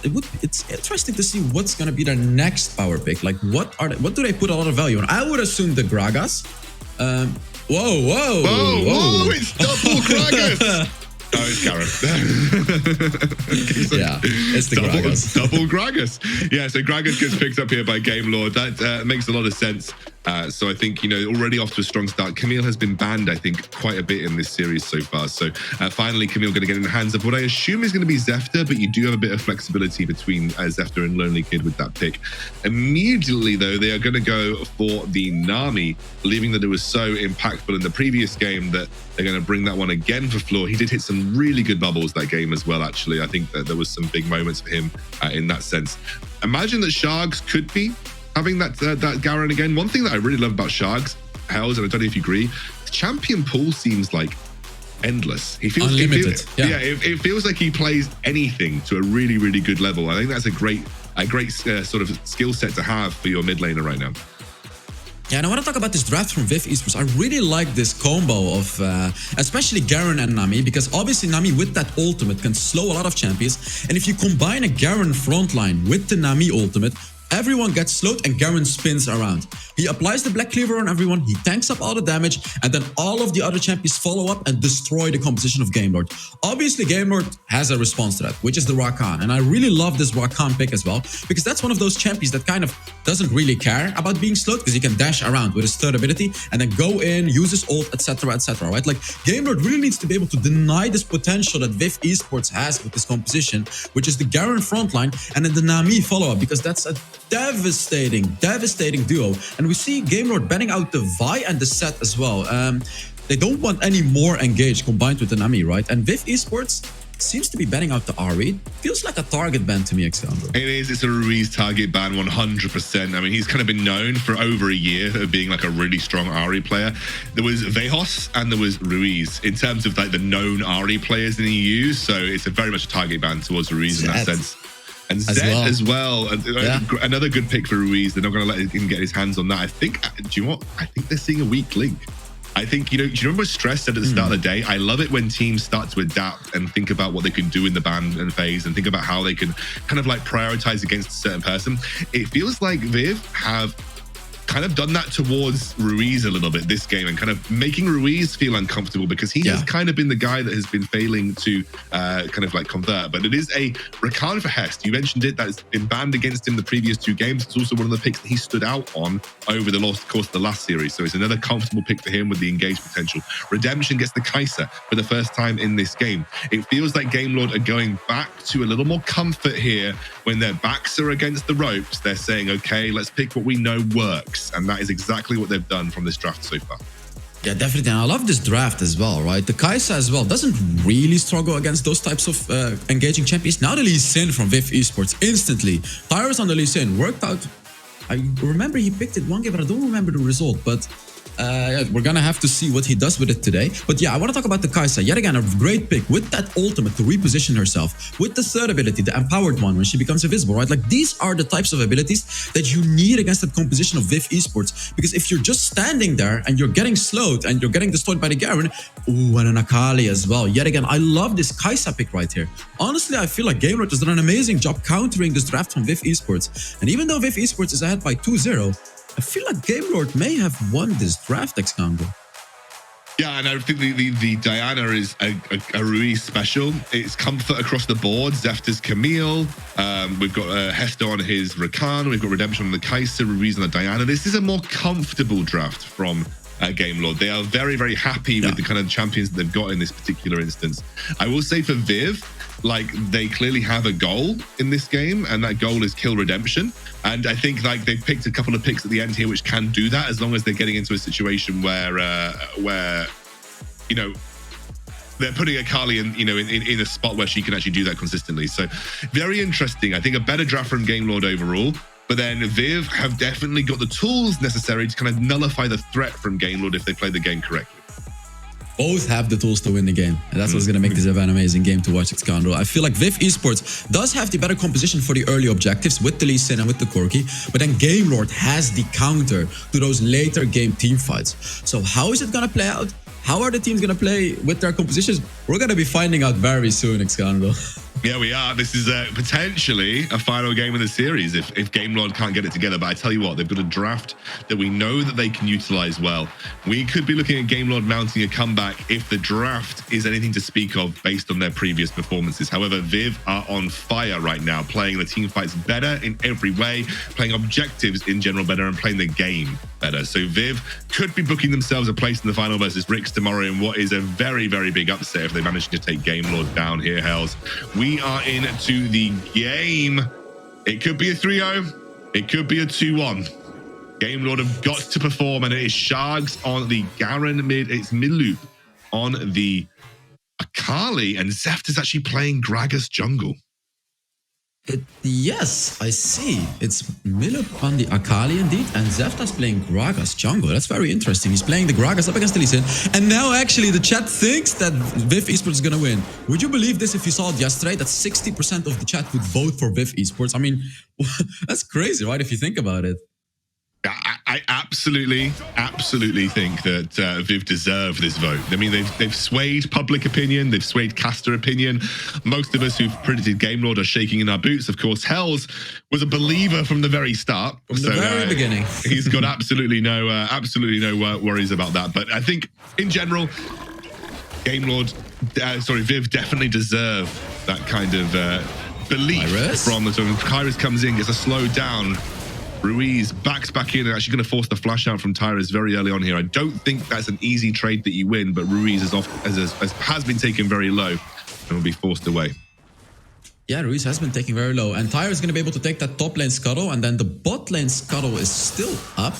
it's interesting to see what's going to be their next power pick. Like, what do they put a lot of value on? I would assume the Gragas. Whoa, it's double Gragas. No, it's Garen. Yeah, it's the Gragas. Double Gragas. Yeah, so Gragas gets picked up here by GameLord. That makes a lot of sense. So I think, already off to a strong start. Camille has been banned, I think, quite a bit in this series so far. So finally, Camille going to get in the hands of what I assume is going to be Zefter, but you do have a bit of flexibility between Zefter and Lonely Kid with that pick. Immediately, though, they are going to go for the Nami, believing that it was so impactful in the previous game that they're going to bring that one again for Floor. He did hit some really good bubbles that game as well, actually. I think that there was some big moments for him in that sense. Imagine that Sharks could be having that Garen again. One thing that I really love about Sharks, Hells, and I don't know if you agree, the champion pool seems like endless. He feels unlimited. It feels like he plays anything to a really, really good level. I think that's a great sort of skill set to have for your mid laner right now. Yeah, and I want to talk about this draft from VIV Esports. I really like this combo of especially Garen and Nami, because obviously Nami with that ultimate can slow a lot of champions. And if you combine a Garen frontline with the Nami ultimate, everyone gets slowed and Garen spins around. He applies the Black Cleaver on everyone, he tanks up all the damage, and then all of the other champions follow up and destroy the composition of GameLord. Obviously, GameLord has a response to that, which is the Rakan. And I really love this Rakan pick as well, because that's one of those champions that kind of doesn't really care about being slowed, because he can dash around with his third ability and then go in, use his ult, etc., right? Like, GameLord really needs to be able to deny this potential that VIV Esports has with this composition, which is the Garen frontline and then the Nami follow-up, because that's a devastating duo. And we see GameLord banning out the Vi and the Set as well. They don't want any more engaged combined with the Nami, right? And VIV Esports seems to be banning out the Ahri. Feels like a target ban to me, Alexandro. It is. It's a Ruiz target ban, 100%. I mean, he's kind of been known for over a year of being like a really strong Ahri player. There was Vejos and there was Ruiz in terms of like the known Ahri players in the EU. So it's very much a target ban towards Ruiz in that sense. And Zed as well. Another good pick for Ruiz. They're not going to let him get his hands on that. I think, do you know what? I think they're seeing a weak link. I think, do you remember what Stress said at the start of the day? I love it when teams start to adapt and think about what they can do in the ban and phase and think about how they can kind of like prioritize against a certain person. It feels like VIV have kind of done that towards Ruiz a little bit this game and kind of making Ruiz feel uncomfortable because he has kind of been the guy that has been failing to kind of like convert. But it is a Rakan for Hest. You mentioned it, that's been banned against him the previous 2 games. It's also one of the picks that he stood out on over the course of the last series. So it's another comfortable pick for him with the engaged potential. Redemption gets the Kai'Sa for the first time in this game. It feels like GameLord are going back to a little more comfort here when their backs are against the ropes. They're saying, okay, let's pick what we know works. And that is exactly what they've done from this draft so far. Yeah, definitely. And I love this draft as well, right? The Kai'Sa as well doesn't really struggle against those types of engaging champions. Now the Lee Sin from VIV Esports instantly. Tyrus on the Lee Sin worked out. I remember he picked it one game, but I don't remember the result. But we're gonna have to see what he does with it today. But yeah, I want to talk about the Kai'Sa. Yet again, a great pick with that ultimate to reposition herself, with the third ability, the empowered one, when she becomes invisible, right? Like, these are the types of abilities that you need against that composition of VIV Esports. Because if you're just standing there and you're getting slowed and you're getting destroyed by the Garen, ooh, and an Akali as well. Yet again, I love this Kai'Sa pick right here. Honestly, I feel like GameLord has done an amazing job countering this draft from VIV Esports. And even though VIV Esports is ahead by 2-0, I feel like GameLord may have won this draft, Excalibur. Yeah, and I think the Diana is a Ruiz special. It's comfort across the board. Zefta's Camille. We've got Hester on his Rakan. We've got Redemption on the Kaiser, Ruiz on the Diana. This is a more comfortable draft from Game Lord. They are very, very happy with the kind of champions that they've got in this particular instance. I will say for Viv, like, they clearly have a goal in this game, and that goal is kill Redemption. And I think like they've picked a couple of picks at the end here which can do that, as long as they're getting into a situation where you know, they're putting Akali in a spot where she can actually do that consistently. So very interesting. I think a better draft from Game Lord overall. But then Viv have definitely got the tools necessary to kind of nullify the threat from Game Lord if they play the game correctly. Both have the tools to win the game. And that's what's going to make this an amazing game to watch, Xcandro. I feel like VIV Esports does have the better composition for the early objectives with the Lee Sin and with the Corki. But then Game Lord has the counter to those later game team fights. So how is it going to play out? How are the teams going to play with their compositions? We're going to be finding out very soon, Xcandro. Yeah, we are. This is potentially a final game of the series if Game Lord can't get it together. But I tell you what, they've got a draft that we know that they can utilize well. We could be looking at Game Lord mounting a comeback if the draft is anything to speak of based on their previous performances. However, Viv are on fire right now, playing the team fights better in every way, playing objectives in general better, and playing the game better. So Viv could be booking themselves a place in the final versus REC tomorrow in what is a very, very big upset if they manage to take Game Lord down here, Hells. We are into the game. It could be a 3-0. It could be a 2-1. Game Lord have got to perform, and it is Shargs on the Garen mid. It's Milup on the Akali, and Zeft is actually playing Gragas jungle. Yes, I see. It's Milup on the Akali indeed, and Zefta's playing Gragas jungle. That's very interesting. He's playing the Gragas up against the Lee Sin, and now actually the chat thinks that VIV Esports is gonna win. Would you believe this if you saw it yesterday? That 60% of the chat would vote for VIV Esports. I mean, that's crazy, right? If you think about it. I absolutely think that Viv deserve this vote. I mean, they've swayed public opinion, they've swayed caster opinion. Most of us who've predicted Game Lord are shaking in our boots. Of course, Hells was a believer from the very start, from the very beginning. He's got absolutely no worries about that. But I think in general, Viv definitely deserve that kind of belief from the sort of Kairos comes in, gets a slow down. Ruiz backs back in and actually going to force the flash out from Tyrus very early on here. I don't think that's an easy trade that you win, but Ruiz has been taken very low and will be forced away. Yeah, Ruiz has been taken very low, and Tyrus is going to be able to take that top lane scuttle, and then the bot lane scuttle is still up.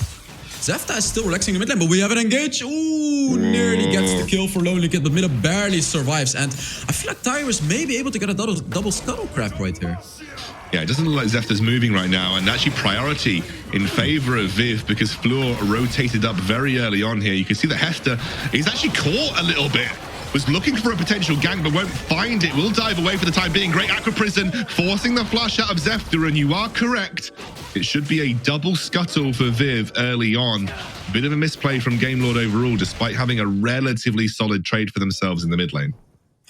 Zefta is still relaxing in the mid lane, but we have it engaged. Ooh, nearly gets the kill for Lonely Kid, but Milup barely survives, and I feel like Tyrus may be able to get a double scuttle crack right here. Yeah, it doesn't look like Zefta's moving right now, and actually priority in favor of Viv because Floor rotated up very early on here. You can see that Hester is actually caught a little bit. Was looking for a potential gank, but won't find it. Will dive away for the time being. Great Aqua Prison, forcing the flash out of Zefta, and you are correct. It should be a double scuttle for Viv early on. Bit of a misplay from Game Lord overall, despite having a relatively solid trade for themselves in the mid lane.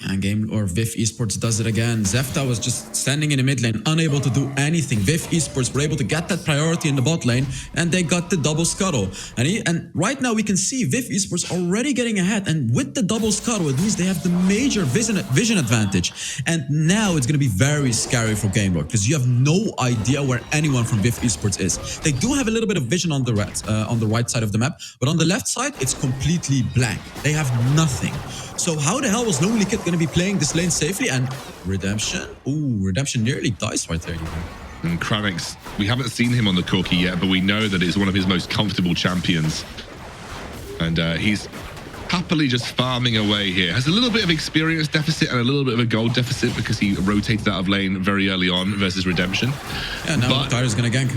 And VIV Esports does it again. Zefta was just standing in the mid lane, unable to do anything. VIV Esports were able to get that priority in the bot lane, and they got the double scuttle. And right now we can see VIV Esports already getting ahead, and with the double scuttle, it means they have the major vision advantage. And now it's going to be very scary for Game Lord, because you have no idea where anyone from VIV Esports is. They do have a little bit of vision on the right side of the map, but on the left side, it's completely blank. They have nothing. So how the hell was Lonely Kid going to be playing this lane safely? And Redemption? Ooh, Redemption nearly dies right there. And Kranix, we haven't seen him on the Corki yet, but we know that it's one of his most comfortable champions. And he's happily just farming away here. Has a little bit of experience deficit and a little bit of a gold deficit because he rotated out of lane very early on versus Redemption. Yeah, now Tyra's going to gank.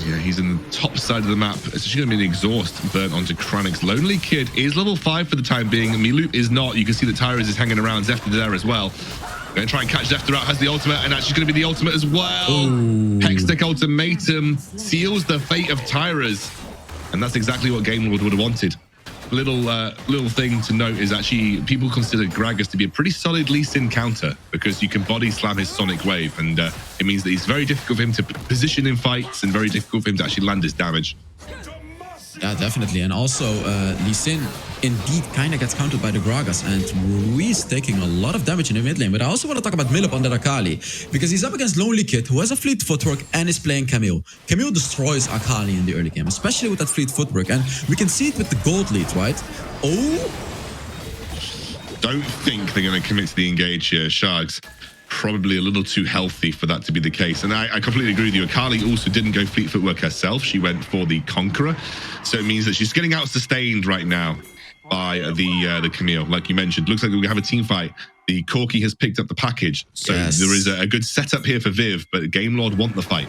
Yeah, he's in the top side of the map. It's actually going to be an exhaust burnt onto Kranix. Lonely Kid is level 5 for the time being. Milup is not. You can see that Tyrus is hanging around. Zefta there as well. Going to try and catch Zefta out. Has the ultimate, and actually going to be the ultimate as well. Hextech Ultimatum seals the fate of Tyrus. And that's exactly what Game Lord would have wanted. Little thing to note is actually people consider Gragas to be a pretty solid Lee Sin counter because you can body slam his Sonic Wave, and it means that he's very difficult for him to position in fights and very difficult for him to actually land his damage. Yeah, definitely. And also, Lee Sin indeed kind of gets countered by the Gragas, and Ruiz taking a lot of damage in the mid lane. But I also want to talk about Milip on the Akali, because he's up against Lonely Kid, who has a fleet footwork and is playing Camille. Camille destroys Akali in the early game, especially with that fleet footwork. And we can see it with the gold lead, right? Oh! Don't think they're going to commit to the engage here, Sharks. Probably a little too healthy for that to be the case. And I completely agree with you. Akali also didn't go fleet footwork herself. She went for the Conqueror. So it means that she's getting out sustained right now by the Camille, like you mentioned. Looks like we have a team fight. The Corki has picked up the package. So there is a good setup here for Viv, but Game Lord want the fight.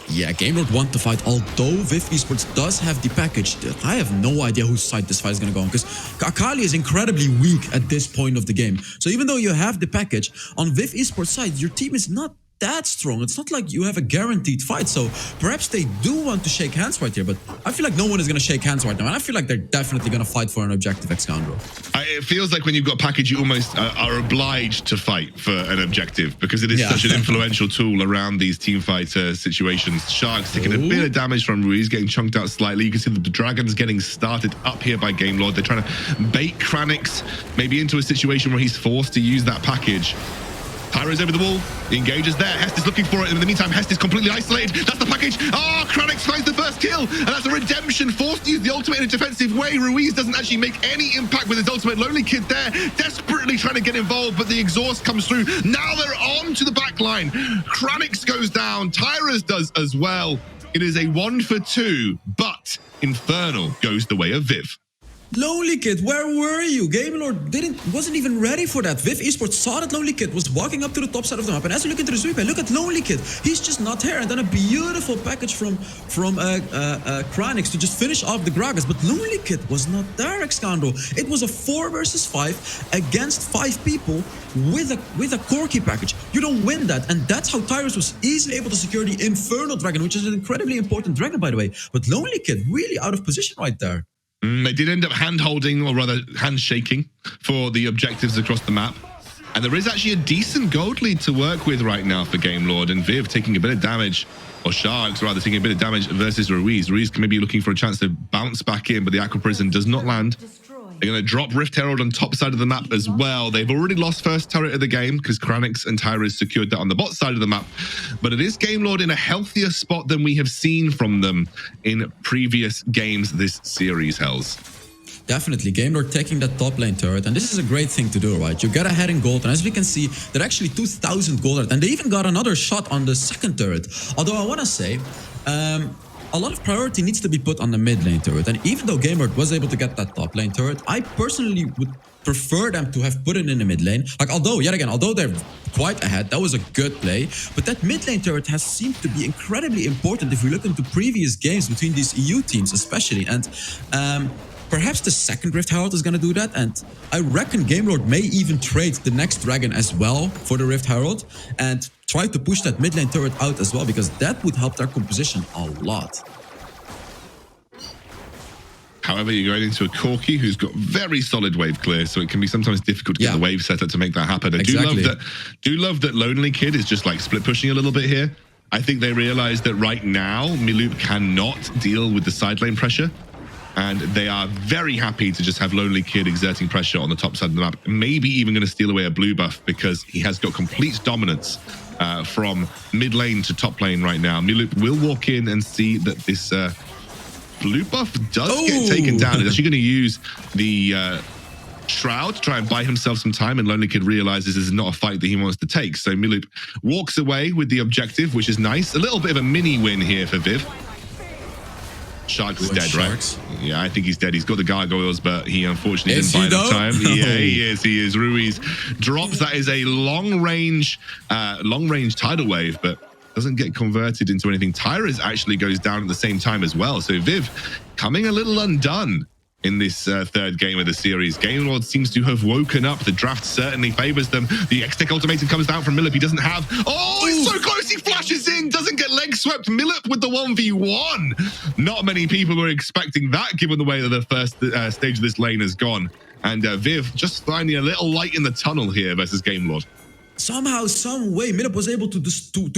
Yeah, Game Lord want to fight, although VIV Esports does have the package. I have no idea whose side this fight is going to go on, because Akali is incredibly weak at this point of the game. So even though you have the package, on VIV Esports side, your team is not that strong. It's not like you have a guaranteed fight. So perhaps they do want to shake hands right here, but I feel like no one is going to shake hands right now. And I feel like they're definitely going to fight for an objective, Excandro. It feels like when you've got package, you almost are obliged to fight for an objective, because it is such an influential tool around these team fight situations. Sharks taking a bit of damage from Ruiz, getting chunked out slightly. You can see that the Dragon's getting started up here by Game Lord. They're trying to bait Kranix maybe into a situation where he's forced to use that package. Tyra's over the wall. The engage is there. Hest is looking for it. In the meantime, Hest is completely isolated. That's the package. Oh, Kranix finds the first kill. And that's a redemption. Forced to use the ultimate in a defensive way. Ruiz doesn't actually make any impact with his ultimate. Lonely Kid there, desperately trying to get involved, but the exhaust comes through. Now they're on to the back line. Kranix goes down. Tyra's does as well. It is a 1-for-2, but Infernal goes the way of Viv. Lonely Kid, where were you? Game Lord wasn't even ready for that. VIV Esports saw that Lonely Kid was walking up to the top side of the map, and as you look into the sweep, look at Lonely Kid. He's just not here, and then a beautiful package from Kranix to just finish off the Gragas. But Lonely Kid was not there, Excandro. It was a 4 versus 5 against 5 people with a Corki package. You don't win that, and that's how Tyrus was easily able to secure the Infernal Dragon, which is an incredibly important dragon, by the way. But Lonely Kid really out of position right there. They did end up hand-holding, or rather hand-shaking, for the objectives across the map. And there is actually a decent gold lead to work with right now for Game Lord, and Viv taking a bit of damage, or Sharks rather, taking a bit of damage versus Ruiz. Ruiz can maybe be looking for a chance to bounce back in, but the Aqua Prison does not land. They're going to drop Rift Herald on top side of the map as well. They've already lost first turret of the game because Kranix and Tyra secured that on the bot side of the map. But it is Game Lord in a healthier spot than we have seen from them in previous games this series, Hells. Definitely, Game Lord taking that top lane turret, and this is a great thing to do, right? You get ahead in gold, and as we can see, they're actually 2,000 gold, and they even got another shot on the second turret. Although I want to say, a lot of priority needs to be put on the mid lane turret, and even though Game Lord was able to get that top lane turret, I personally would prefer them to have put it in the mid lane. Like, although they're quite ahead, that was a good play, but that mid lane turret has seemed to be incredibly important if we look into previous games between these EU teams especially, and perhaps the second Rift Herald is going to do that, and I reckon Game Lord may even trade the next dragon as well for the Rift Herald and try to push that mid lane turret out as well, because that would help their composition a lot. However, you're going into a Corki who's got very solid wave clear, so it can be sometimes difficult to get the wave set up to make that happen. I do love that Lonely Kid is just like split pushing a little bit here. I think they realize that right now Miloop cannot deal with the side lane pressure, and they are very happy to just have Lonely Kid exerting pressure on the top side of the map, maybe even going to steal away a blue buff because he has got complete dominance from mid lane to top lane right now. Miloop will walk in and see that this blue buff does get taken down. He's actually going to use the Shroud to try and buy himself some time, and Lonely Kid realizes this is not a fight that he wants to take. So Miloop walks away with the objective, which is nice. A little bit of a mini win here for Viv. Sharks is dead, right? Yeah, I think he's dead. He's got the gargoyles, but he unfortunately didn't buy enough time. Yeah, he is. Ruiz drops. That is a long-range tidal wave, but doesn't get converted into anything. Tyra's actually goes down at the same time as well. So Viv coming a little undone in this third game of the series. Game Lord seems to have woken up. The draft certainly favors them. The X-Tech ultimatum comes down from Miloop. He doesn't have... Oh, he's so close. He flashes in. Doesn't get leg swept. Miloop with the 1v1. Not many people were expecting that, given the way that the first stage of this lane has gone. And Viv just finding a little light in the tunnel here versus Game Lord. somehow, some way, Milip was able to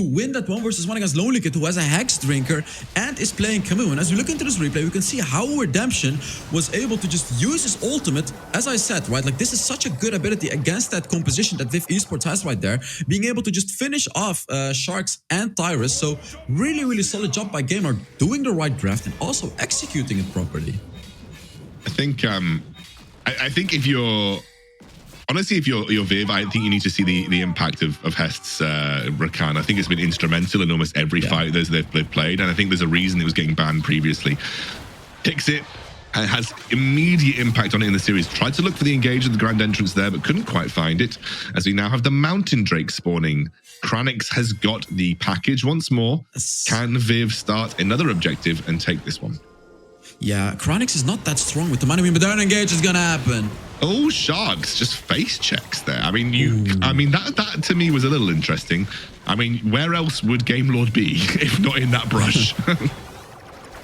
win that 1v1 against Lonely Kid, who has a Hex Drinker and is playing Camus. And as we look into this replay, we can see how Redemption was able to just use his ultimate, as I said, right? Like, this is such a good ability against that composition that VIV Esports has right there, being able to just finish off Sharks and Tyrus. So really, really solid job by Gamer, doing the right draft and also executing it properly. I think if you're honestly, if you're Viv, I think you need to see the impact of Hest's Rakan. I think it's been instrumental in almost every fight they've played, and I think there's a reason it was getting banned previously. Picks it and has immediate impact on it in the series. Tried to look for the engage of the grand entrance there, but couldn't quite find it, as we now have the Mountain Drake spawning. Kranix has got the package once more. Can Viv start another objective and take this one? Yeah, Kranix is not that strong with the money, but then engage is gonna happen. Oh, Sharks just face checks there. I mean, that to me was a little interesting. I mean, where else would Game Lord be if not in that brush?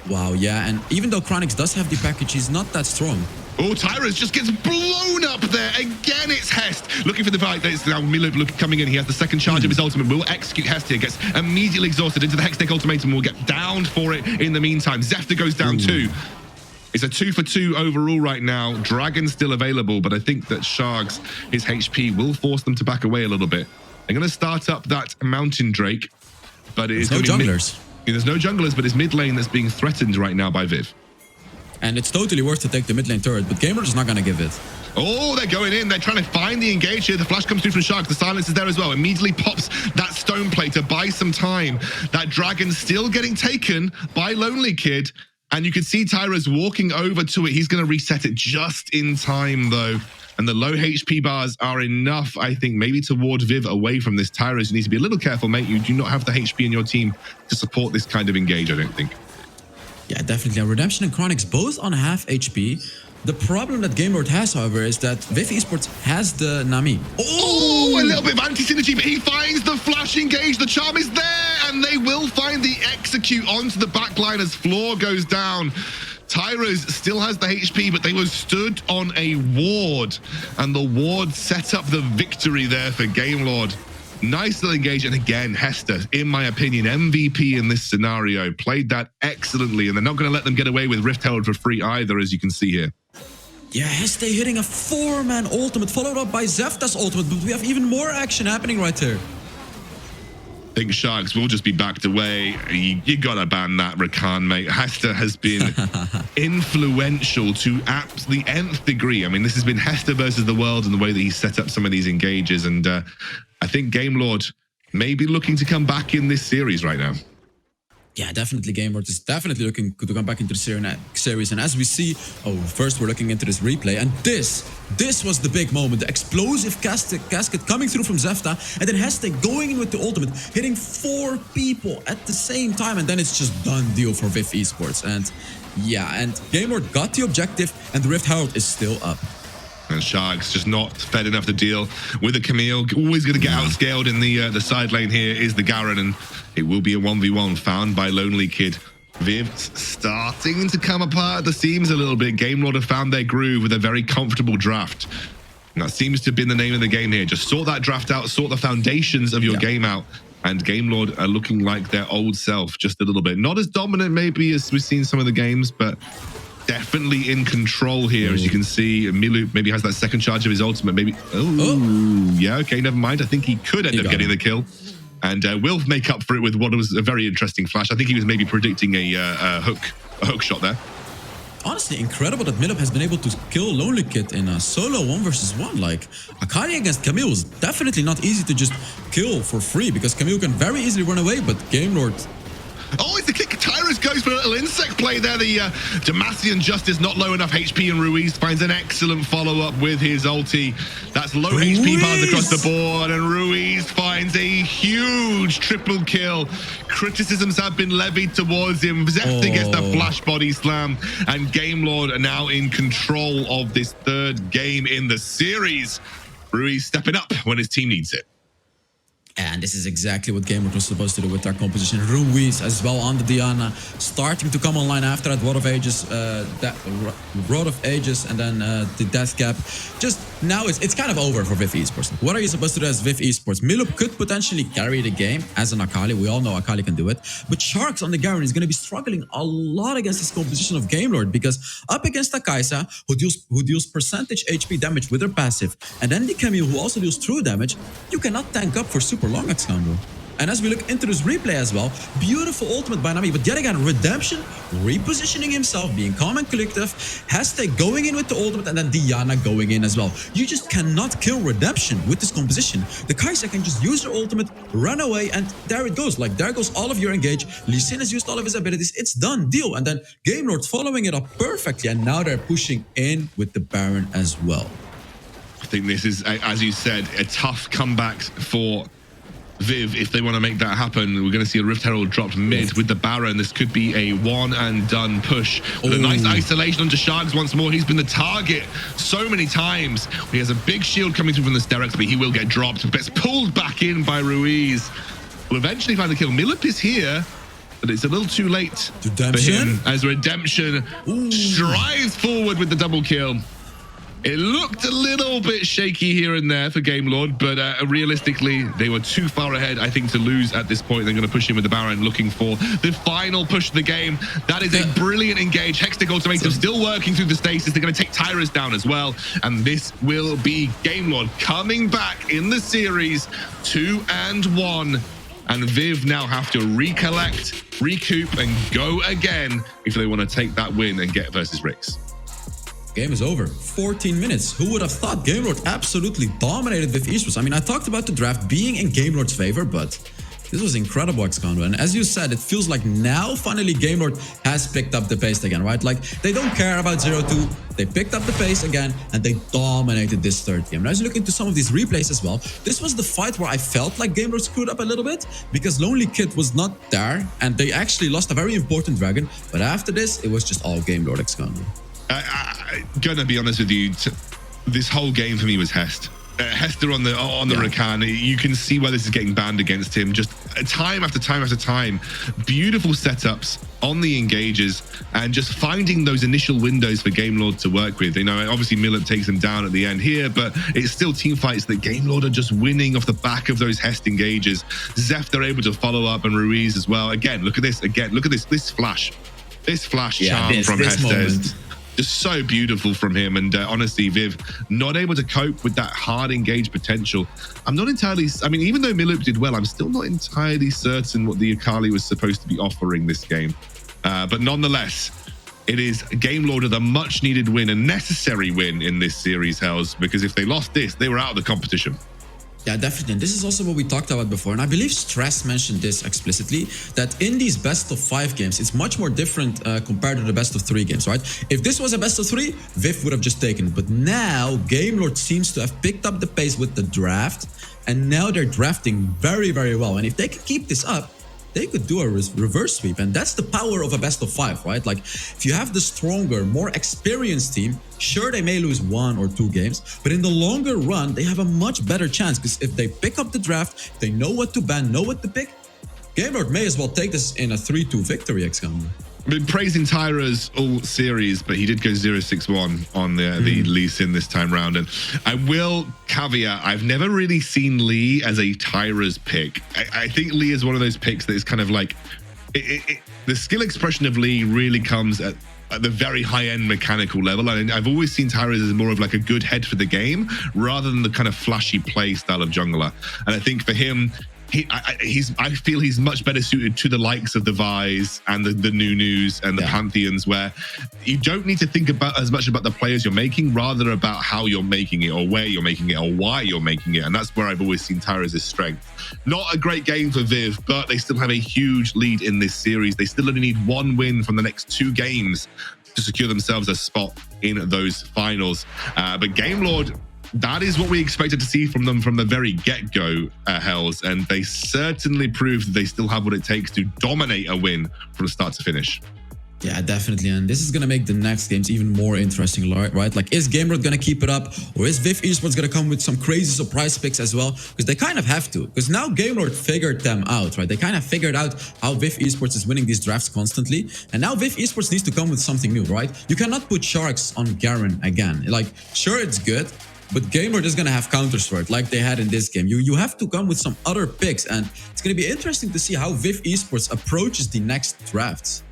Wow, yeah, and even though Kranix does have the package, he's not that strong. Oh, Tyrus just gets blown up there. Again, it's Hest. Looking for the fight. It's now Milip coming in. He has the second charge of his ultimate. Will execute Hest here. Gets immediately exhausted into the Hextech ultimatum. Will get downed for it in the meantime. Zefta goes down too. It's a 2-for-2 overall right now. Dragon's still available, but I think that Sharks, his HP, will force them to back away a little bit. They're going to start up that Mountain Drake, but it is no junglers. There's no junglers, but it's mid lane that's being threatened right now by Viv. And it's totally worth to take the mid lane turret, but Gamer is not going to give it. Oh, they're going in. They're trying to find the engage here. The flash comes through from Sharks. The silence is there as well. Immediately pops that stone plate to buy some time. That dragon's still getting taken by Lonely Kid. And you can see Tyrus walking over to it. He's going to reset it just in time, though. And the low HP bars are enough, I think, maybe to ward Viv away from this. Tyrus, you need to be a little careful, mate. You do not have the HP in your team to support this kind of engage, I don't think. Yeah, definitely. Redemption and Kranix both on half HP. The problem that Game Lord has, however, is that VIV Esports has the Nami. Oh, a little bit of anti-synergy, but he finds the flash engage. The charm is there, and they will find the execute onto the backline as Floor goes down. Tyrus still has the HP, but they were stood on a ward, and the ward set up the victory there for Game Lord. Nice little engage, and again, Hester, in my opinion, MVP in this scenario, played that excellently, and they're not going to let them get away with Rift Herald for free either, as you can see here. Yeah, Hester hitting a 4-man ultimate, followed up by Zefta's ultimate, but we have even more action happening right there. I think Sharks will just be backed away. You gotta ban that, Rakan, mate. Hester has been influential to the nth degree. I mean, this has been Hester versus the world and the way that he's set up some of these engages, and I think Game Lord may be looking to come back in this series right now. Yeah, definitely Game Lord is definitely looking to come back into the series. And as we see, first we're looking into this replay, and this was the big moment. The explosive casket coming through from Zefta, and then Hester going in with the ultimate, hitting 4 people at the same time, and then it's just done deal for VIV Esports. And yeah, and Game Lord got the objective, and the Rift Herald is still up. And Sharks just not fed enough to deal with the Camille. Always going to get outscaled in the side lane here is the Garen, and it will be a 1v1 found by Lonely Kid. Viv starting to come apart at the seams a little bit. Game Lord have found their groove with a very comfortable draft. And that seems to have been the name of the game here. Just sort that draft out, sort the foundations of your game out. And Game Lord are looking like their old self just a little bit. Not as dominant maybe as we've seen some of the games, but definitely in control here. As you can see, Milu maybe has that second charge of his ultimate. Maybe, yeah, okay, never mind. I think he could end up getting the kill. And will make up for it with what was a very interesting flash. I think he was maybe predicting a hook shot there. Honestly, incredible that Milip has been able to kill Lonely Kid in a solo 1v1. Like, Akari against Camille is definitely not easy to just kill for free, because Camille can very easily run away, but Game Lord... Oh, it's the kick. Tyrus goes for a little insect play there. The Demacian Justice not low enough HP, and Ruiz finds an excellent follow-up with his ulti. That's low HP bars across the board, and Ruiz finds a huge triple kill. Criticisms have been levied towards him. Zefta gets the flash body slam, and Game Lord are now in control of this third game in the series. Ruiz stepping up when his team needs it. And this is exactly what GameWorld was supposed to do with their composition. Ruiz as well on the Diana, starting to come online after that Rod of Ages, and then the Death Cap. Just now it's kind of over for VIV Esports. What are you supposed to do as VIV Esports? Milup could potentially carry the game as an Akali. We all know Akali can do it. But Sharks on the Garen is going to be struggling a lot against this composition of GameLord, because up against Akaisa, who deals percentage HP damage with her passive, and then the Camille, who also deals true damage, you cannot tank up for super long at Scoundrel. And as we look into this replay as well, beautiful ultimate by Nami, but yet again, Redemption repositioning himself, being calm and collective, Heste going in with the ultimate, and then Diana going in as well. You just cannot kill Redemption with this composition. The Kaisa can just use her ultimate, run away, and there it goes. Like, there goes all of your engage. Lee Sin has used all of his abilities. It's done, deal. And then GameLord following it up perfectly, and now they're pushing in with the Baron as well. I think this is, as you said, a tough comeback for VIV. If they want to make that happen, we're going to see a Rift Herald dropped mid with the Baron. This could be a one and done push. With a nice isolation onto Sharks once more. He's been the target so many times. He has a big shield coming through from the Sterex, but he will get dropped. But it's pulled back in by Ruiz. Will eventually find the kill. Milup is here, but it's a little too late for him as Redemption strives forward with the double kill. It looked a little bit shaky here and there for GameLord, but realistically, they were too far ahead, I think, to lose at this point. They're going to push in with the Baron, looking for the final push of the game. That is a brilliant engage. Hextech Ultimatum still working through the stasis. They're going to take Tyra's down as well, and this will be GameLord coming back in the series 2-1. And VIV now have to recollect, recoup, and go again if they want to take that win and get versus Rix. Game is over. 14 minutes. Who would have thought GameLord absolutely dominated VIV Esports? I mean, I talked about the draft being in GameLord's favor, but this was incredible, Xcondo. And as you said, it feels like now finally GameLord has picked up the pace again, right? Like, they don't care about 0-2. They picked up the pace again, and they dominated this third game. And as you look into some of these replays as well, this was the fight where I felt like GameLord screwed up a little bit, because Lonely Kid was not there, and they actually lost a very important dragon. But after this, it was just all GameLord, Xcondo. I'm gonna be honest with you, this whole game for me was Hest. Hester on the Rakan, you can see why this is getting banned against him. Just time after time after time, beautiful setups on the engages, and just finding those initial windows for GameLord to work with. You know, obviously Milup takes them down at the end here, but it's still team fights that GameLord are just winning off the back of those Hest engages. Zeph, they're able to follow up, and Ruiz as well. Again, look at this. Again, look at this flash. This flash charm from Hester. Just so beautiful from him, and honestly, VIV not able to cope with that hard engage potential. I'm not entirely, I mean, even though Milup did well, I'm still not entirely certain what the Akali was supposed to be offering this game. But nonetheless, it is GameLord with a much needed win, a necessary win in this series, Hells, because if they lost this, they were out of the competition. Yeah, definitely. And this is also what we talked about before. And I believe Stress mentioned this explicitly, that in these best of 5 games, it's much more different compared to the best of 3 games, right? If this was a best of 3, VIV would have just taken it. But now GameLord seems to have picked up the pace with the draft, and now they're drafting very, very well. And if they can keep this up, they could do a reverse sweep. And that's the power of a best of 5, right? Like, if you have the stronger, more experienced team, sure, they may lose 1 or 2 games, but in the longer run, they have a much better chance, because if they pick up the draft, they know what to ban, know what to pick, GameLord may as well take this in a 3-2 victory, Xcondo. I've been praising Tyra's all series, but he did go 0-6-1 on the Lee Sin this time round. And I will caveat, I've never really seen Lee as a Tyra's pick. I think Lee is one of those picks that is kind of like, the skill expression of Lee really comes at the very high-end mechanical level. And I've always seen Tyra as more of like a good head for the game, rather than the kind of flashy play style of jungler. And I think for him, I feel he's much better suited to the likes of the Vi's and the Nunus and the Pantheons, where you don't need to think about as much about the players you're making, rather about how you're making it, or where you're making it, or why you're making it. And that's where I've always seen Tyra as his strength. Not a great game for VIV, but they still have a huge lead in this series. They still only need 1 win from the next 2 games to secure themselves a spot in those finals. But GameLord, that is what we expected to see from them from the very get-go, Hells, and they certainly proved that they still have what it takes to dominate a win from start to finish. Yeah, definitely. And this is going to make the next games even more interesting, right? Like, is GameLord going to keep it up? Or is VIV Esports going to come with some crazy surprise picks as well? Because they kind of have to. Because now GameLord figured them out, right? They kind of figured out how VIV Esports is winning these drafts constantly. And now VIV Esports needs to come with something new, right? You cannot put Sharks on Garen again. Like, sure, it's good, but GameLord is going to have counters for it, like they had in this game. You have to come with some other picks. And it's going to be interesting to see how VIV Esports approaches the next drafts.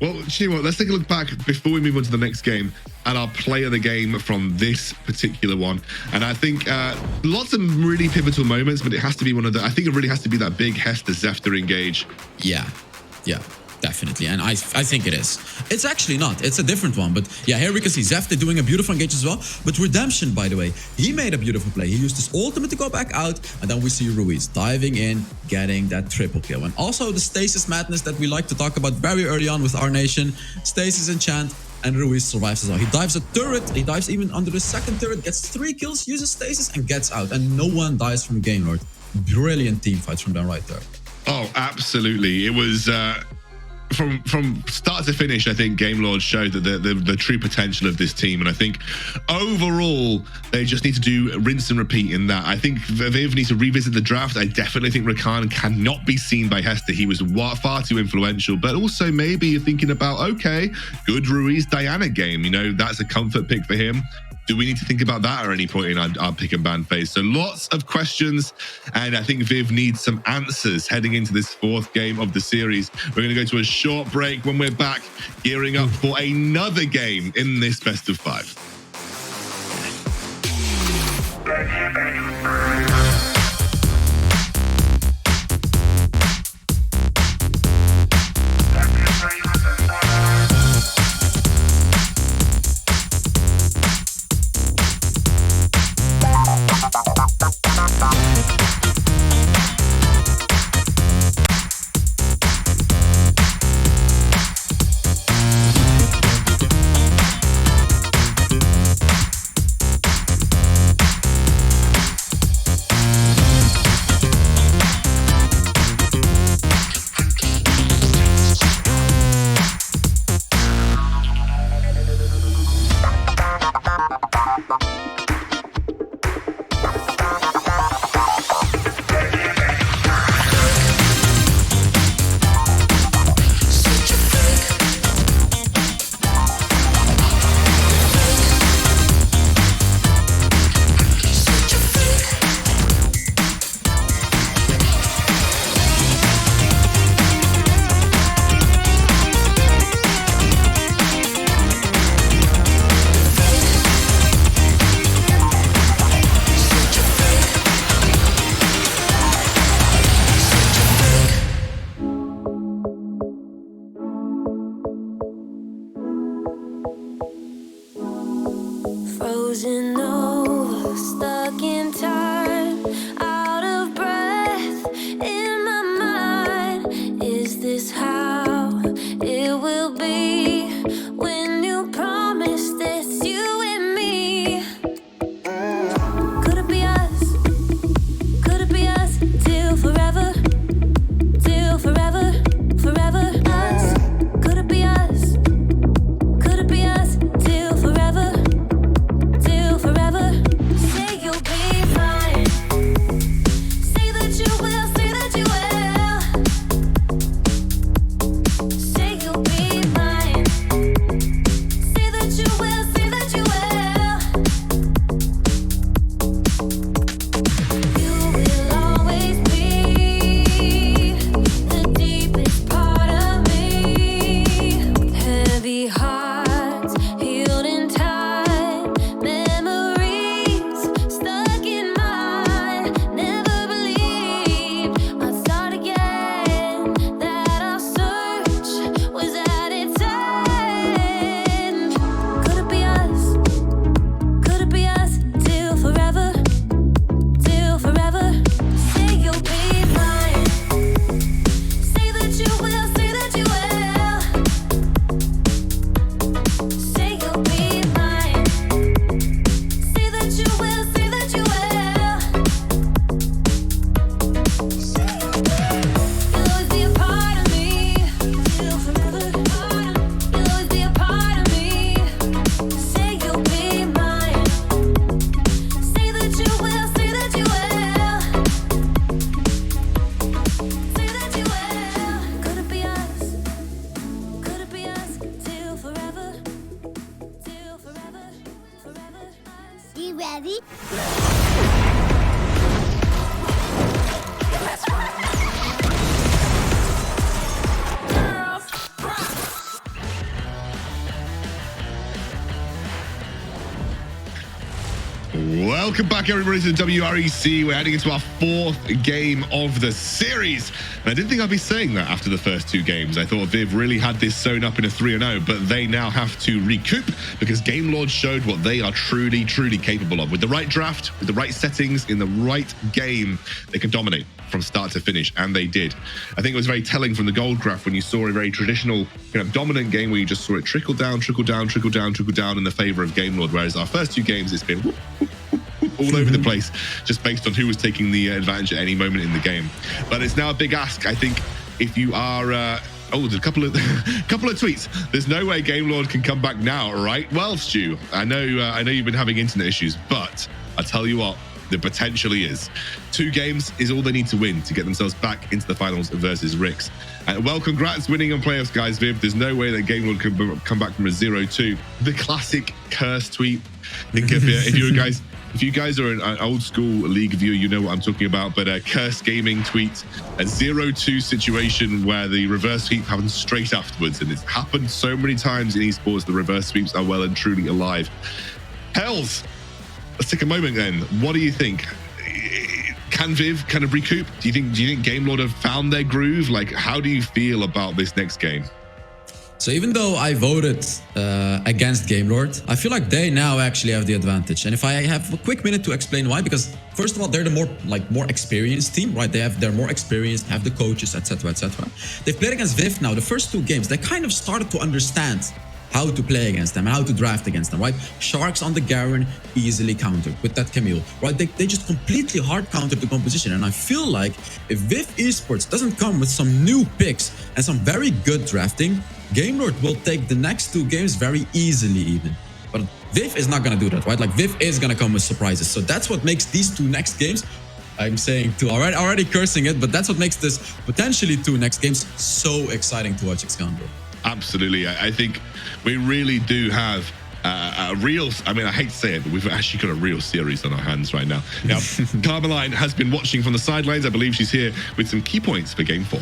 Well, Shimo, let's take a look back before we move on to the next game at our play of the game from this particular one. And I think lots of really pivotal moments, but it has to be one of the, I think it really has to be that big Hester Zefter engage. Yeah, definitely. And I think it is. It's actually not. It's a different one. But yeah, here we can see Zefter doing a beautiful engage as well. But Redemption, by the way, he made a beautiful play. He used his ultimate to go back out. And then we see Ruiz diving in, getting that triple kill. And also the Stasis Madness that we like to talk about very early on with our nation. Stasis Enchant. And Ruiz survives as well. He dives a turret. He dives even under the second turret. Gets 3 kills, uses Stasis, and gets out. And no one dies from GameLord. Brilliant team fights from them right there. Oh, absolutely. It was... From start to finish, I think GameLord showed that the true potential of this team. And I think overall, they just need to do rinse and repeat in that. I think VIV needs to revisit the draft. I definitely think Rakan cannot be seen by Hester. He was far too influential. But also maybe you're thinking about, okay, good Ruiz Diana game. You know, that's a comfort pick for him. Do we need to think about that at any point in our pick and ban phase? So lots of questions, and I think VIV needs some answers heading into this 4th game of the series. We're going to go to a short break. When we're back, gearing up for another game in this best of 5. Frozen over, stuck in time, out of breath in my mind. Is this how it will be when you promise this, you and me? Could it be us? Could it be us till forever? Till forever, forever us? Could it be us? Could it be us till forever? Till forever. You ready? Welcome back, everybody, to the WREC. We're heading into our 4th game of the series. And I didn't think I'd be saying that after the first 2 games. I thought VIV really had this sewn up in a 3-0, but they now have to recoup because Game Lord showed what they are truly, truly capable of. With the right draft, with the right settings, in the right game, they can dominate from start to finish, and they did. I think it was very telling from the gold graph when you saw a very traditional kind of dominant game where you just saw it trickle down, trickle down, trickle down, trickle down in the favor of Game Lord, whereas our first 2 games, it's been whoop, whoop, whoop, whoop, all over the place, just based on who was taking the advantage at any moment in the game. But it's now a big ask, I think, if you are... oh, there's a couple of tweets. There's no way Game Lord can come back now, right? Well, Stu, I know you've been having internet issues, but I tell you what, there potentially is. 2 games is all they need to win to get themselves back into the finals versus RICS. Well, congrats winning on playoffs, guys. VIV, there's no way that Game Lord can come back from a 0-2. The classic curse tweet. I think if you guys are an old school league viewer, you know what I'm talking about. But a curse gaming tweet, a 0-2 situation where the reverse sweep happens straight afterwards, and it's happened so many times in esports. The reverse sweeps are well and truly alive. Hells. Let's take a moment then. What do you think? Can VIV kind of recoup? Do you think Game Lord have found their groove? Like, how do you feel about this next game? So even though I voted against Game Lord, I feel like they now actually have the advantage. And if I have a quick minute to explain why, because first of all, they're the more experienced team, right? They're more experienced, have the coaches, etc., etc. They've played against VIV now. The first 2 games, they kind of started to understand how to play against them, how to draft against them, right? Sharks on the Garen easily countered with that Camille, right? They just completely hard countered the composition. And I feel like if VIV Esports doesn't come with some new picks and some very good drafting, Game Lord will take the next 2 games very easily even. But VIV is not going to do that, right? Like, VIV is going to come with surprises. So that's what makes these 2 next games, I'm saying 2, already cursing it, but that's what makes this potentially 2 next games so exciting to watch, Xcandro. Absolutely. I think we really do have a real, I mean, I hate to say it, but we've actually got a real series on our hands right now. Now, Carmeline has been watching from the sidelines. I believe she's here with some key points for Game 4.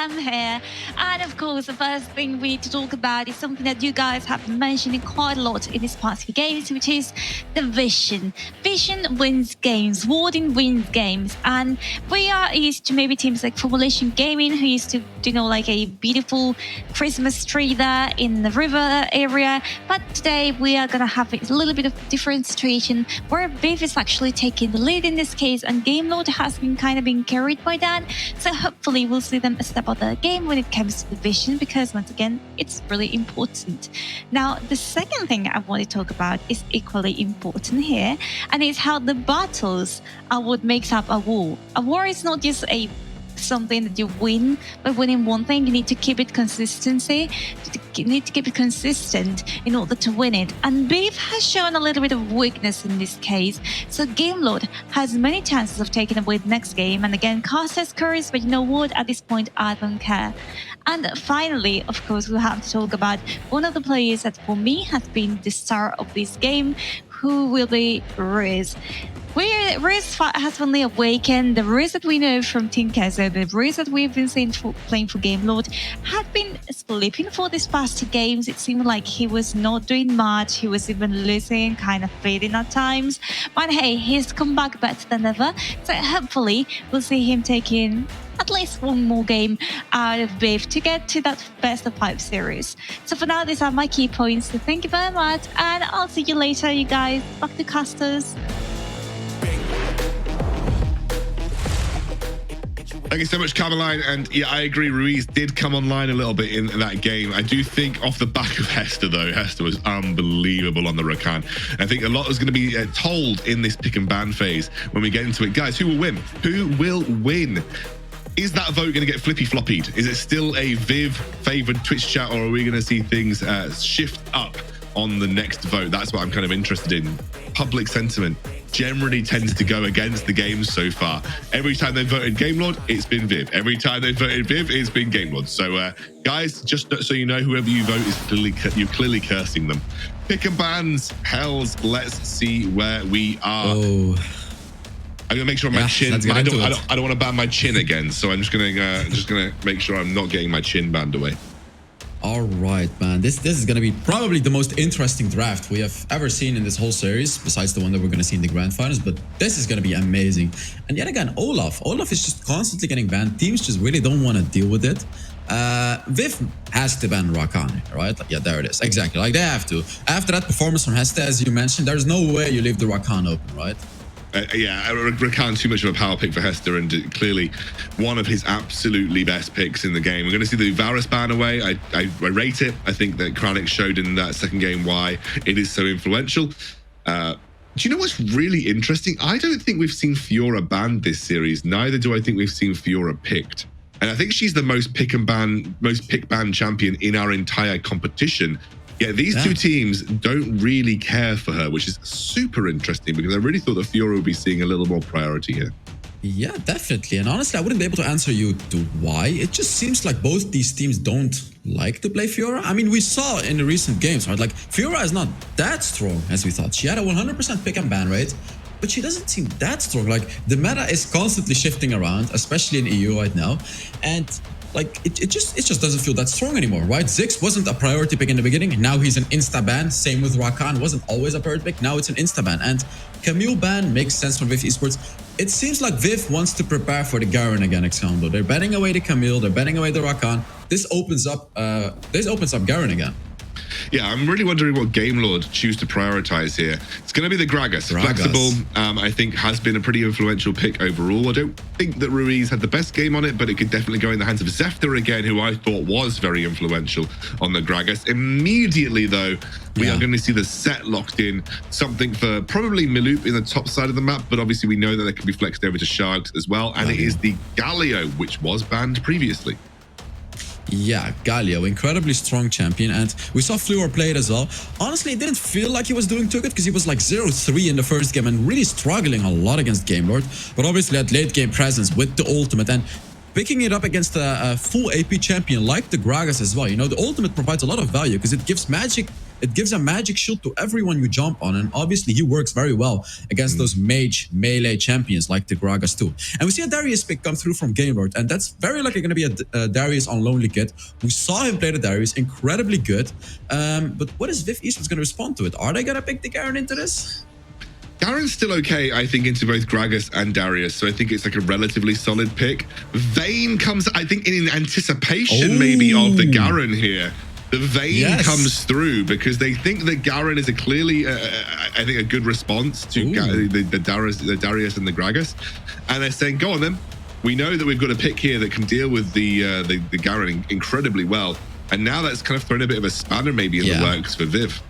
am here. And of course, the first thing we need to talk about is something that you guys have been mentioning quite a lot in these past few games, which is the vision. Vision wins games, warding wins games. And we are used to maybe teams like Formulation Gaming, who used to, you know, like a beautiful Christmas tree there in the river area. But today we are going to have a little bit of a different situation where VIV is actually taking the lead in this case, and Game Lord has been kind of being carried by that. So hopefully we'll see them step out the game when it comes to the vision, because once again, it's really important. Now, the second thing I want to talk about is equally important here, and it's how the battles are what makes up a war. A war is not just something that you win by winning one thing. You need to keep it consistency. You need to keep it consistent in order to win it. And VIV has shown a little bit of weakness in this case. So Game Lord has many chances of taking away the next game. And again, Cast has curse, but you know what? At this point, I don't care. And finally, of course, we'll have to talk about one of the players that for me has been the star of this game, who will be Riz. Riz has finally awakened. The Riz that we know from Team Kaiser, the Riz that we've been seeing playing for Game Lord, had been sleeping for these past 2 games. It seemed like he was not doing much. He was even losing, kind of fading at times. But hey, he's come back better than ever. So hopefully we'll see him taking at least one more game out of VIV to get to that best of 5 series. So for now, these are my key points. So thank you very much, and I'll see you later, you guys. Back to casters. Thank you so much, Caroline. And yeah, I agree. Ruiz did come online a little bit in that game. I do think off the back of Hester, though, Hester was unbelievable on the Rakan. I think a lot is going to be told in this pick and ban phase when we get into it. Guys, who will win? Who will win? Is that vote going to get flippy-floppied? Is it still a VIV favored Twitch chat, or are we going to see things shift up on the next vote? That's what I'm kind of interested in. Public sentiment. generally tends to go against the games so far. Every time they've voted Game Lord, it's been Viv. Every time they've voted Viv, it's been Game Lord. So guys, just so you know, whoever you vote is you're clearly cursing them. Pick and bans, hells. Let's see where we are. Oh. I'm gonna make sure my chin. I don't want to ban my chin again, so I'm just gonna make sure I'm not getting my chin banned away. All right, man. This is going to be probably the most interesting draft we have ever seen in this whole series, besides the one that we're going to see in the grand finals. But this is going to be amazing. And yet again, Olaf is just constantly getting banned. Teams just really don't want to deal with it. VIV has to ban Rakan, right? Yeah, there it is. Exactly. Like, they have to. After that performance from Heste, as you mentioned, there's no way you leave the Rakan open, right? Yeah, Rakan too much of a power pick for Hester, and clearly one of his absolutely best picks in the game. We're going to see the Varus ban away. I rate it. I think that Kranich showed in that second game why it is so influential. Do you know what's really interesting? I don't think we've seen Fiora banned this series. Neither do I think we've seen Fiora picked. And I think she's the most pick ban champion in our entire competition. Yeah, these two teams don't really care for her, which is super interesting because I really thought that Fiora would be seeing a little more priority here. Yeah, definitely. And honestly, I wouldn't be able to answer you to why. It just seems like both these teams don't like to play Fiora. I mean, we saw in the recent games, right? Like, Fiora is not that strong as we thought. She had a 100% pick and ban rate, but she doesn't seem that strong. Like, the meta is constantly shifting around, especially in EU right now. And like, it just doesn't feel that strong anymore, right? Ziggs wasn't a priority pick in the beginning. Now he's an insta-ban. Same with Rakan. Wasn't always a priority pick. Now it's an insta-ban. And Camille ban makes sense from VIV Esports. It seems like VIV wants to prepare for the Garen again, Xando. They're banning away the Camille. They're banning away the Rakan. This opens up Garen again. Yeah, I'm really wondering what Game Lord choose to prioritize here. It's going to be the Gragas. Flexible, I think, has been a pretty influential pick overall. I don't think that Ruiz had the best game on it, but it could definitely go in the hands of Zefter again, who I thought was very influential on the Gragas. Immediately, though, we are going to see the set locked in. Something for probably Miloop in the top side of the map, but obviously we know that it can be flexed over to Sharks as well. And it is the Galio, which was banned previously. Yeah, Galio, incredibly strong champion, and we saw Fluor play it as well. Honestly, it didn't feel like he was doing too good because he was like 0-3 in the first game and really struggling a lot against Game Lord. But obviously had late game presence with the ultimate and picking it up against a full AP champion like the Gragas as well. You know, the ultimate provides a lot of value because it gives a magic shield to everyone you jump on, and obviously he works very well against those mage melee champions like the Gragas too. And we see a Darius pick come through from Game Lord, and that's very likely going to be a Darius on Lonely Kid. We saw him play the Darius, incredibly good. But what is VIV Esports going to respond to it? Are they going to pick the Garen into this? Garen's still okay, I think, into both Gragas and Darius, so I think it's like a relatively solid pick. Vayne comes, I think, in anticipation maybe of the Garen here. The Vayne comes through because they think that Garen is a clearly, I think, a good response to the Darius and the Gragas. And they're saying, go on then. We know that we've got a pick here that can deal with the Garen incredibly well. And now that's kind of thrown a bit of a spanner maybe in the works for VIV.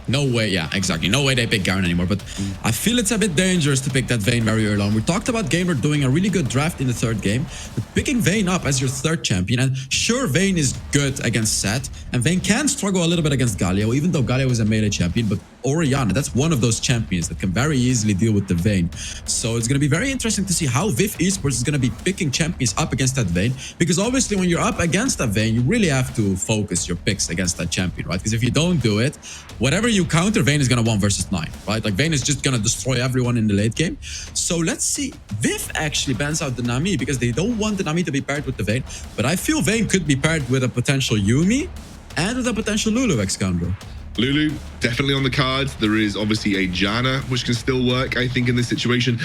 No way, yeah, exactly. No way they pick Garen anymore, but I feel it's a bit dangerous to pick that Vayne very early on. We talked about Gamer doing a really good draft in the third game, but picking Vayne up as your third champion, and sure, Vayne is good against Sett, and Vayne can struggle a little bit against Galio, even though Galio is a melee champion, but Orianna, that's one of those champions that can very easily deal with the Vayne. So it's going to be very interesting to see how VIV Esports is going to be picking champions up against that Vayne, because obviously when you're up against that Vayne, you really have to focus your picks against that champion, right? Because if you don't do it, whatever you counter, Vayne is going to 1 versus 9, right? Like, Vayne is just going to destroy everyone in the late game. So let's see. VIV actually bans out the Nami because they don't want the Nami to be paired with the Vayne, but I feel Vayne could be paired with a potential Yuumi and with a potential Lulu Xcandro. Lulu, definitely on the cards. There is obviously a Janna, which can still work, I think, in this situation.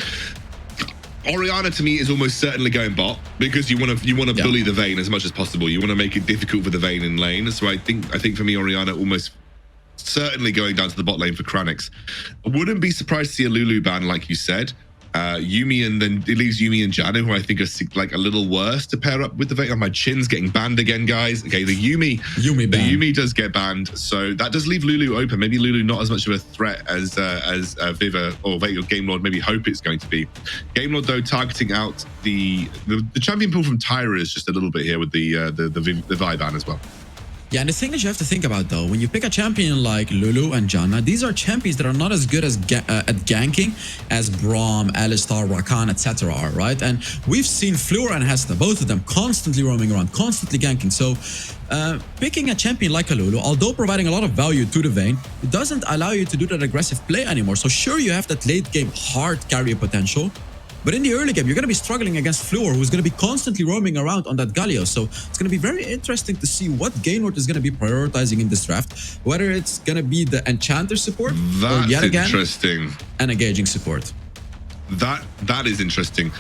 Orianna, to me, is almost certainly going bot because you want to bully the Vayne as much as possible. You want to make it difficult for the Vayne in lane. So I think for me, Orianna almost certainly going down to the bot lane for Kranix. I wouldn't be surprised to see a Lulu ban, like you said. Yuumi, and then it leaves Yuumi and Janna, who I think are like a little worse to pair up with the Vayne. Oh, my chin's getting banned again, guys. Okay, the Yuumi does get banned, so that does leave Lulu open. Maybe Lulu not as much of a threat as VIV or Game Lord maybe hope it's going to be. Game Lord though targeting out the champion pool from Tyra is just a little bit here with the VIV ban as well. Yeah, and the thing that you have to think about though, when you pick a champion like Lulu and Janna, these are champions that are not as good as at ganking as Braum, Alistar, Rakan, etc. are, right? And we've seen Fleur and Hesta, both of them constantly roaming around, constantly ganking. So picking a champion like a Lulu, although providing a lot of value to the Vayne, it doesn't allow you to do that aggressive play anymore. So sure, you have that late game hard carry potential, but in the early game, you're going to be struggling against Fleur, who's going to be constantly roaming around on that Galio. So it's going to be very interesting to see what Game Lord is going to be prioritizing in this draft. Whether it's going to be the Enchanter support or yet again interesting. An engaging support. That is interesting.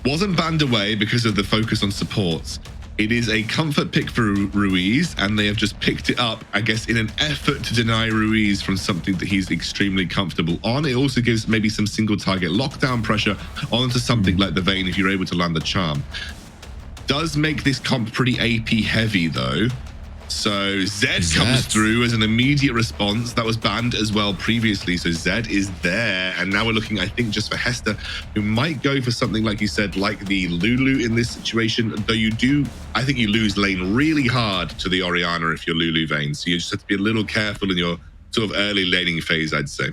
Wasn't banned away because of the focus on supports. It is a comfort pick for Ruiz, and they have just picked it up, I guess, in an effort to deny Ruiz from something that he's extremely comfortable on. It also gives maybe some single target lockdown pressure onto something like the Vayne if you're able to land the charm. Does make this comp pretty AP heavy though. So Zed comes through as an immediate response. That was banned as well previously. So Zed is there. And now we're looking, I think, just for Hesta, who might go for something, like you said, like the Lulu in this situation. Though I think you lose lane really hard to the Orianna if you're Lulu Vayne. So you just have to be a little careful in your sort of early laning phase, I'd say.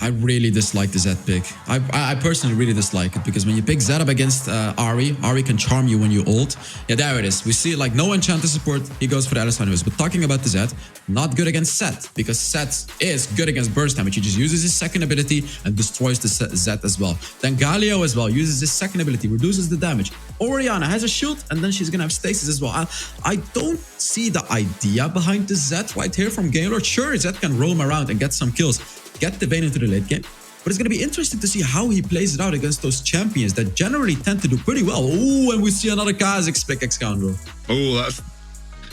I really dislike the Zed pick. I personally really dislike it, because when you pick Zed up against Ahri can charm you when you ult. Yeah, there it is. We see like no Enchanter support. He goes for the Alistar anyways. But talking about the Zed, not good against Set, because Set is good against burst damage. He just uses his second ability and destroys the Zed as well. Then Galio as well uses his second ability, reduces the damage. Orianna has a shield, and then she's gonna have stasis as well. I don't see the idea behind the Zed right here from Game Lord. Sure, Zed can roam around and get some kills, get the Vayne into the late game, but it's going to be interesting to see how he plays it out against those champions that generally tend to do pretty well. Oh, and we see another Kha'Zix pick, Xscoundrel. Oh,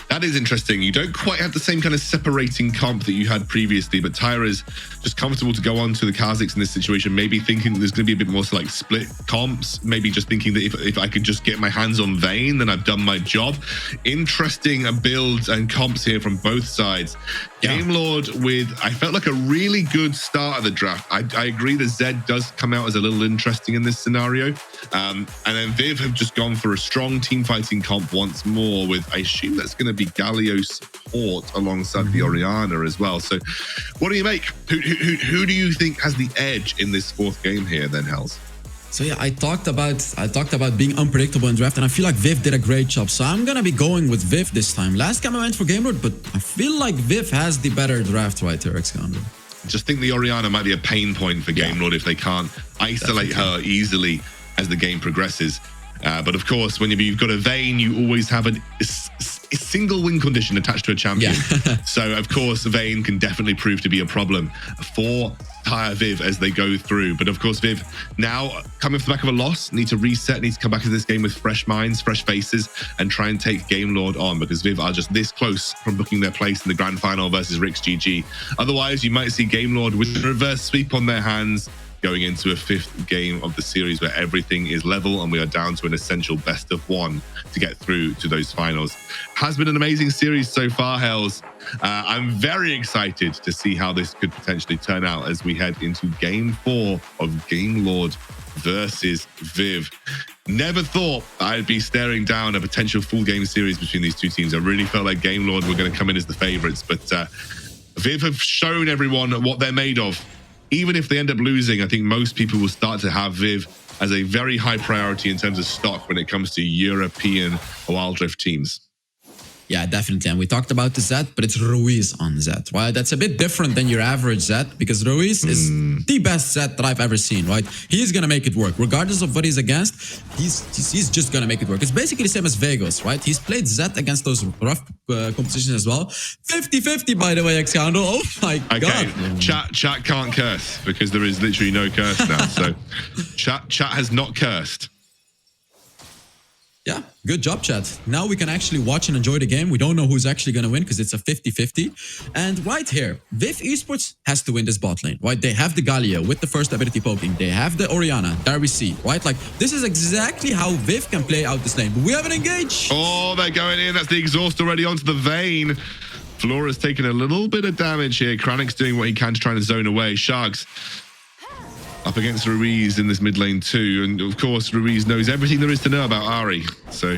that is interesting. You don't quite have the same kind of separating comp that you had previously, but Tyra's just comfortable to go on to the Kha'Zix in this situation, maybe thinking there's going to be a bit more like split comps, maybe just thinking that if I could just get my hands on Vayne, then I've done my job. Interesting builds and comps here from both sides. Yeah. Game Lord I felt like a really good start of the draft. I agree that Zed does come out as a little interesting in this scenario. And then Viv have just gone for a strong team fighting comp once more with, I assume that's going to be Galio support alongside the Orianna as well. So what do you make? Who do you think has the edge in this fourth game here then, Hells? So yeah, I talked about being unpredictable in draft, and I feel like Viv did a great job. So I'm gonna be going with Viv this time. Last time I went for Game Lord, but I feel like Viv has the better draft right here, Xscoundrel. Just think the Orianna might be a pain point for Game Lord if they can't isolate her easily as the game progresses. But of course, when you've got a Vayne, you always have a single win condition attached to a champion. Yeah. So of course, Vayne can definitely prove to be a problem for Viv as they go through. But of course, Viv now coming off the back of a loss, need to reset, need to come back to this game with fresh minds, fresh faces, and try and take Game Lord on, because Viv are just this close from booking their place in the grand final versus RIC's GG. Otherwise, you might see Game Lord with a reverse sweep on their hands, going into a fifth game of the series where everything is level and we are down to an essential best of one to get through to those finals. Has been an amazing series so far, Hells. I'm very excited to see how this could potentially turn out as we head into game 4 of Game Lord versus Viv. Never thought I'd be staring down a potential full game series between these two teams. I really felt like Game Lord were going to come in as the favorites, but Viv have shown everyone what they're made of. Even if they end up losing, I think most people will start to have Viv as a very high priority in terms of stock when it comes to European Wild Rift teams. Yeah, definitely. And we talked about the Zed, but it's Ruiz on Zed, right? That's a bit different than your average Zed, because Ruiz is the best Zed that I've ever seen, right? He's going to make it work. Regardless of what he's against, he's just going to make it work. It's basically the same as Vegas, right? He's played Zed against those rough competitions as well. 50-50, by the way, Xscoundrel. Oh my God. Okay, chat can't curse because there is literally no curse now. So chat has not cursed. Yeah, good job, chat. Now we can actually watch and enjoy the game. We don't know who's actually going to win because it's a 50-50. And right here, VIV Esports has to win this bot lane, right? They have the Galio with the first ability poking. They have the Orianna. There we see, right? Like, this is exactly how VIV can play out this lane. But we haven't engaged. Oh, they're going in. That's the exhaust already onto the Vayne. Flora's taking a little bit of damage here. Kranik's doing what he can to try and zone away. Sharks up against Ruiz in this mid lane too, and of course Ruiz knows everything there is to know about Ahri, so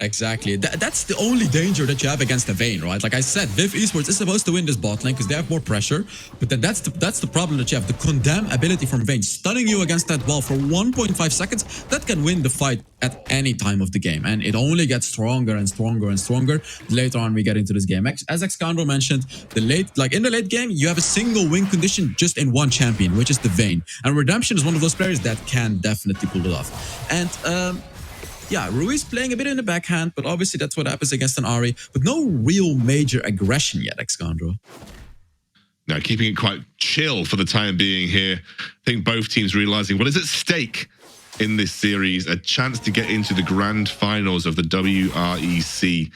Exactly. That's the only danger that you have against the Vayne, right? Like I said, VIV Esports is supposed to win this bot lane because they have more pressure. But then that's the problem that you have. The condemn ability from Vayne, stunning you against that wall for 1.5 seconds, that can win the fight at any time of the game. And it only gets stronger and stronger and stronger later on we get into this game. As Xcandro mentioned, in the late game, you have a single win condition just in one champion, which is the Vayne. And Redemption is one of those players that can definitely pull it off. And yeah, Ruiz playing a bit in the backhand, but obviously that's what happens against an Ahri. But no real major aggression yet, Xcandro. No, keeping it quite chill for the time being here. I think both teams realizing what is at stake in this series, a chance to get into the grand finals of the WREC.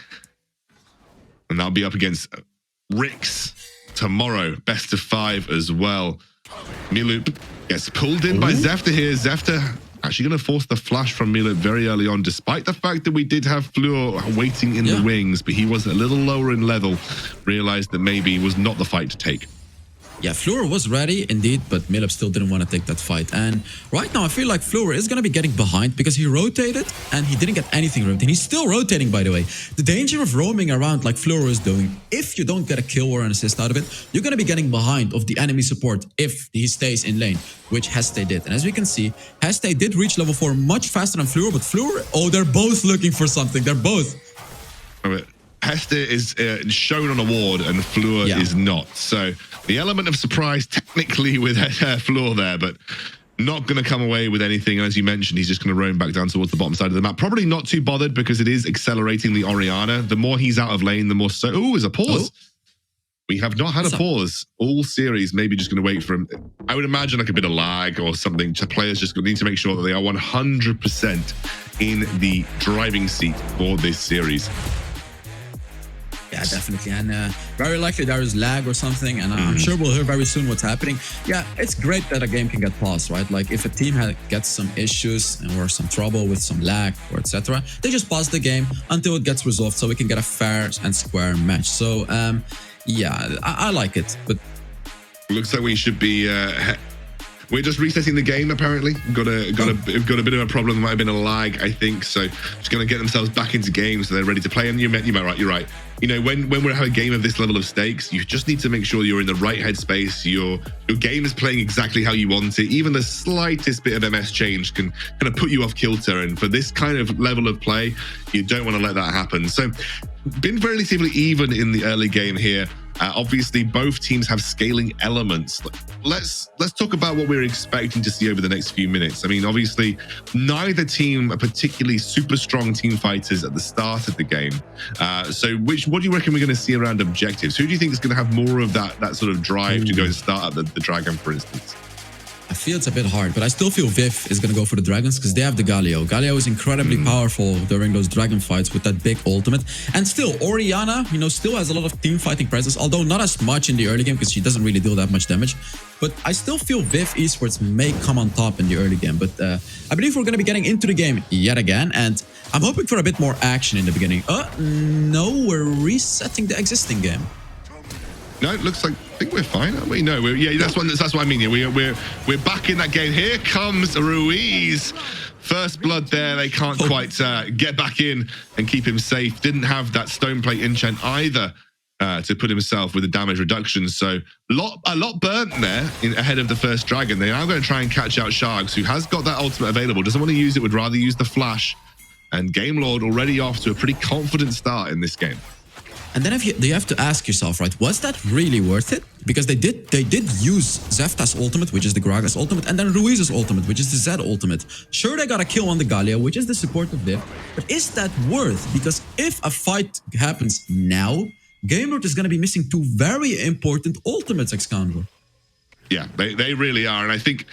And that'll be up against RICS tomorrow, best of 5 as well. Milup gets pulled in by Zefter here. Zefter actually going to force the flash from Milup very early on, despite the fact that we did have Fleur waiting in the wings, but he was a little lower in level, realized that maybe it was not the fight to take. Yeah, Fleur was ready indeed, but Milup still didn't want to take that fight. And right now I feel like Fleur is going to be getting behind because he rotated and he didn't get anything rotating. He's still rotating, by the way. The danger of roaming around like Fleur is doing, if you don't get a kill or an assist out of it, you're going to be getting behind of the enemy support if he stays in lane, which Heste did. And as we can see, Heste did reach level 4 much faster than Fleur, but Fleur, oh, they're both looking for something. They're both. Heste is shown on a ward and Fleur is not. So the element of surprise technically with Fleur there, but not going to come away with anything. And as you mentioned, he's just going to roam back down towards the bottom side of the map. Probably not too bothered because it is accelerating the Orianna. The more he's out of lane, the more so... Oh, there's a pause. We have not had a pause all series. Maybe just going to wait for him. I would imagine like a bit of lag or something. Players just need to make sure that they are 100% in the driving seat for this series. Yeah, definitely. And very likely there is lag or something. And I'm sure we'll hear very soon what's happening. Yeah, it's great that a game can get paused, right? Like if a team gets some issues or some trouble with some lag or etc., they just pause the game until it gets resolved so we can get a fair and square match. So yeah, I like it. But looks like we should be... we're just resetting the game, apparently. Got a bit of a problem. There might have been a lag, I think. So just going to get themselves back into game so they're ready to play. And you're right. You know, when we have a game of this level of stakes, you just need to make sure you're in the right headspace. Your game is playing exactly how you want it. Even the slightest bit of MS change can kind of put you off kilter. And for this kind of level of play, you don't want to let that happen. So been relatively even in the early game here. Obviously, both teams have scaling elements. Let's talk about what we're expecting to see over the next few minutes. I mean, obviously, neither team are particularly super strong team fighters at the start of the game. So what do you reckon we're going to see around objectives? Who do you think is going to have more of that sort of drive to go and start at the Dragon, for instance? I feel it's a bit hard, but I still feel VIV is going to go for the Dragons because they have the Galio. Galio is incredibly powerful during those Dragon fights with that big ultimate. And still, Orianna, you know, still has a lot of team fighting presence, although not as much in the early game because she doesn't really deal that much damage. But I still feel VIV Esports may come on top in the early game. But I believe we're going to be getting into the game yet again. And I'm hoping for a bit more action in the beginning. No, we're resetting the existing game. No, it looks like I think we're fine, aren't we? No, that's what I mean. Yeah, we're back in that game. Here comes Ruiz. First blood there. They can't quite get back in and keep him safe. Didn't have that stone plate enchant either to put himself with the damage reduction. So a lot burnt there ahead of the first dragon. They're now going to try and catch out Sharks, who has got that ultimate available. Doesn't want to use it. Would rather use the flash. And Game Lord already off to a pretty confident start in this game. And then you have to ask yourself, right, was that really worth it? Because they did use Zefta's ultimate, which is the Gragas ultimate, and then Ruiz's ultimate, which is the Zed ultimate. Sure, they got a kill on the Galio, which is the support of Viv, but is that worth? Because if a fight happens now, Game Lord is going to be missing 2 very important ultimates, Xcandro. Yeah, they really are, and I think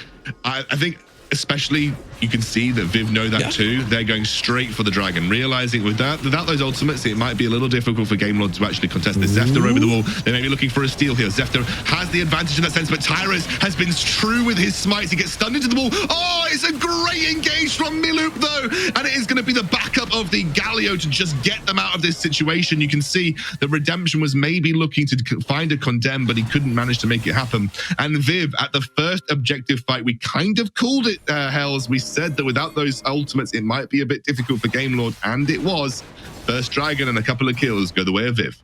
especially you can see that Viv know that too. They're going straight for the dragon, realizing without those ultimates, it might be a little difficult for Game Lord to actually contest this. Zefter over the wall. They may be looking for a steal here. Zefter has the advantage in that sense, but Tyrus has been true with his smites. He gets stunned into the wall. Oh, it's a great engage from Milup though, and it is going to be the backup of the Galio to just get them out of this situation. You can see that Redemption was maybe looking to find a condemn, but he couldn't manage to make it happen. And Viv, at the first objective fight, we kind of called it, Hells. We said that without those ultimates, it might be a bit difficult for Game Lord, and it was. First Dragon and a couple of kills go the way of VIV.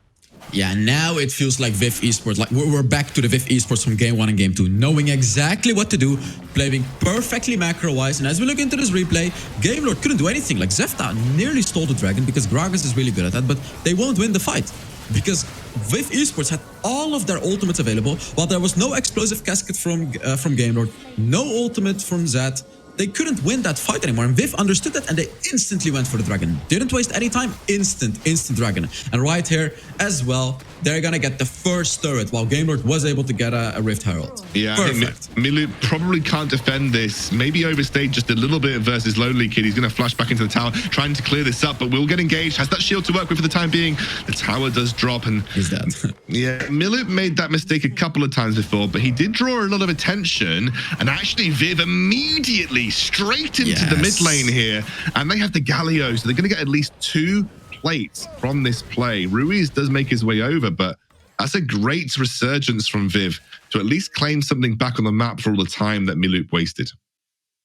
Yeah, now it feels like VIV Esports. Like we're back to the VIV Esports from Game 1 and Game 2, knowing exactly what to do, playing perfectly macro-wise. And as we look into this replay, Game Lord couldn't do anything. Like Zefta nearly stole the Dragon because Gragas is really good at that, but they won't win the fight. Because VIV Esports had all of their ultimates available, while there was no explosive casket from Game Lord, no ultimate from Zed. They couldn't win that fight anymore, and VIV understood that, and they instantly went for the Dragon. Didn't waste any time, instant Dragon. And right here as well, they're gonna get the first turret, while Game Lord was able to get a Rift Herald. Yeah, perfect. I think miLoop probably can't defend this. Maybe overstayed just a little bit versus Lonely Kid. He's gonna flash back into the tower, trying to clear this up, but will get engaged. Has that shield to work with for the time being. The tower does drop, and he's dead. Yeah, miLoop made that mistake a couple of times before, but he did draw a lot of attention, and actually VIV immediately straight into the mid lane here, and they have the Galio, so they're going to get at least 2 plates from this play. Ruiz does make his way over, but that's a great resurgence from VIV to at least claim something back on the map for all the time that miLoop wasted.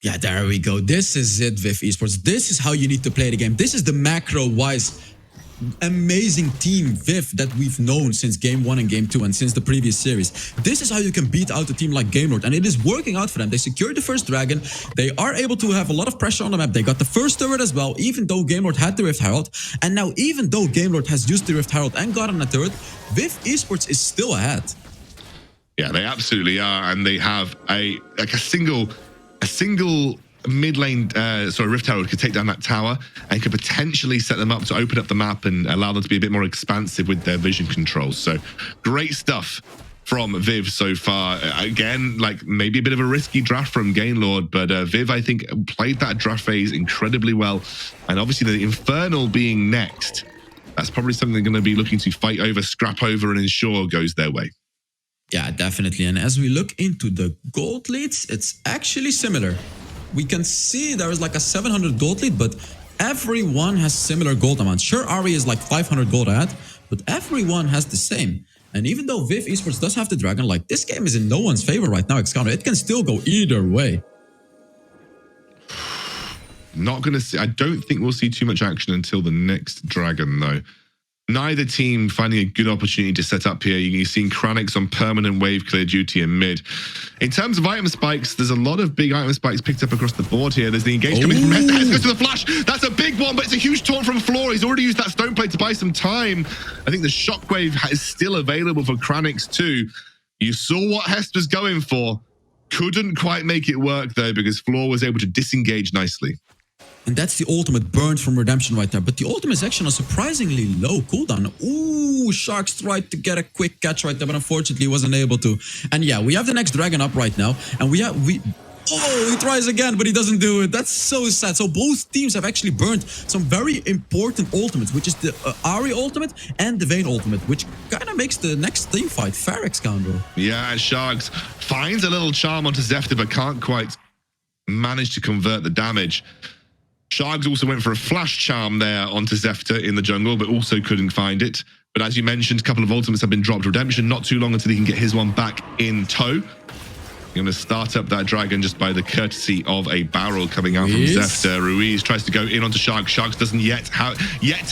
Yeah, there we go. This is it, VIV Esports. This is how you need to play the game. This is the macro-wise amazing team VIV that we've known since Game 1 and Game 2 and since the previous series. This is how you can beat out a team like Game Lord, and it is working out for them. They secured the first Dragon. They are able to have a lot of pressure on the map. They got the first turret as well, even though Game Lord had the Rift Herald. And now, even though Game Lord has used the Rift Herald and gotten a turret, VIV Esports is still ahead. Yeah, they absolutely are, and they have a single mid lane, Rift Herald could take down that tower and could potentially set them up to open up the map and allow them to be a bit more expansive with their vision controls. So great stuff from VIV so far. Again, like maybe a bit of a risky draft from Gainlord, but VIV, I think, played that draft phase incredibly well. And obviously the Infernal being next, that's probably something they're going to be looking to fight over, scrap over, and ensure goes their way. Yeah, definitely. And as we look into the gold leads, it's actually similar. We can see there is like a 700 gold lead, but everyone has similar gold amounts. Sure, Ari is like 500 gold ahead, but everyone has the same. And even though VIV Esports does have the Dragon, like this game is in no one's favor right now, Xcounter. It can still go either way. Not going to see, I don't think we'll see too much action until the next Dragon, though. Neither team finding a good opportunity to set up here. You're seeing Kranix on permanent wave clear duty in mid. In terms of item spikes, there's a lot of big item spikes picked up across the board here. There's the engage coming from Hester. Hester goes to the flash. That's a big one, but it's a huge taunt from Floor. He's already used that stone plate to buy some time. I think the shockwave is still available for Kranix too. You saw what Hester's going for. Couldn't quite make it work though, because Floor was able to disengage nicely. And that's the ultimate burn from Redemption right there. But the ultimate is actually a surprisingly low cooldown. Ooh, Sharks tried to get a quick catch right there, but unfortunately wasn't able to. And yeah, we have the next Dragon up right now. And oh, he tries again, but he doesn't do it. That's so sad. So both teams have actually burned some very important ultimates, which is the Ari ultimate and the Vayne ultimate, which kind of makes the next team fight fair, Xcounter. Yeah, Sharks finds a little charm onto Zefta, but can't quite manage to convert the damage. Sharks also went for a flash charm there onto Zefta in the jungle, but also couldn't find it. But as you mentioned, a couple of ultimates have been dropped. Redemption, not too long until he can get his one back in tow. Going to start up that Dragon just by the courtesy of a barrel coming out from Zefta. Ruiz tries to go in onto Sharks. Sharks doesn't yet to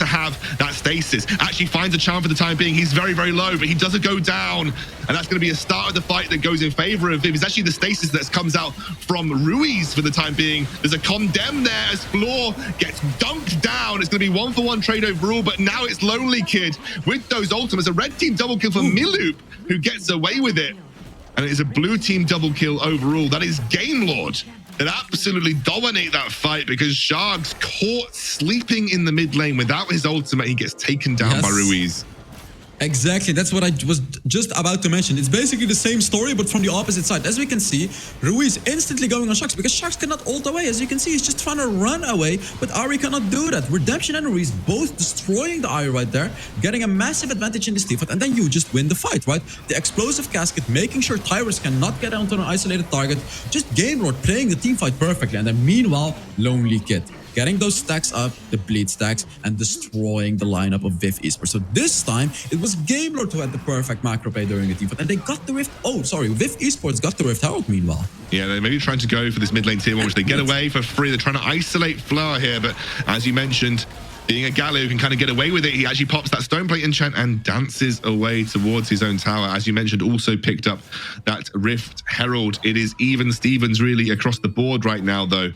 have that stasis. Actually finds a charm for the time being. He's very, very low, but he doesn't go down. And that's going to be a start of the fight that goes in favor of VIV. It's actually the stasis that comes out from Ruiz for the time being. There's a condemn there as Floor gets dunked down. It's going to be 1-for-1 trade overall, but now it's Lonely Kid with those ultimates. A red team double kill for miLoop, who gets away with it. And it is a blue team double kill overall. That is Gainlord that absolutely dominate that fight, because Sharks caught sleeping in the mid lane without his ultimate. He gets taken down by Ruiz. Exactly, that's what I was just about to mention. It's basically the same story, but from the opposite side. As we can see, Ruiz instantly going on Sharks, because Sharks cannot ult away. As you can see, he's just trying to run away, but Ari cannot do that. Redemption and Ruiz both destroying the Ari right there, getting a massive advantage in this team fight, and then you just win the fight, right? The explosive casket, making sure Tyrus cannot get onto an isolated target, just Gainlord playing the team fight perfectly, and then meanwhile, Lonely Kid getting those stacks up, the bleed stacks, and destroying the lineup of VIV Esports. So this time, it was GameLord who had the perfect macro play during the team fight, and they got the Rift. Oh, sorry, VIV Esports got the Rift Herald meanwhile. Yeah, they're maybe trying to go for this mid lane tier 1, which they get away for free. They're trying to isolate Flower here, but as you mentioned, being a Galio who can kind of get away with it, he actually pops that stone plate enchant and dances away towards his own tower. As you mentioned, also picked up that Rift Herald. It is even Stevens really across the board right now, though,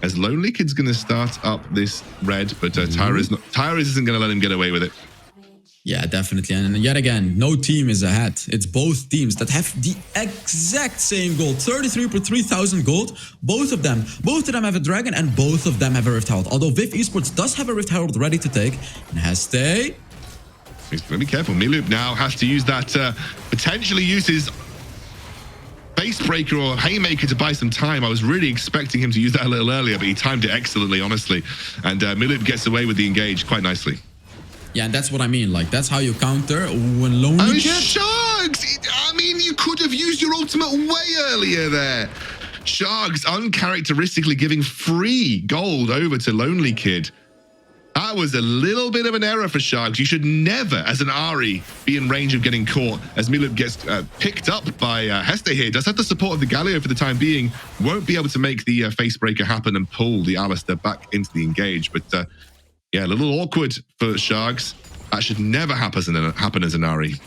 as Lonely Kid's going to start up this red, but Tyrus isn't going to let him get away with it. Yeah, definitely. And yet again, no team is ahead. It's both teams that have the exact same gold. 33 per 3,000 gold. Both of them have a dragon, and both of them have a Rift Herald. Although VIV Esports does have a Rift Herald ready to take. And Heste... He's going to be careful. Miloop now has to use that, potentially use his Face Breaker or Haymaker to buy some time. I was really expecting him to use that a little earlier, but he timed it excellently, honestly. And Miloop gets away with the engage quite nicely. Yeah, and that's what I mean. Like, that's how you counter when Lonely Kid... Sharks! I mean, you could have used your ultimate way earlier there. Sharks uncharacteristically giving free gold over to Lonely Kid. That was a little bit of an error for Sharks. You should never, as an Ahri, be in range of getting caught. As Miloop gets picked up by Heste here, does have the support of the Galio for the time being. Won't be able to make the Face Breaker happen and pull the Alistair back into the engage. But yeah, a little awkward for Sharks. That should never happen as an Ahri.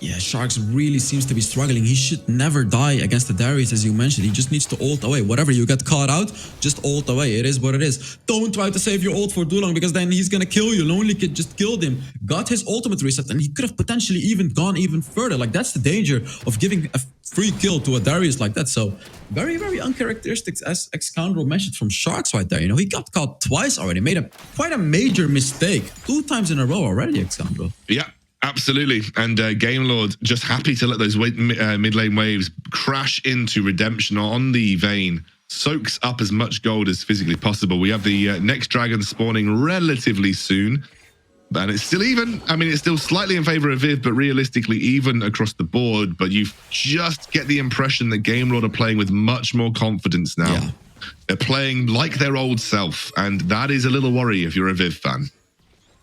Yeah, Sharks really seems to be struggling. He should never die against the Darius, as you mentioned. He just needs to ult away. Whatever you get caught out, just ult away. It is what it is. Don't try to save your ult for too long, because then he's gonna kill you. Lonely Kid just killed him, got his ultimate reset, and he could have potentially even gone even further. Like, that's the danger of giving a free kill to a Darius like that. So very, very uncharacteristic, as Xcandro mentioned, from Sharks right there. You know, he got caught twice already, made quite a major mistake 2 times in a row already, Xcandro. Yeah. Absolutely. And GameLord just happy to let those mid lane waves crash into Redemption on the Vayne. Soaks up as much gold as physically possible. We have the next dragon spawning relatively soon. And it's still even. I mean, it's still slightly in favor of VIV, but realistically even across the board. But you just get the impression that GameLord are playing with much more confidence now. Yeah. They're playing like their old self. And that is a little worry if you're a VIV fan.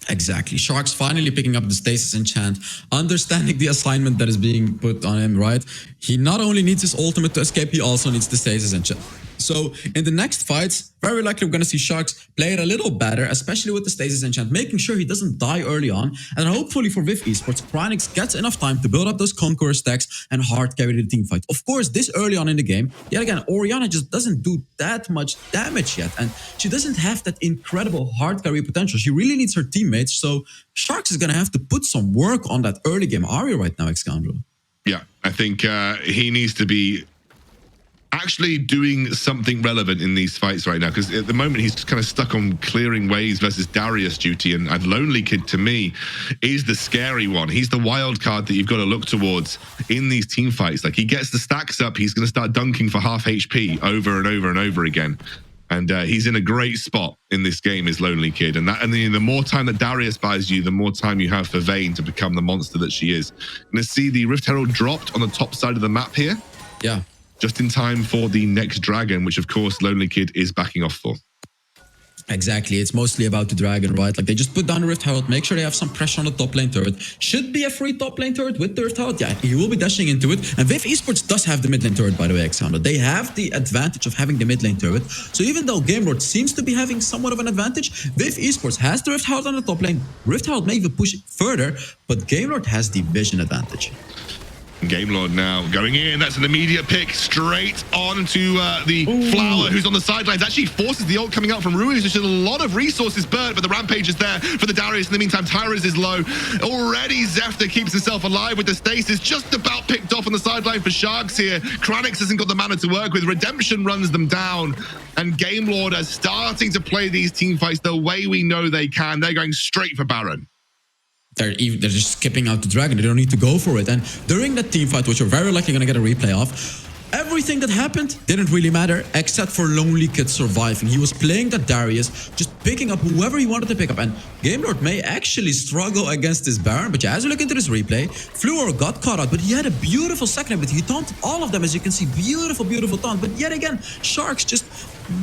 Exactly. Sharks finally picking up the stasis enchant, understanding the assignment that is being put on him, right? He not only needs his ultimate to escape, he also needs the stasis enchant. So in the next fights, very likely we're going to see Sharks play it a little better, especially with the stasis enchant, making sure he doesn't die early on. And hopefully for VIV Esports, Cryonix gets enough time to build up those Conqueror stacks and hard carry the team fight. Of course, this early on in the game, yet again, Orianna just doesn't do that much damage yet. And she doesn't have that incredible hard carry potential. She really needs her teammates. So Sharks is going to have to put some work on that early game Ahri right now, Xcandro. Yeah, I think he needs to be actually doing something relevant in these fights right now, because at the moment he's kind of stuck on clearing waves versus Darius duty, and Lonely Kid to me is the scary one. He's the wild card that you've got to look towards in these team fights. Like, he gets the stacks up, he's going to start dunking for half HP over and over and over again. And he's in a great spot in this game, is Lonely Kid. And the more time that Darius buys you, the more time you have for Vayne to become the monster that she is. Going to see the Rift Herald dropped on the top side of the map here. Yeah. Just in time for the next dragon, which of course Lonely Kid is backing off for. Exactly. It's mostly about the dragon, right? Like, they just put down the Rift Herald, make sure they have some pressure on the top lane turret. Should be a free top lane turret with the Rift Herald. Yeah, he will be dashing into it. And VIV Esports does have the mid lane turret, by the way, Xcandro. They have the advantage of having the mid lane turret. So even though GameLord seems to be having somewhat of an advantage, VIV Esports has the Rift Herald on the top lane. Rift Herald may even push it further, but GameLord has the vision advantage. GameLord now going in. That's an immediate pick straight on to the Flower, who's on the sidelines. Actually forces the ult coming out from Ruiz, which is a lot of resources burnt, but the rampage is there for the Darius. In the meantime, Tyrus is low. Already Zephyr keeps himself alive with the stasis, just about picked off on the sideline for Sharks here. Cryonix hasn't got the mana to work with. Redemption runs them down, and GameLord are starting to play these team fights the way we know they can. They're going straight for Baron. They're just skipping out the dragon. They don't need to go for it. And during that team fight, which you're very likely going to get a replay of, everything that happened didn't really matter except for Lonely Kid surviving. He was playing that Darius, just picking up whoever he wanted to pick up. And GameLord may actually struggle against this Baron. But yeah, as you look into this replay, Fluor got caught out, but he had a beautiful second ability. He taunted all of them, as you can see. Beautiful, beautiful taunt. But yet again, Sharks just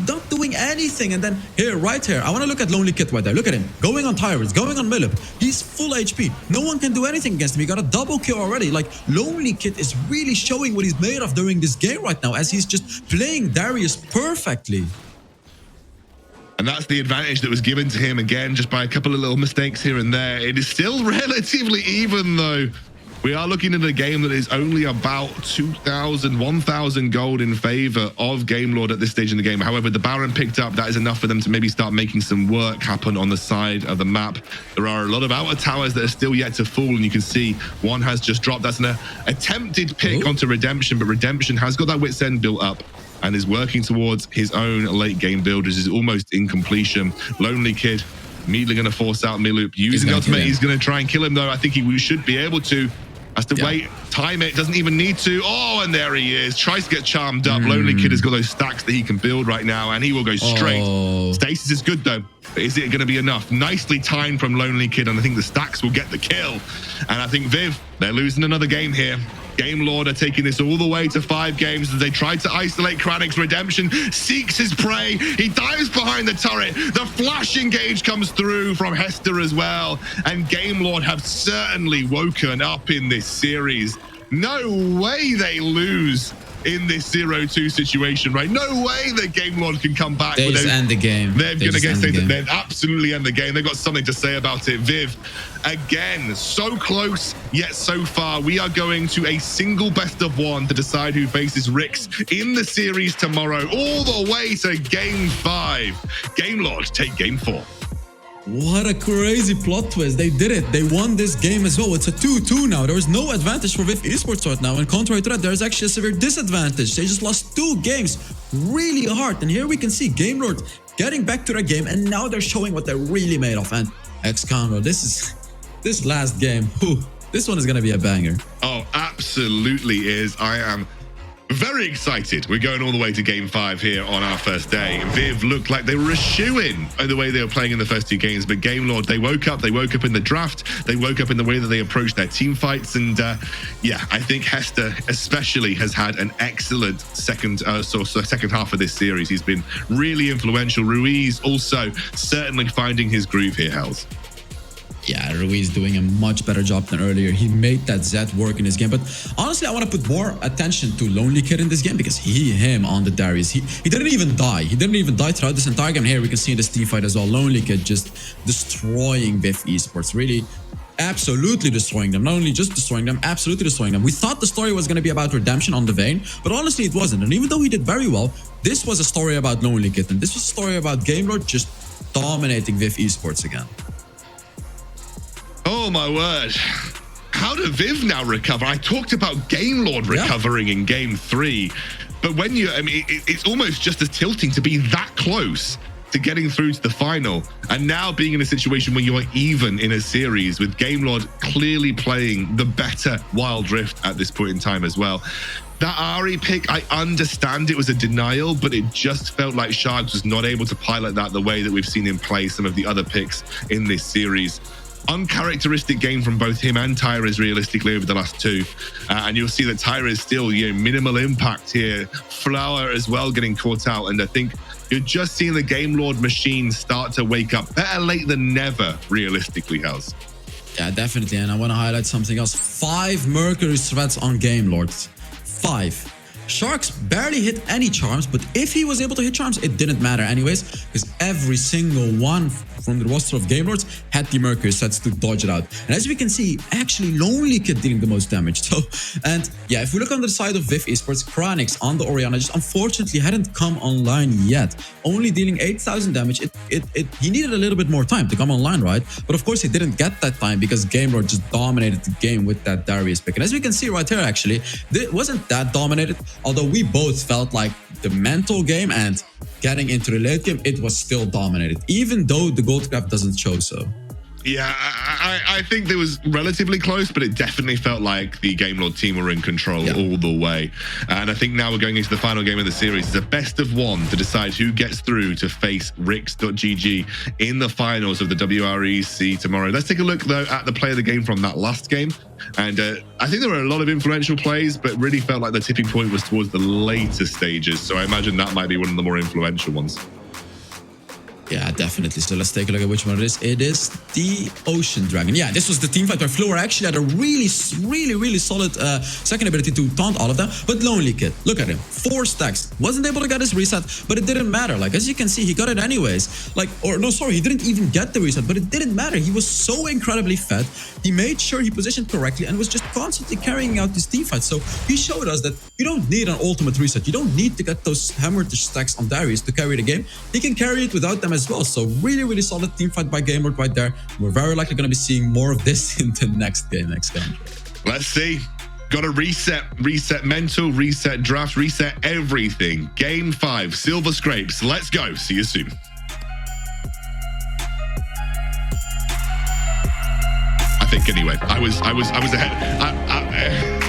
not doing anything. And then here, right here, I want to look at Lonely Kid right there. Look at him. Going on Tyrants, going on Millip. He's full HP. No one can do anything against him. He got a double kill already. Like, Lonely Kid is really showing what he's made of during this game right now, as he's just playing Darius perfectly. And that's the advantage that was given to him again, just by a couple of little mistakes here and there. It is still relatively even, though. We are looking at a game that is only about 2,000, 1,000 gold in favor of Gamelord at this stage in the game. However, the Baron picked up. That is enough for them to maybe start making some work happen on the side of the map. There are a lot of outer towers that are still yet to fall, and you can see one has just dropped. That's an attempted pick onto Redemption, but Redemption has got that Wit's End built up and is working towards his own late game build, which is almost in completion. Lonely Kid immediately going to force out Miloop. Using the ultimate, he's going to try and kill him, though. I think we should be able to. Has to wait, time it, doesn't even need to. Oh, and there he is. Tries to get charmed up. Lonely Kid has got those stacks that he can build right now, and he will go straight. Stasis is good, though. But is it going to be enough? Nicely timed from Lonely Kid, and I think the stacks will get the kill. And I think VIV, they're losing another game here. Gamelord are taking this all the way to 5 games as they try to isolate Kranix. Redemption seeks his prey. He dives behind the turret. The flash engage comes through from Hester as well. And Gamelord have certainly woken up in this series. No way they lose in this 0-2 situation, right? No way that Gamelord can come back. They just end the game. They're going to get stated. They're absolutely end the game. They've got something to say about it. VIV, again, so close, yet so far. We are going to a single best of 1 to decide who faces RICS in the series tomorrow, all the way to Game 5. Gamelord take Game 4. What a crazy plot twist. They did it. They won this game as well. It's a 2-2 now. There is no advantage for VIV Esports right now. And contrary to that, there's actually a severe disadvantage. They just lost 2 games really hard. And here we can see Gamelord getting back to their game. And now they're showing what they're really made of. And Xconro, this last game, this one is going to be a banger. Oh, absolutely is. I am very excited. We're going all the way to Game 5 here on our first day. VIV looked like they were a shoo-in the way they were playing in the first 2 games, but Gamelord, they woke up in the draft, they woke up in the way that they approached their team fights, and yeah, I think Hester especially has had an excellent second half of this series. He's been really influential. Ruiz also certainly finding his groove here, Hells. Yeah, Ruiz doing a much better job than earlier. He made that Zed work in his game. But honestly, I want to put more attention to Lonely Kid in this game because him on the Darius. He didn't even die. He didn't even die throughout this entire game. Here we can see in this team fight as well. Lonely Kid just destroying VIV Esports. Really, absolutely destroying them. Not only just destroying them, absolutely destroying them. We thought the story was going to be about Redemption on the Vayne, but honestly, it wasn't. And even though he did very well, this was a story about Lonely Kid. And this was a story about Gamelord just dominating VIV Esports again. Oh my word. How do VIV now recover? I talked about Gamelord recovering in Game 3, but when it's almost just as tilting to be that close to getting through to the final, and now being in a situation where you are even in a series with Gamelord clearly playing the better Wild Rift at this point in time as well. That Ari pick, I understand it was a denial, but it just felt like Sharks was not able to pilot that the way that we've seen him play some of the other picks in this series. Uncharacteristic game from both him and Tyrez realistically over the last 2, and you'll see that Tyrez still minimal impact here. Flower as well getting caught out, and I think you're just seeing the Gamelord machine start to wake up. Better late than never, realistically, Hells. Yeah, definitely, and I want to highlight something else. 5 Mercury threats on Gamelord. 5. Sharks barely hit any charms, but if he was able to hit charms, it didn't matter anyways, because every single one from the roster of Gamelords had the Mercury sets to dodge it out. And as we can see, actually Lonely Kid dealing the most damage. So, and yeah, if we look on the side of VIV Esports, Kranix on the Orianna just unfortunately hadn't come online yet. Only dealing 8,000 damage. He needed a little bit more time to come online, right? But of course he didn't get that time because Gamelord just dominated the game with that Darius pick. And as we can see right here, actually, it wasn't that dominated. Although we both felt like the mental game and getting into the late game, it was still dominated, even though the gold graph doesn't show so. Yeah, I think it was relatively close, but it definitely felt like the Game Lord team were in control all the way. And I think now we're going into the final game of the series. It's a best of one to decide who gets through to face Rix.GG in the finals of the WREC tomorrow. Let's take a look, though, at the play of the game from that last game. And I think there were a lot of influential plays, but really felt like the tipping point was towards the later stages. So I imagine that might be one of the more influential ones. Yeah, definitely. So let's take a look at which one it is. It is the Ocean Dragon. Yeah, this was the team fight where Floor actually had a really solid second ability to taunt all of them. But Lonely Kid, look at him. 4 stacks. Wasn't able to get his reset, but it didn't matter. Like, as you can see, he got it anyways. Like, or no, sorry, he didn't even get the reset, but it didn't matter. He was so incredibly fed. He made sure he positioned correctly and was just constantly carrying out this team fight. So he showed us that you don't need an ultimate reset. You don't need to get those hammered stacks on Darius to carry the game. He can carry it without them as well. So really solid team fight by Game Lord right there. We're very likely going to be seeing more of this in the next game. Let's see. Got to reset mental, reset draft, reset everything. Game 5, Silver Scrapes. Let's go. See you soon. I think anyway. I was ahead.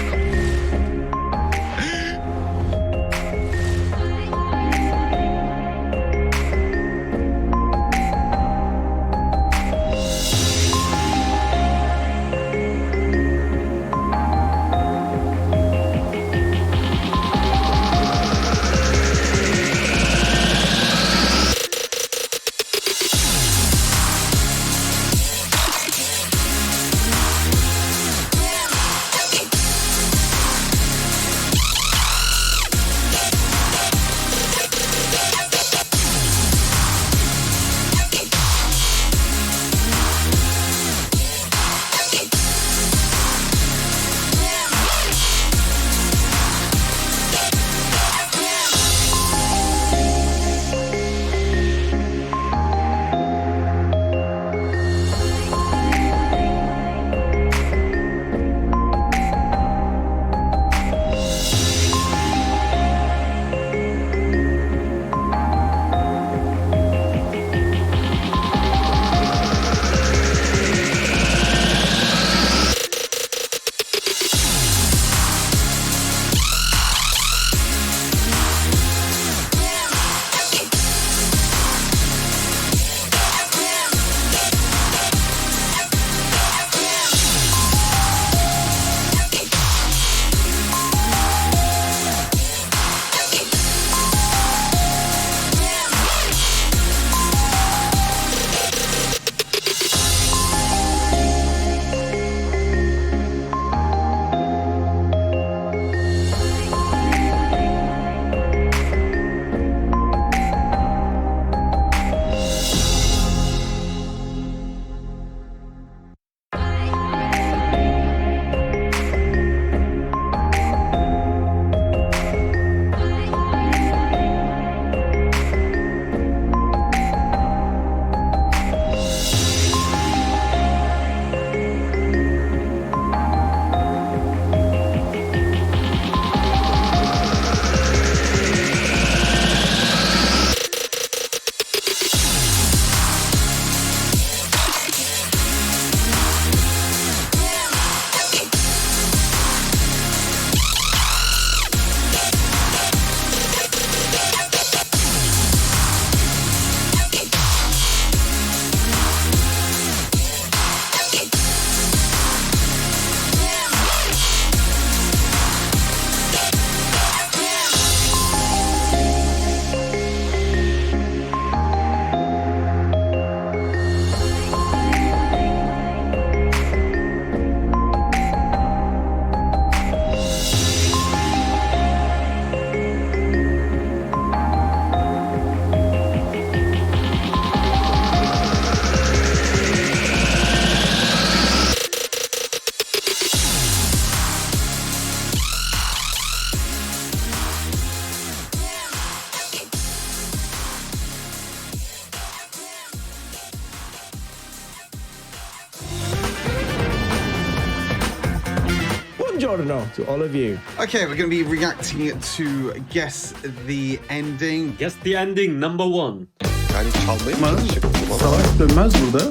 Buongiorno to all of you. Okay, we're going to be reacting to Guess the Ending. Guess the Ending number 1. Yani çalmayı mı çalışacak? Savaş dönmez burada.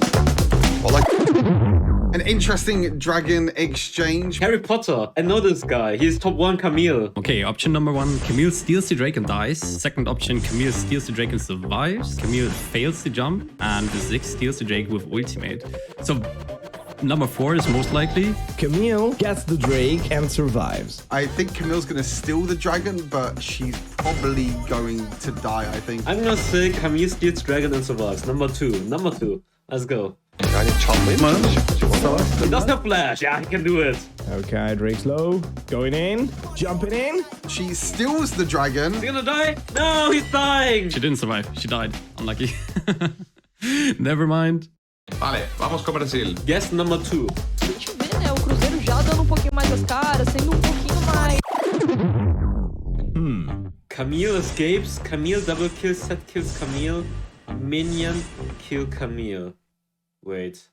Or like an interesting dragon exchange. Harry Potter. I know this guy. He's top 1 Camille. Okay, option number 1, Camille steals the Drake and dies. Second option, Camille steals the Drake and survives. Camille fails the jump. And the Ziggs steals the Drake with ultimate. So number 4 is most likely. Camille gets the Drake and survives. I think Camille's going to steal the dragon, but she's probably going to die, I think. I'm gonna say Camille steals dragon and survives. Number 2. Number 2. Let's go. Yani çalmayayım mı? He does have flash. Yeah, he can do it. Okay, Drake's low. Going in. Jumping in. She steals the dragon. Is he gonna die? No, he's dying. She didn't survive. She died. Unlucky. Never mind. Vale, vamos com Brasil. Guess number 2. A gente vê, né, o Cruzeiro já dando pouquinho mais as caras, sendo pouquinho mais... Camille escapes. Camille double kills. Set kills Camille. Minion kill Camille. Wait.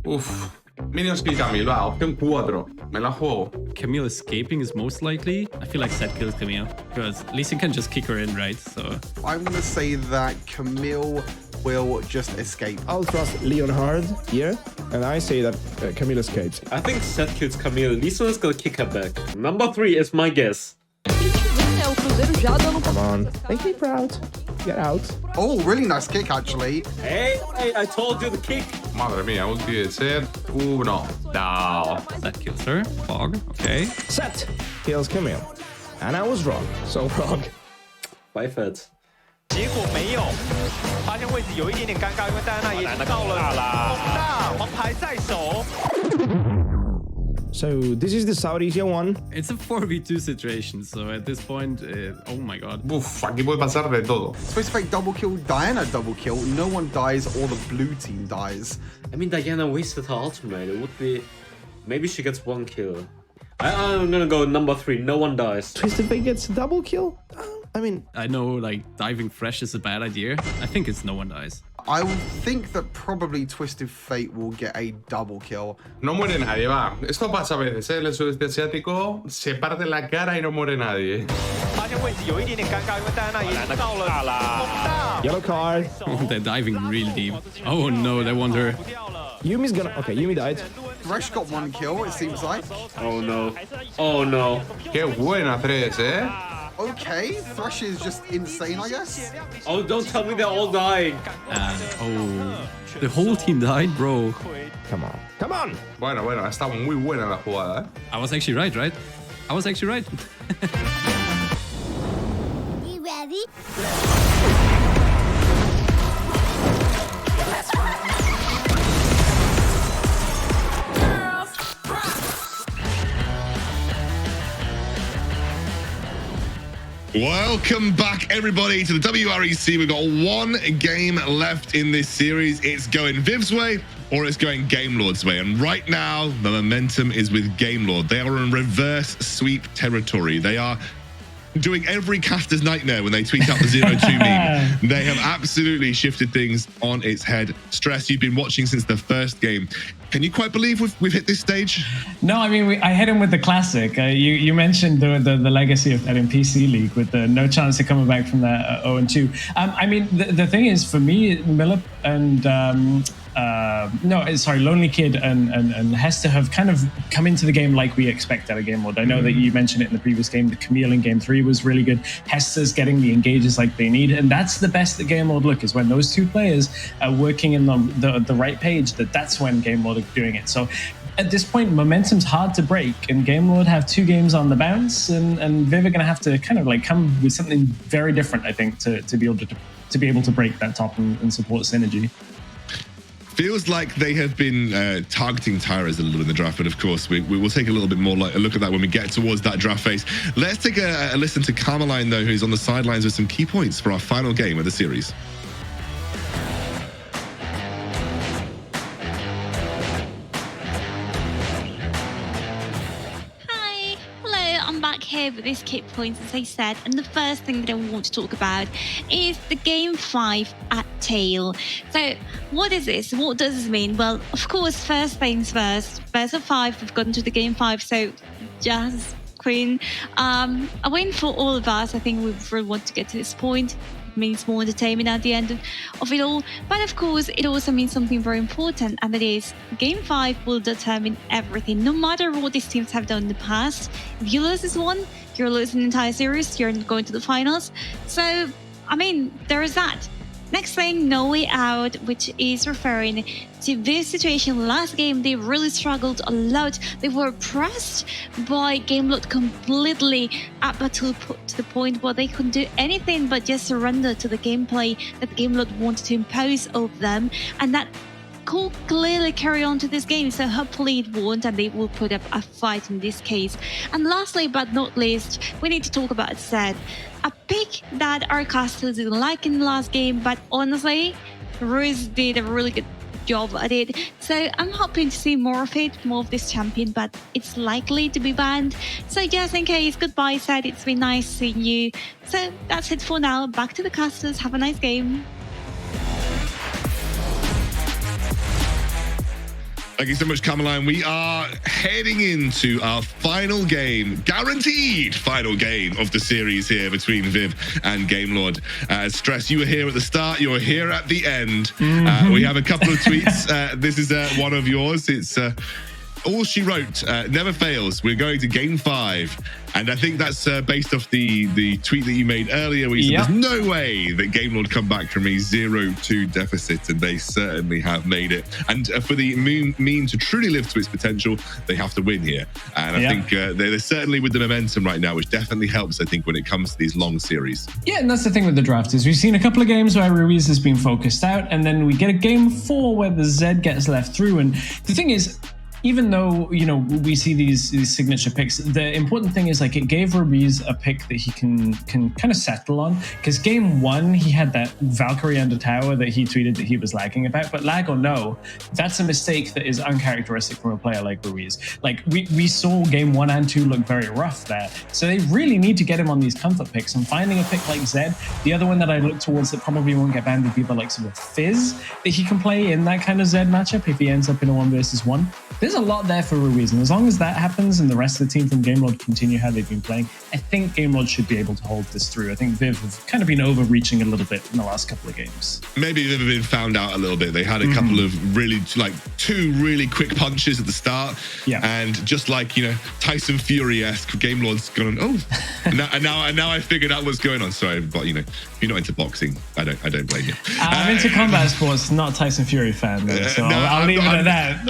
Uf. Minions kill Camille, va, opción 4. Me la juego. Camille escaping is most likely. I feel like Seth kills Camille because at least you can just kick her in, right? So I'm going to say that Camille will just escape. I'll trust Leonhard here, and I say that Camille escapes. I think Seth kills Camille. Leeson is gonna kick her back. Number 3 is my guess. A gente vê, né, o Cruzeiro já dando Come on, make me proud. Get out. Oh, really nice kick, actually. Hey, I told you the kick. Madre mía, ulti de Set. No. No. that kills her. Fog. Okay. Set kills Camille. And I was wrong. So wrong. Bye, Fed. 结果没有，发现位置有一点点尴尬，因为戴安娜也到了，猛大黄牌在手。 So this is the South Asia one. It's a 4v2 situation, so at this point, oh my god. Uf, aquí puede pasar de todo. Supposed to fake double kill, Diana double kill. No one dies or the blue team dies. I mean, Diana wasted her ultimate. It would be... Maybe she gets 1 kill. I'm gonna go number 3. No one dies. Twisted Fate gets a double kill? I mean... I know, like, diving fresh is a bad idea. I think it's no one dies. I would think that probably Twisted Fate will get a double kill. No muere nadie, va. Esto pasa a veces, ¿eh? El sudeste asiático se parte la cara y no muere nadie. 发现位置有一点点尴尬，因为戴安娜也到了，猛大。 Yellow card. They're diving real deep. Oh no, they want her. Yumi's gonna... Okay, Yumi died. Thresh got 1 kill, it seems like. Oh no. Oh no. Qué buena Thresh, ¿eh? Okay, Thresh is just insane, I guess. Oh, don't tell me they're all dying. And oh, the whole team died, bro. Come on. Come on! Bueno, bueno, ha estado muy buena la jugada, ¿eh? I was actually right? I was actually right. You ready? Welcome back, everybody, to the WREC. We've got 1 game left in this series. It's going Viv's way or it's going Game Lord's way. And right now, the momentum is with Game Lord. They are in reverse sweep territory. They are doing every caster's nightmare when they tweet out the 0-2 meme. They have absolutely shifted things on its head. Stress, you've been watching since the first game. Can you quite believe we've hit this stage? No, I mean, I hit him with the classic. You mentioned the legacy of that in PC League with the no chance of coming back from that 0-2. I mean, the thing is, for me, Millip and Lonely Kid and Hester have kind of come into the game like we expect out of Game Lord. I know that you mentioned it in the previous game. The Camille in Game 3 was really good. Hester's getting the engages like they need, and that's the best that Game Lord look, is when those 2 players are working in the right page. That's when Game Lord are doing it. So at this point, momentum's hard to break, and Game Lord have 2 games on the bounce, and Viv are going to have to kind of like come with something very different, I think, to be able to break that top and support synergy. Feels like they have been targeting Tyrus a little in the draft, but of course we will take a little bit more a look at that when we get towards that draft phase. Let's take a listen to Carmeline, though, who's on the sidelines with some key points for our final game of the series. Here with these kit points, as I said, and the first thing that I want to talk about is the Game 5 at Tail. So what is this? What does this mean? Well, of course, first things first, best of 5, we've gotten to the Game 5, so Jazz Queen, a win for all of us. I think we really want to get to this point. means more entertainment at the end of it all. But of course, it also means something very important, and that is Game 5 will determine everything. No matter what these teams have done in the past, if you lose this one, you're losing the entire series, you're going to the finals. So, I mean, there is that. Next thing, No Way Out, which is referring to this situation. Last game, they really struggled a lot. They were pressed by GameLord completely up to the point where they couldn't do anything but just surrender to the gameplay that GameLord wanted to impose of them. And that could clearly carry on to this game, so hopefully it won't, and they will put up a fight in this case. And lastly but not least, we need to talk about Zed, a pick that our casters didn't like in the last game, but honestly, Ruiz did a really good job at it. So I'm hoping to see more of it, more of this champion, but it's likely to be banned. So just in case, goodbye Zed, it's been nice seeing you. So that's it for now, back to the casters, have a nice game. Thank you so much, Cameline. We are heading into our final game, guaranteed final game of the series here between VIV and GameLord. Stress, you were here at the start, you're here at the end. We have a couple of tweets. This is one of yours. It's all she wrote, never fails. We're going to Game 5. And I think that's based off the tweet that you made earlier, where you said there's no way that GameLord come back from a 0-2 deficit, and they certainly have made it. And for the meme to truly live to its potential, they have to win here. And I think they're certainly with the momentum right now, which definitely helps, I think, when it comes to these long series. Yeah, and that's the thing with the draft is we've seen a couple of games where Ruiz has been focused out, and then we get a Game 4 where the Zed gets left through. And the thing is, even though, you know, we see these signature picks, the important thing is, like, it gave Ruiz a pick that he can kind of settle on. Because Game 1, he had that Valkyrie under tower that he tweeted that he was lagging about. But lag or no, that's a mistake that is uncharacteristic from a player like Ruiz. Like, we saw Game 1 and 2 look very rough there. So they really need to get him on these comfort picks. And finding a pick like Zed, the other one that I look towards that probably won't get banned would be the likes of a Fizz, that he can play in that kind of Zed matchup if he ends up in a 1v1. There's a lot there for Ruiz, and as long as that happens and the rest of the team from GameLord continue how they've been playing, I think GameLord should be able to hold this through. I think VIV have kind of been overreaching a little bit in the last couple of games. Maybe VIV have been found out a little bit. They had a couple of really, like, two really quick punches at the start, and just like, you know, Tyson Fury-esque, GameLord's gone, and now I figured out what's going on. Sorry, but, you know, if you're not into boxing, I don't blame you. I'm into combat sports, not Tyson Fury fan though, so I'll leave it at that.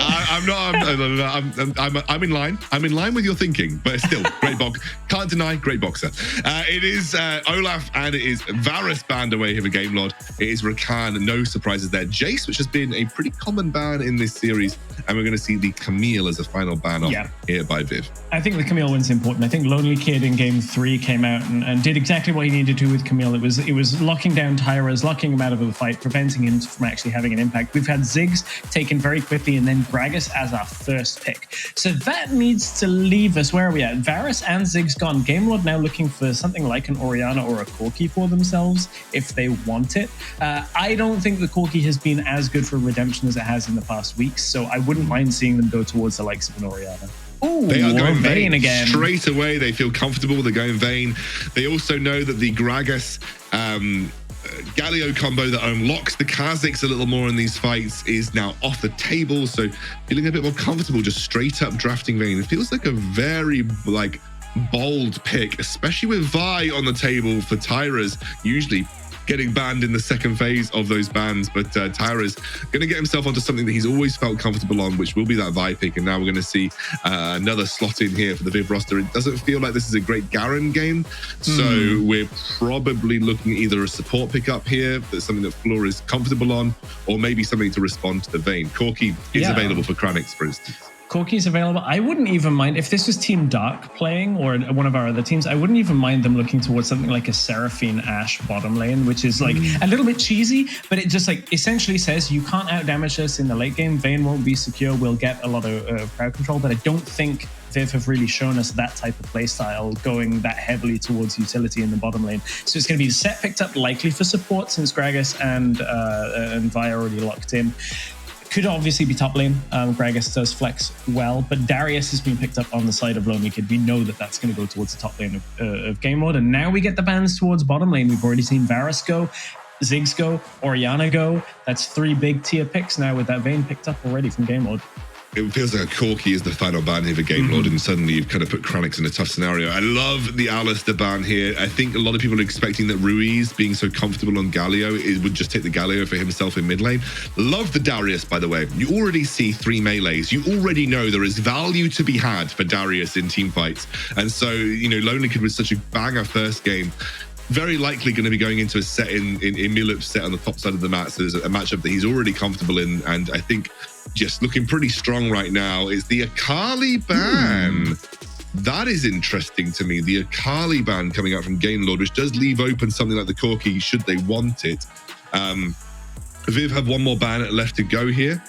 I'm in line. I'm in line with your thinking, but still, great box. Can't deny, great boxer. It is Olaf and it is Varus banned away here for GameLord. It is Rakan, no surprises there. Jace, which has been a pretty common ban in this series, and we're going to see the Camille as a final ban off here by VIV. I think the Camille win's important. I think Lonely Kid in Game 3 came out and did exactly what he needed to with Camille. It was locking down Tyras, locking him out of the fight, preventing him from actually having an impact. We've had Ziggs taken very quickly, and then Gragas as our first pick. So that needs to leave us, where are we at? Varus and Ziggs gone. GameLord now looking for something like an Orianna or a Corki for themselves if they want it. I don't think the Corki has been as good for redemption as it has in the past weeks, so I wouldn't mind seeing them go towards the likes of an Orianna. Ooh, they are going Vayne again. Straight away, they feel comfortable. They're going Vayne. They also know that the Gragas Galio combo that unlocks the Kha'Zix a little more in these fights is now off the table, so feeling a bit more comfortable just straight up drafting Vayne. It feels like a very, like, bold pick, especially with Vi on the table for Tyra's, usually getting banned in the second phase of those bans, but Tyra's going to get himself onto something that he's always felt comfortable on, which will be that Vi pick, and now we're going to see another slot in here for the VIV roster. It doesn't feel like this is a great Garen game, so we're probably looking at either a support pickup here, that's something that Floor is comfortable on, or maybe something to respond to the Vayne. Corki is available for Kranix, for instance. Corki's available. I wouldn't even mind if this was Team Dark playing or one of our other teams. I wouldn't even mind them looking towards something like a Seraphine Ashe bottom lane, which is like a little bit cheesy, but it just like essentially says you can't out damage us in the late game. Vayne won't be secure. We'll get a lot of crowd control, but I don't think VIV have really shown us that type of playstyle going that heavily towards utility in the bottom lane. So it's going to be the set picked up likely for support since Gragas and Vi already locked in. could obviously be top lane. Gragas does flex well, but Darius has been picked up on the side of Lonely Kid. We know that that's going to go towards the top lane of Game Lord, and now we get the bans towards bottom lane. We've already seen Varus go, Ziggs go, Orianna go. That's 3 big tier picks now with that Vayne picked up already from Game Lord. It feels like a Corki is the final ban here for Game Lord, and suddenly you've kind of put Kranix in a tough scenario. I love the Alistair ban here. I think a lot of people are expecting that Ruiz, being so comfortable on Galio, would just take the Galio for himself in mid lane. Love the Darius, by the way. You already see 3 melees. You already know there is value to be had for Darius in team fights. And so, you know, Lonely Kid was such a banger first game. Very likely going to be going into a set in Milup's set on the top side of the map. So there's a matchup that he's already comfortable in, and I think just looking pretty strong right now is the Akali ban. That is interesting to me. The Akali ban coming out from Game Lord, which does leave open something like the Corki should they want it. Viv have 1 more ban left to go here.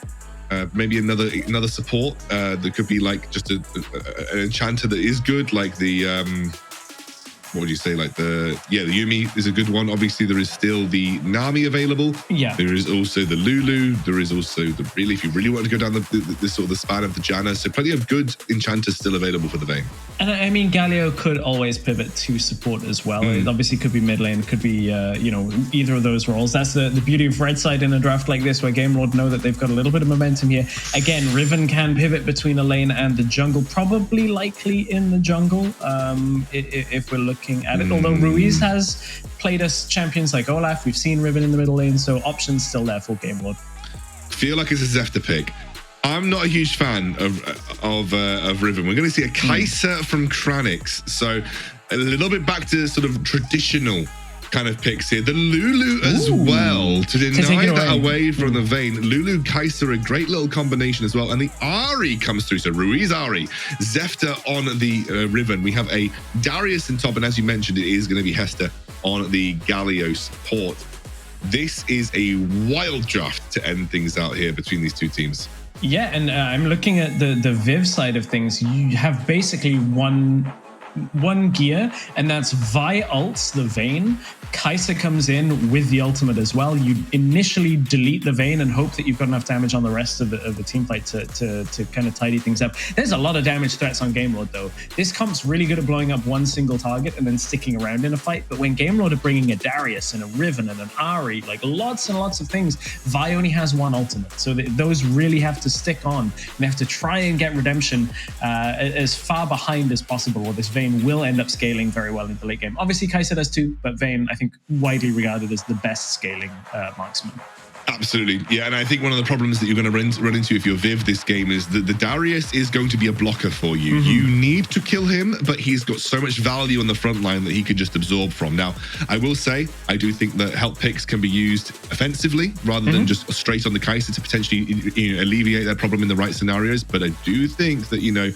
Maybe another support that could be like just an enchanter that is good, like the what would you say, like the Yuumi is a good one. Obviously there is still the Nami available. Yeah, there is also the Lulu, there is also the if you really want to go down the sort of the span of the Janna, so plenty of good enchanters still available for the Vayne. And I mean, Galio could always pivot to support as well. It obviously could be mid lane, could be you know, either of those roles. That's the beauty of Red Side in a draft like this, where Game Lord know that they've got a little bit of momentum here. Again, Riven can pivot between a lane and the jungle, probably likely in the jungle, if we're looking at it. Although Ruiz has played us champions like Olaf, we've seen Riven in the middle lane, so options still there for Game Lord. Feel like it's a Zefta pick. I'm not a huge fan of Riven. We're going to see a Kai'Sa from Kranix, so a little bit back to sort of traditional kind of picks here. The Lulu as well, to deny that away from the Vayne. Lulu, Kai'Sa, a great little combination as well. And the Ahri comes through. So Ruiz, Ahri, Zefta on the Riven. We have a Darius in top. And as you mentioned, it is going to be Hester on the Galio support. This is a wild draft to end things out here between these 2 teams. Yeah, and I'm looking at the Viv side of things. You have basically one gear, and that's Vi ults the Vayne. Kai'Sa comes in with the ultimate as well. You initially delete the Vayne and hope that you've got enough damage on the rest of the team fight to kind of tidy things up. There's a lot of damage threats on Game Lord though. This comp's really good at blowing up one single target and then sticking around in a fight, but when Game Lord are bringing a Darius and a Riven and an Ahri, like lots and lots of things, Vi only has 1 ultimate, so those really have to stick on, and they have to try and get redemption as far behind as possible, or this Vayne will end up scaling very well into the late game. Obviously Kai'Sa does too, but Vayne I think widely regarded as the best scaling marksman. Absolutely, yeah, and I think one of the problems that you're going to run into if you're Viv this game is that the Darius is going to be a blocker for you. You need to kill him, but he's got so much value on the front line that he can just absorb from. Now, I will say, I do think that help picks can be used offensively rather than just straight on the Kai'Sa to potentially alleviate that problem in the right scenarios, but I do think that, you know,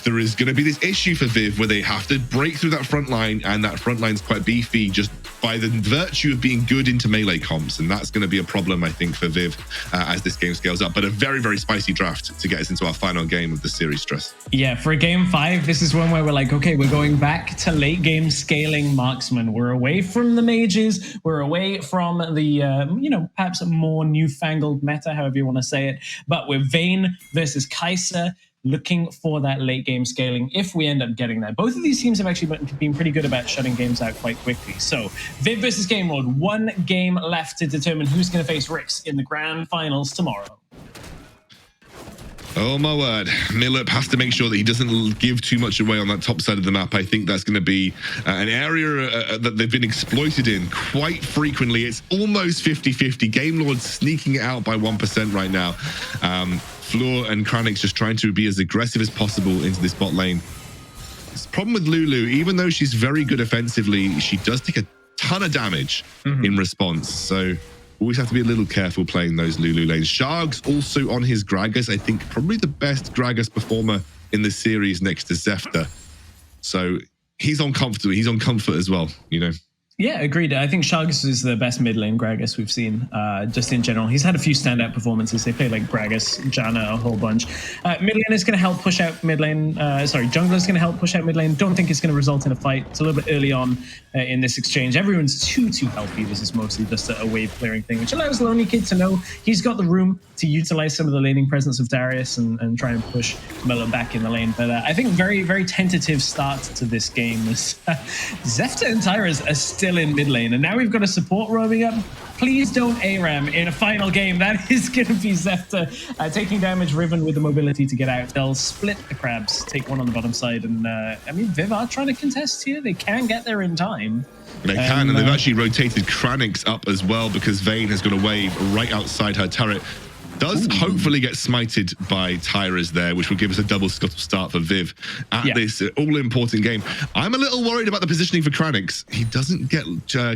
there is going to be this issue for Viv where they have to break through that front line, and that front line's quite beefy just by the virtue of being good into melee comps, and that's going to be a problem, I think, for Viv as this game scales up. But a very, very spicy draft to get us into our final game of the series, Stress. Yeah, for game 5, this is one where we're like, okay, we're going back to late game scaling marksman. We're away from the mages, we're away from the, you know, perhaps a more newfangled meta, however you want to say it, but we're Vayne versus Kai'Sa, looking for that late game scaling if we end up getting that. Both of these teams have actually been pretty good about shutting games out quite quickly. So Viv versus Game Lord, 1 game left to determine who's going to face Rix in the grand finals tomorrow. Oh my word, Milup has to make sure that he doesn't give too much away on that top side of the map. I think that's going to be an area that they've been exploited in quite frequently. It's almost 50-50. Game Lord sneaking it out by 1% right now. Floor and Kranix just trying to be as aggressive as possible into this bot lane. The problem with Lulu, even though she's very good offensively, she does take a ton of damage in response. So always have to be a little careful playing those Lulu lanes. Sharg's also on his Gragas. I think probably the best Gragas performer in the series next to Zefta. So he's on comfort. He's on comfort as well, you know. Yeah, agreed. I think Shugs is the best mid lane Gragas we've seen, just in general. He's had a few standout performances. They play like Gragas, Janna, a whole bunch. Mid lane is going to help push out mid lane. Jungler is going to help push out mid lane. Don't think it's going to result in a fight. It's a little bit early on in this exchange. Everyone's too healthy. This is mostly just a wave clearing thing, which allows Lonely Kid to know he's got the room to utilize some of the laning presence of Darius and try and push Melo back in the lane. But I think very, very tentative start to this game. Zefta and Tyra's are still in mid lane, and now we've got a support roaming up. Please don't ARAM in a final game. That is going to be Zefta taking damage, Riven with the mobility to get out. They'll split the crabs, take one on the bottom side, and I mean, VIV are trying to contest here. They can get there in time. They can, and they've actually rotated Kranix up as well because Vayne has got a wave right outside her turret. Does hopefully get smited by Tyra's there, which will give us a double scuttle start for VIV at this all-important game. I'm a little worried about the positioning for Kranix. He doesn't get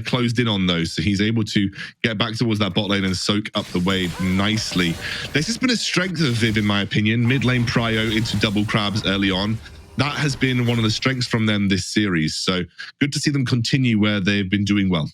closed in on those, so he's able to get back towards that bot lane and soak up the wave nicely. This has been a strength of VIV, in my opinion. Mid lane prio into double crabs early on. That has been one of the strengths from them this series. So good to see them continue where they've been doing well.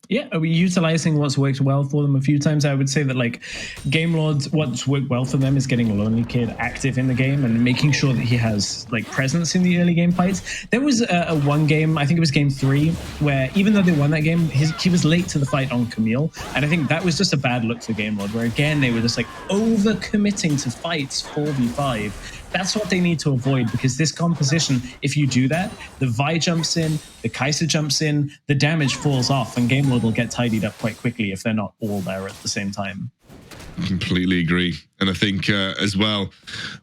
Yeah, are we utilizing what's worked well for them a few times? I would say that, like, Game Lord, what's worked well for them is getting Lonely Kid active in the game and making sure that he has, like, presence in the early game fights. There was a one game, I think it was game 3, where even though they won that game, he was late to the fight on Camille. And I think that was just a bad look for Game Lord, where, again, they were just, like, over-committing to fights 4v5. That's what they need to avoid, because this composition, if you do that, the Vi jumps in, the Kai'Sa jumps in, the damage falls off, and Game Lord will get tidied up quite quickly if they're not all there at the same time. Completely agree. And I think as well,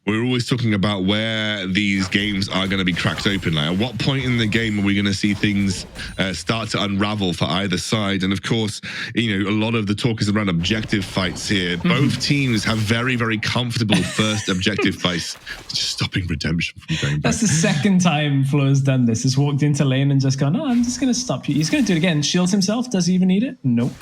we're always talking about where these games are going to be cracked open. Like, at what point in the game are we going to see things start to unravel for either side? And of course, you know, a lot of the talk is around objective fights here. Both teams have very, very comfortable first objective fights, just stopping Redemption from going back. That's the second time Flo's done this. He's walked into lane and just gone, oh, I'm just going to stop you. He's going to do it again. Shields himself. Does he even need it? Nope.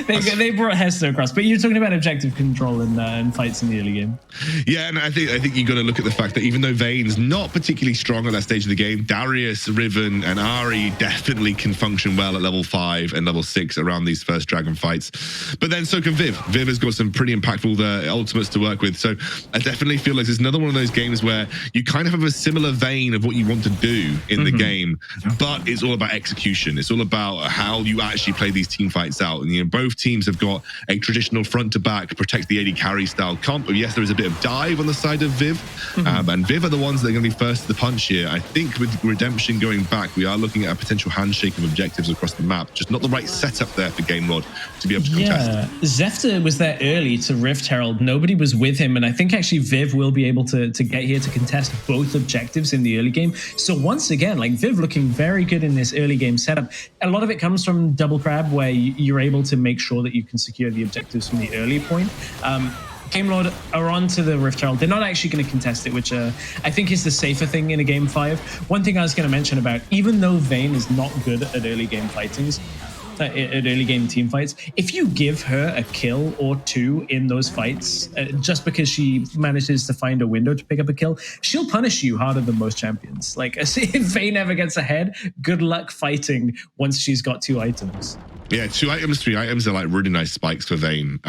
They brought Hester across, but you're talking about objective control and fights in the early game. Yeah, and I think you got to look at the fact that even though Vayne's not particularly strong at that stage of the game, Darius, Riven, and Ahri definitely can function well at level 5 and level 6 around these first dragon fights. But then so can VIV. VIV has got some pretty impactful ultimates to work with. So I definitely feel like it's another one of those games where you kind of have a similar vein of what you want to do in the game, but it's all about execution. It's all about how you actually play these team fights out. And, you know, both teams have got a traditional front to back, protect the AD carry style comp. Yes, there is a bit of dive on the side of VIV, and VIV are the ones that are going to be first to the punch here. I think with Redemption going back, we are looking at a potential handshake of objectives across the map. Just not the right setup there for Game Lord to be able to contest. Yeah, Zefta was there early to Rift Herald. Nobody was with him, and I think actually VIV will be able to get here to contest both objectives in the early game. So once again, like, VIV looking very good in this early game setup. A lot of it comes from Double Crab, where you're able to make sure that you can secure the objectives from the early point. Game Lord are on to the Rift Herald. They're not actually going to contest it, which I think is the safer thing in a game 5. One thing I was going to mention about, even though Vayne is not good at early game fightings, at early game team fights, if you give her a kill or 2 in those fights, just because she manages to find a window to pick up a kill, she'll punish you harder than most champions. Like, if Vayne ever gets ahead, good luck fighting once she's got 2 items. Yeah, 2 items, 3 items are like really nice spikes for Vayne.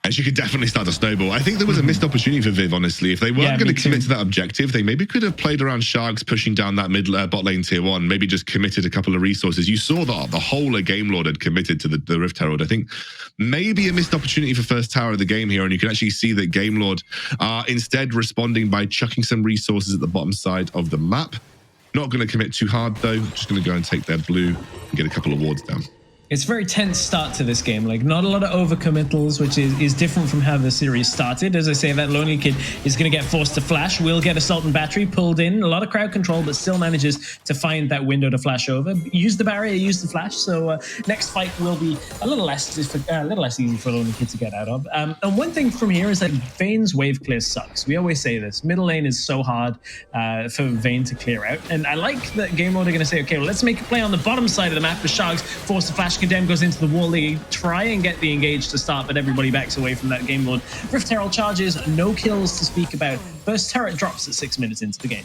And she could definitely start to snowball. I think there was a missed opportunity for VIV, honestly. If they weren't going to commit to that objective, they maybe could have played around Sharks pushing down that mid bot lane tier 1, maybe just committed a couple of resources. You saw that the whole of Game Lord had committed to the Rift Herald. I think maybe a missed opportunity for first tower of the game here, and you can actually see that Game Lord are instead responding by chucking some resources at the bottom side of the map. Not going to commit too hard, though. Just going to go and take their blue and get a couple of wards down. It's a very tense start to this game. Like, not a lot of overcommittals, which is different from how the series started. As I say, that Lonely Kid is going to get forced to flash. Will get Assault and Battery pulled in. A lot of crowd control, but still manages to find that window to flash over. Use the barrier, use the flash. So next fight will be a little less easy for Lonely Kid to get out of. And one thing from here is that Vayne's wave clear sucks. We always say this. Middle lane is so hard for Vayne to clear out. And I like that Game Lord are going to say, okay, well, let's make a play on the bottom side of the map for Sharks, force the flash. Condemn goes into the wall. They try and get the engage to start, but everybody backs away from that Game Lord. Rift Herald charges, no kills to speak about. First turret drops at 6 minutes into the game.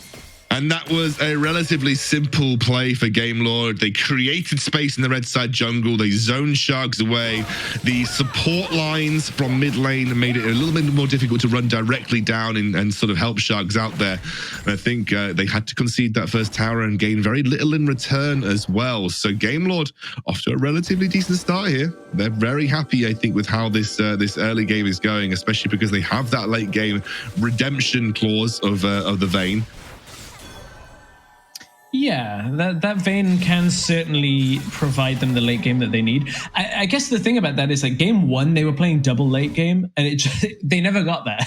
And that was a relatively simple play for Game Lord. They created space in the red side jungle. They zoned Sharks away. The support lines from mid lane made it a little bit more difficult to run directly down and sort of help Sharks out there. And I think they had to concede that first tower and gain very little in return as well. So Game Lord off to a relatively decent start here. They're very happy, I think, with how this early game is going, especially because they have that late game redemption clause of the Vayne. Yeah, that Vayne can certainly provide them the late game that they need. I guess the thing about that is, like, game one, they were playing double late game, and they never got there.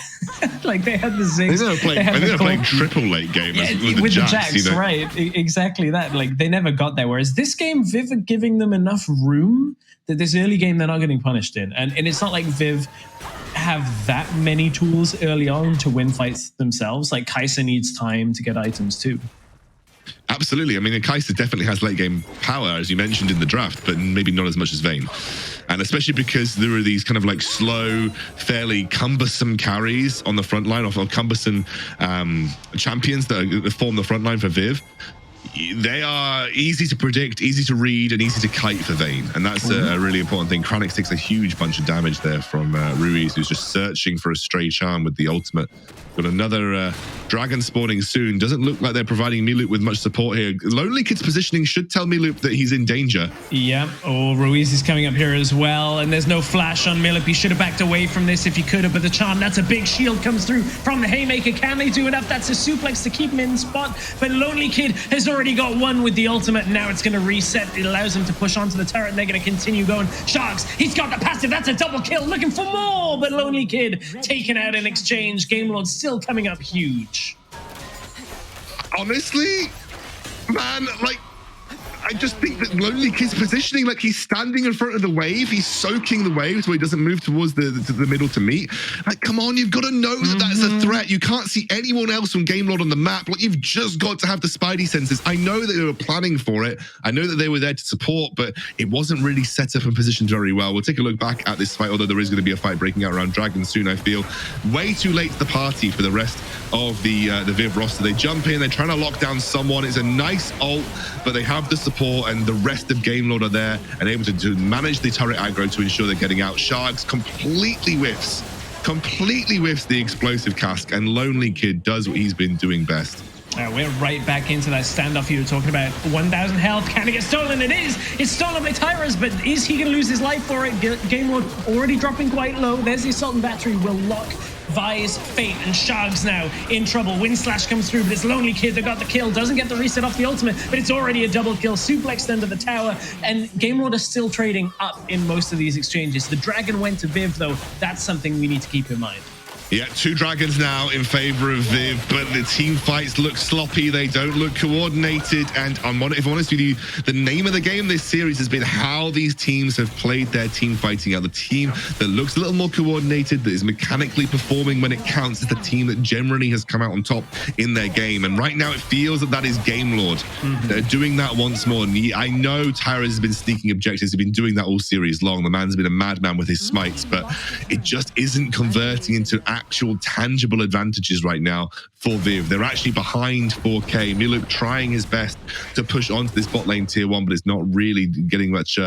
Like, they had the Ziggs. They were playing triple late game with the Jax, you know? Right? Exactly that. Like, they never got there. Whereas this game, Viv are giving them enough room that this early game they're not getting punished in, and it's not like Viv have that many tools early on to win fights themselves. Like, Kai'Sa needs time to get items too. Absolutely. I mean, Kai'Sa definitely has late game power, as you mentioned in the draft, but maybe not as much as Vayne. And especially because there are these kind of like slow, fairly cumbersome carries on the front line, or cumbersome champions that form the front line for Viv. They are easy to predict, easy to read, and easy to kite for Vayne. And that's a really important thing. Kranix takes a huge bunch of damage there from Ruiz, who's just searching for a stray charm with the ultimate. Got another dragon spawning soon. Doesn't look like they're providing Milup with much support here. Lonely Kid's positioning should tell Milup that he's in danger. Yeah. Oh, Ruiz is coming up here as well. And there's no flash on Milup. He should have backed away from this if he could have. But the charm, that's a big shield, comes through from the Haymaker. Can they do enough? That's a suplex to keep him in spot. But Lonely Kid has already got one with the ultimate. Now it's going to reset. It allows him to push onto the turret, and they're going to continue going. Sharks, he's got the passive. That's a double kill. Looking for more. But Lonely Kid taken out in exchange. Game Lord still coming up huge. Honestly, man, like, I just think that Lonely Kid's positioning, like, he's standing in front of the wave, he's soaking the wave so he doesn't move towards the middle to meet. Like, come on, you've got to know that that's a threat. You can't see anyone else from Game Lord on the map. Like, you've just got to have the Spidey senses. I know that they were planning for it. I know that they were there to support, but it wasn't really set up and positioned very well. We'll take a look back at this fight, although there is going to be a fight breaking out around Dragon soon, I feel. Way too late to the party for the rest of the Viv roster. They jump in, they're trying to lock down someone. It's a nice ult, but they have the support, and the rest of Game Lord are there and able to manage the turret aggro to ensure they're getting out. Sharks completely whiffs the explosive cask, and Lonely Kid does what he's been doing best. We're right back into that standoff you were talking about. 1,000 health. Can it get stolen? It is. It's stolen by Tyrus, but is he going to lose his life for it? Game Lord already dropping quite low. There's the Assault and Battery. Will lock Vi's Fate, and Sharks now in trouble. Wind Slash comes through, but it's Lonely Kid that got the kill. Doesn't get the reset off the ultimate, but it's already a double kill. Suplexed under the tower, and Game Lord is still trading up in most of these exchanges. The Dragon went to Viv, though. That's something we need to keep in mind. Yeah, 2 dragons now in favor of Viv, but the team fights look sloppy. They don't look coordinated. And if I'm honest with you, the name of the game this series has been how these teams have played their team fighting out. The team that looks a little more coordinated, that is mechanically performing when it counts, is the team that generally has come out on top in their game. And right now it feels that is Game Lord. They're doing that once more. And I know Tyrus has been sneaking objectives. He's been doing that all series long. The man's been a madman with his smites, but it just isn't converting into actual tangible advantages right now for Viv. They're actually behind 4K. Milup trying his best to push onto this bot lane tier 1, but it's not really getting much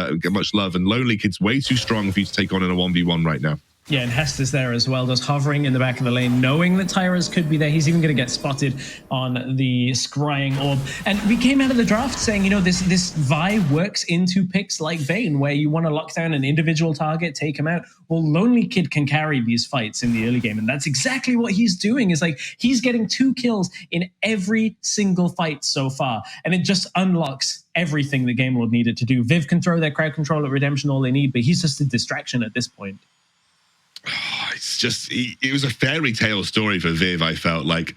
love. And Lonely Kid's way too strong for you to take on in a 1v1 right now. Yeah, and Hester's there as well, just hovering in the back of the lane, knowing that Tyrus could be there. He's even going to get spotted on the scrying orb. And we came out of the draft saying, you know, this Vi works into picks like Vayne, where you want to lock down an individual target, take him out. Well, Lonely Kid can carry these fights in the early game, and that's exactly what he's doing. Is like, he's getting 2 kills in every single fight so far, and it just unlocks everything the Game Lord needed to do. Viv can throw their crowd control at Redemption all they need, but he's just a distraction at this point. It's just, it was a fairy tale story for Viv, I felt like.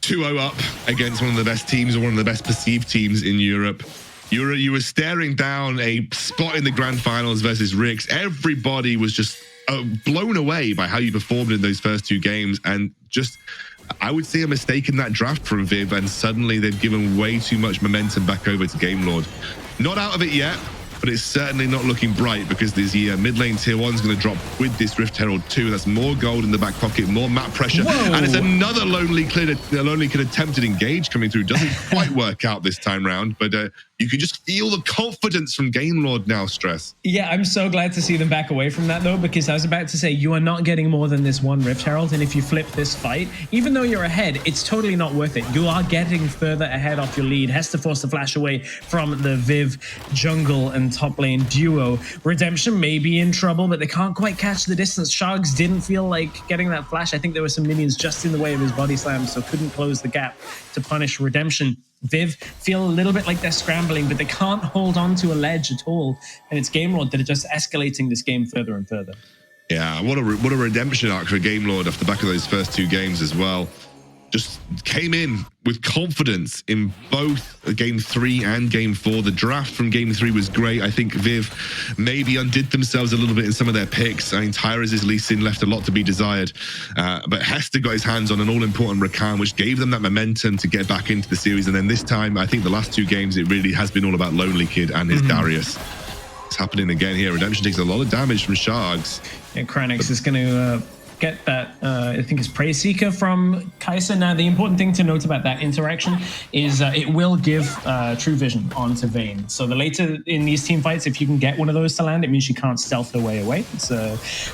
2-0 up against one of the best teams, or one of the best perceived teams in Europe. You were staring down a spot in the grand finals versus WREC. Everybody was just blown away by how you performed in those first 2 games, and just, I would say, a mistake in that draft from Viv, and suddenly they've given way too much momentum back over to Game Lord. Not out of it yet, but it's certainly not looking bright because this mid lane tier 1 is going to drop with this Rift Herald 2. That's more gold in the back pocket, more map pressure. Whoa. And it's another Lonely Kid attempted engage coming through. Doesn't quite work out this time round, but you can just feel the confidence from Game Lord now, Stress. Yeah, I'm so glad to see them back away from that, though, because I was about to say, you are not getting more than this one Rift Herald, and if you flip this fight, even though you're ahead, it's totally not worth it. You are getting further ahead off your lead. Has to force the flash away from the VIV jungle and top lane duo. Redemption may be in trouble, but they can't quite catch the distance. Sharks didn't feel like getting that flash. I think there were some minions just in the way of his body slam, so couldn't close the gap to punish Redemption. VIV feel a little bit like they're scrambling, but they can't hold on to a ledge at all. And it's Game Lord that are just escalating this game further and further. Yeah, what a redemption arc for Game Lord off the back of those first 2 games as well. Just came in with confidence in both Game 3 and Game 4. The draft from Game 3 was great. I think VIV maybe undid themselves a little bit in some of their picks. I mean, Tyrus' Lee Sin left a lot to be desired. But Hester got his hands on an all-important Rakan, which gave them that momentum to get back into the series. And then this time, I think the last 2 games, it really has been all about Lonely Kid and his Darius. It's happening again here. Redemption takes a lot of damage from Sharks. And Kranix is going to get that, I think it's Praise Seeker from Kai'Sa. Now, the important thing to note about that interaction is it will give True Vision onto Vayne. So the later in these team fights, if you can get one of those to land, it means you can't stealth their way away. It's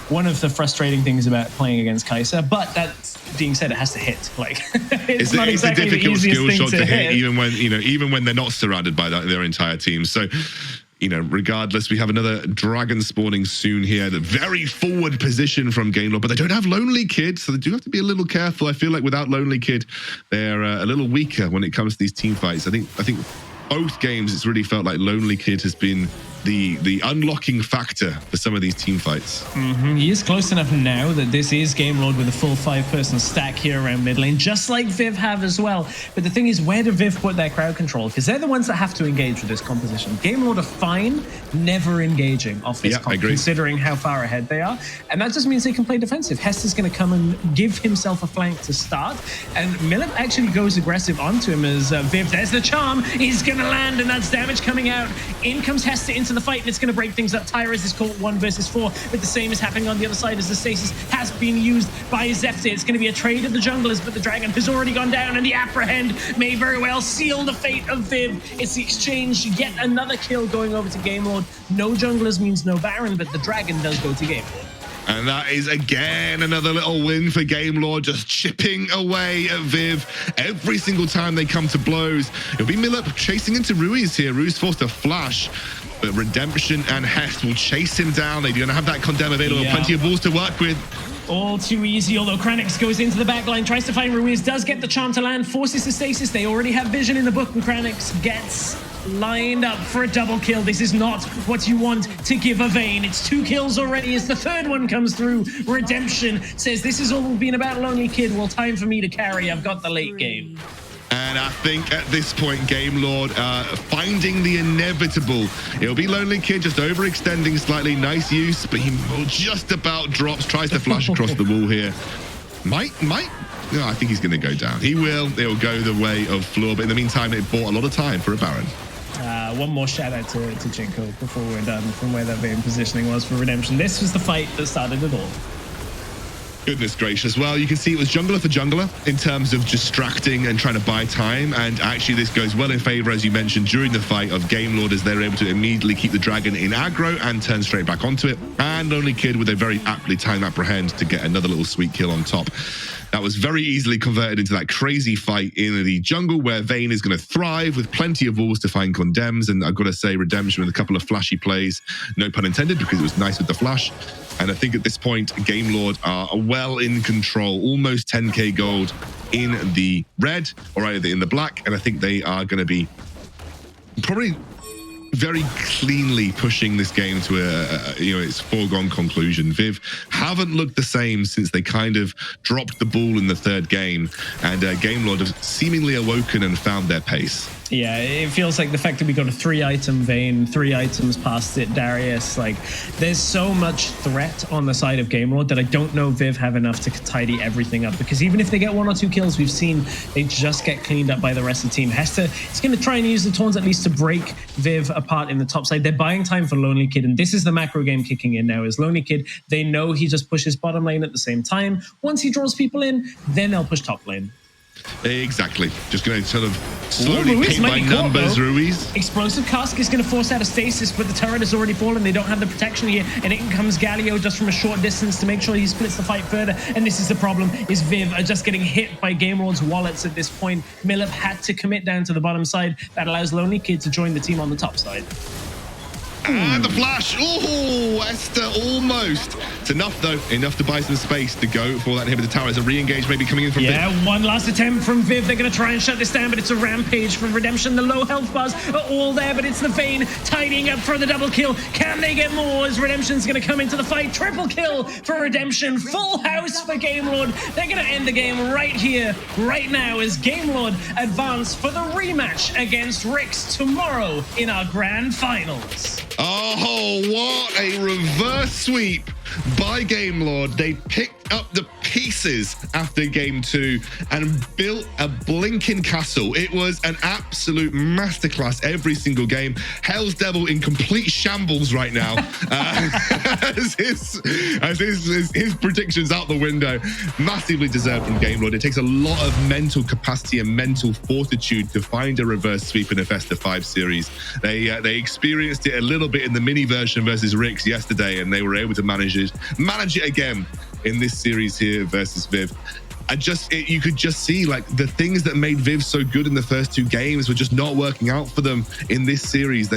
one of the frustrating things about playing against Kai'Sa. But that being said, it has to hit. Like it's not exactly a difficult the easiest skill thing shot to hit, hit. even when they're not surrounded by their entire team. So, regardless, we have another dragon spawning soon here. The very forward position from Game Lord, but they don't have Lonely Kid, so they do have to be a little careful. I feel like without Lonely Kid, they're a little weaker when it comes to these team fights. I think both games, it's really felt like Lonely Kid has been the unlocking factor for some of these team fights. He is close enough now that this is Game Lord with a full 5-person stack here around mid lane, just like VIV have as well. But the thing is, where do VIV put their crowd control? Because they're the ones that have to engage with this composition. Game Lord are fine, never engaging off this comp, considering how far ahead they are. And that just means they can play defensive. Hester's going to come and give himself a flank to start. And Millip actually goes aggressive onto him as VIV, there's the charm, he's going to land, and that's damage coming out. In comes Hester into the fight, and it's going to break things up. Tyrus is caught 1 versus 4, but the same is happening on the other side as the stasis has been used by Zephyr. It's going to be a trade of the junglers, but the dragon has already gone down, and the apprehend may very well seal the fate of VIV. It's the exchange, yet another kill going over to Game Lord. No junglers means no Baron, but the dragon does go to Game Lord. And that is again another little win for Game Lord, just chipping away at VIV every single time they come to blows. It'll be Millip chasing into Ruiz here. Ruiz forced a flash, but Redemption and Hest will chase him down. They're going to have that condemn available, plenty of balls to work with. All too easy, although Kranix goes into the backline, tries to find Ruiz, does get the charm to land, forces the stasis. They already have vision in the book, and Kranix gets lined up for a double kill. This is not what you want to give a Vayne. It's 2 kills already as the 3rd one comes through. Redemption says, this has all been about Lonely Kid. Well, time for me to carry. I've got the late game. And I think at this point, Game Lord finding the inevitable. It'll be Lonely Kid just overextending slightly. Nice use, but he just about drops, tries to flash across the wall here. Might. No, I think he's going to go down. He will. It'll go the way of Floor, but in the meantime, it bought a lot of time for a Baron. One more shout out to Jinko before we're done from where that Vayne positioning was for Redemption. This was the fight that started it all. Goodness gracious. Well, you can see it was jungler for jungler in terms of distracting and trying to buy time. And actually, this goes well in favor, as you mentioned, during the fight of Game Lord, as they're able to immediately keep the dragon in aggro and turn straight back onto it. And Lonely Kid with a very aptly timed apprehend to get another little sweet kill on top. That was very easily converted into that crazy fight in the jungle where Vayne is going to thrive with plenty of walls to find condemns. And I've got to say, Redemption with a couple of flashy plays, no pun intended, because it was nice with the flash. And I think at this point, Game Lord are well in control, almost 10k gold in the red, or either in the black. And I think they are going to be probably very cleanly pushing this game to its foregone conclusion. VIV haven't looked the same since they kind of dropped the ball in the 3rd game, and Game Lord have seemingly awoken and found their pace. Yeah, it feels like the fact that we got a 3-item Vayne, 3 items past it, Darius, like there's so much threat on the side of Game Lord that I don't know Viv have enough to tidy everything up, because even if they get 1 or 2 kills, we've seen they just get cleaned up by the rest of the team. Hester is going to try and use the taunts at least to break Viv apart in the top side. They're buying time for Lonely Kid, and this is the macro game kicking in now. Is Lonely Kid, they know he just pushes bottom lane at the same time. Once he draws people in, then they'll push top lane. Exactly. Just going to sort of slowly paint by numbers, Ruiz. Explosive Cask is going to force out a stasis, but the turret has already fallen. They don't have the protection here, and in comes Galio just from a short distance to make sure he splits the fight further. And this is the problem, is Viv are just getting hit by Game Lord's wallets at this point. Millip had to commit down to the bottom side. That allows Lonely Kid to join the team on the top side. And the flash. Oh, Esther almost. It's enough, though. Enough to buy some space to go for that inhibitor tower. There's a re-engage maybe coming in from Viv. Yeah, one last attempt from Viv. They're going to try and shut this down, but it's a rampage from Redemption. The low health bars are all there, but it's the Vayne tidying up for the double kill. Can they get more as Redemption's going to come into the fight? Triple kill for Redemption. Full house for Game Lord. They're going to end the game right here, right now, as Game Lord advance for the rematch against WREC tomorrow in our grand finals. Oh, what a reverse sweep by Game Lord. They picked up the pieces after game 2 and built a blinking castle. It was an absolute masterclass every single game. Hell's Devil in complete shambles right now. As his predictions out the window. Massively deserved from Game Lord. It takes a lot of mental capacity and mental fortitude to find a reverse sweep in a Festa 5 series. They experienced it a little bit in the mini version versus WREC yesterday, and they were able to manage it again in this series here versus Viv. You could just see like the things that made Viv so good in the first 2 games were just not working out for them in this series.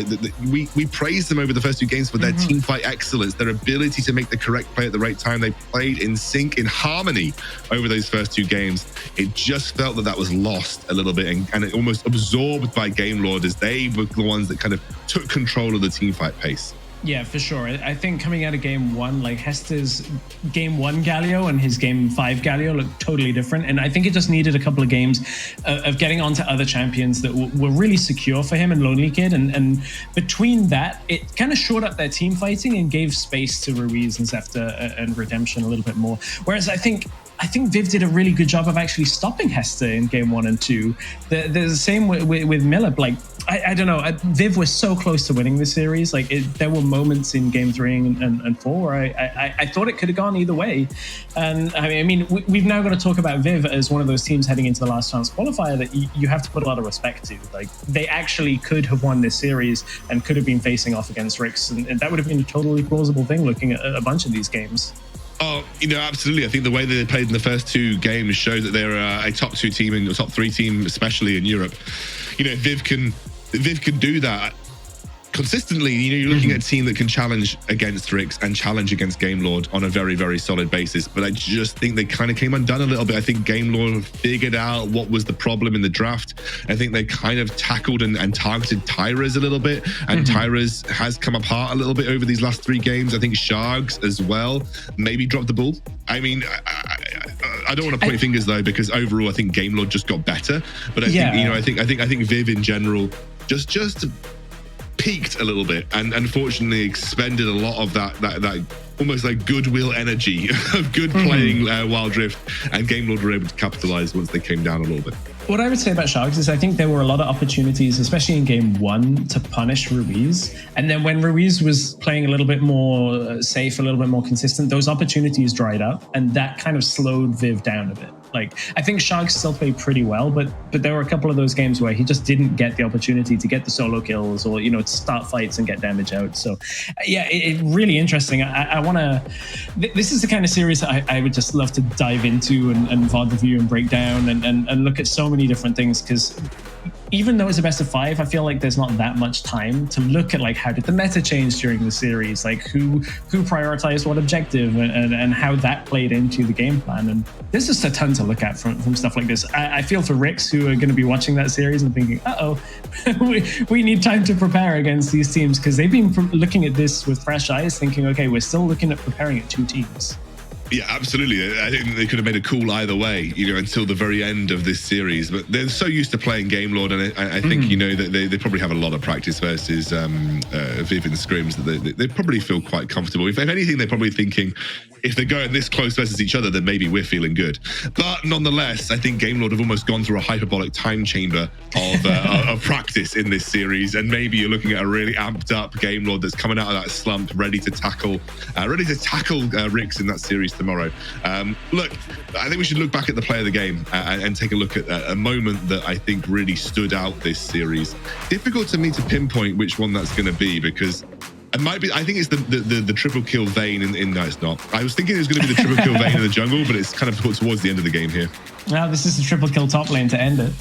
We praised them over the first 2 games for their team fight excellence, their ability to make the correct play at the right time. They played in sync, in harmony over those first 2 games. It just felt that was lost a little bit and it almost absorbed by Game Lord as they were the ones that kind of took control of the team fight pace. Yeah, for sure. I think coming out of game 1, like Hester's game 1 Galio and his game 5 Galio looked totally different. And I think it just needed a couple of games of getting onto other champions that were really secure for him and Lonely Kid. And between that, it kind of shored up their team fighting and gave space to Ruiz and Zefta and Redemption a little bit more. Whereas I think Viv did a really good job of actually stopping Hester in game 1 and 2. There's the same with Millip. Like, I don't know. Viv was so close to winning this series. Like, there were moments in game 3 and 4 where I thought it could have gone either way. And I mean, we've now got to talk about Viv as one of those teams heading into the last chance qualifier that you have to put a lot of respect to. Like, they actually could have won this series and could have been facing off against WREC, and that would have been a totally plausible thing looking at a bunch of these games. Oh, absolutely. I think the way that they played in the first 2 games shows that they're a top 2 team and a top 3 team, especially in Europe. Viv can do that consistently. You're looking at a team that can challenge against WREC and challenge against Game Lord on a very, very solid basis. But I just think they kind of came undone a little bit. I think Game Lord figured out what was the problem in the draft. I think they kind of tackled and targeted Tyra's a little bit, and Tyra's has come apart a little bit over these last 3 games. I think Shargs as well maybe dropped the ball. I mean, I don't want to point fingers though, because overall I think Game Lord just got better. But I think Viv in general just peaked a little bit and unfortunately expended a lot of that almost like goodwill energy of good playing Wild Rift, and Game Lord were able to capitalize once they came down a little bit. What I would say about Sharks is I think there were a lot of opportunities, especially in game 1, to punish Ruiz. And then when Ruiz was playing a little bit more safe, a little bit more consistent, those opportunities dried up, and that kind of slowed Viv down a bit. Like, I think Sharks still played pretty well, but there were a couple of those games where he just didn't get the opportunity to get the solo kills or, to start fights and get damage out. So, yeah, it's really interesting. I want to... This is the kind of series I would just love to dive into and VOD review and break down and look at so many different things, because even though it's a best of 5, I feel like there's not that much time to look at like how did the meta change during the series, like who prioritized what objective and how that played into the game plan. And there's just a ton to look at from stuff like this. I feel for WREC who are going to be watching that series and thinking, we need time to prepare against these teams, because they've been looking at this with fresh eyes, thinking, okay, we're still looking at preparing at 2 teams. Yeah, absolutely. I think they could have made a call either way, until the very end of this series. But they're so used to playing Game Lord, and I think, that they probably have a lot of practice versus Viv in scrims, that they probably feel quite comfortable. If anything, they're probably thinking, if they're going this close versus each other, then maybe we're feeling good. But nonetheless, I think Game Lord have almost gone through a hyperbolic time chamber of practice in this series, and maybe you're looking at a really amped up Game Lord that's coming out of that slump, ready to tackle Ricks in that series tomorrow. Look, I think we should look back at the play of the game and take a look at a moment that I think really stood out this series. Difficult to me to pinpoint which one that's going to be, because it might be. I think it's the triple kill Vayne in. No, it's not. I was thinking it was going to be the triple kill Vayne in the jungle, but it's kind of put towards the end of the game here. Now this is the triple kill top lane to end it.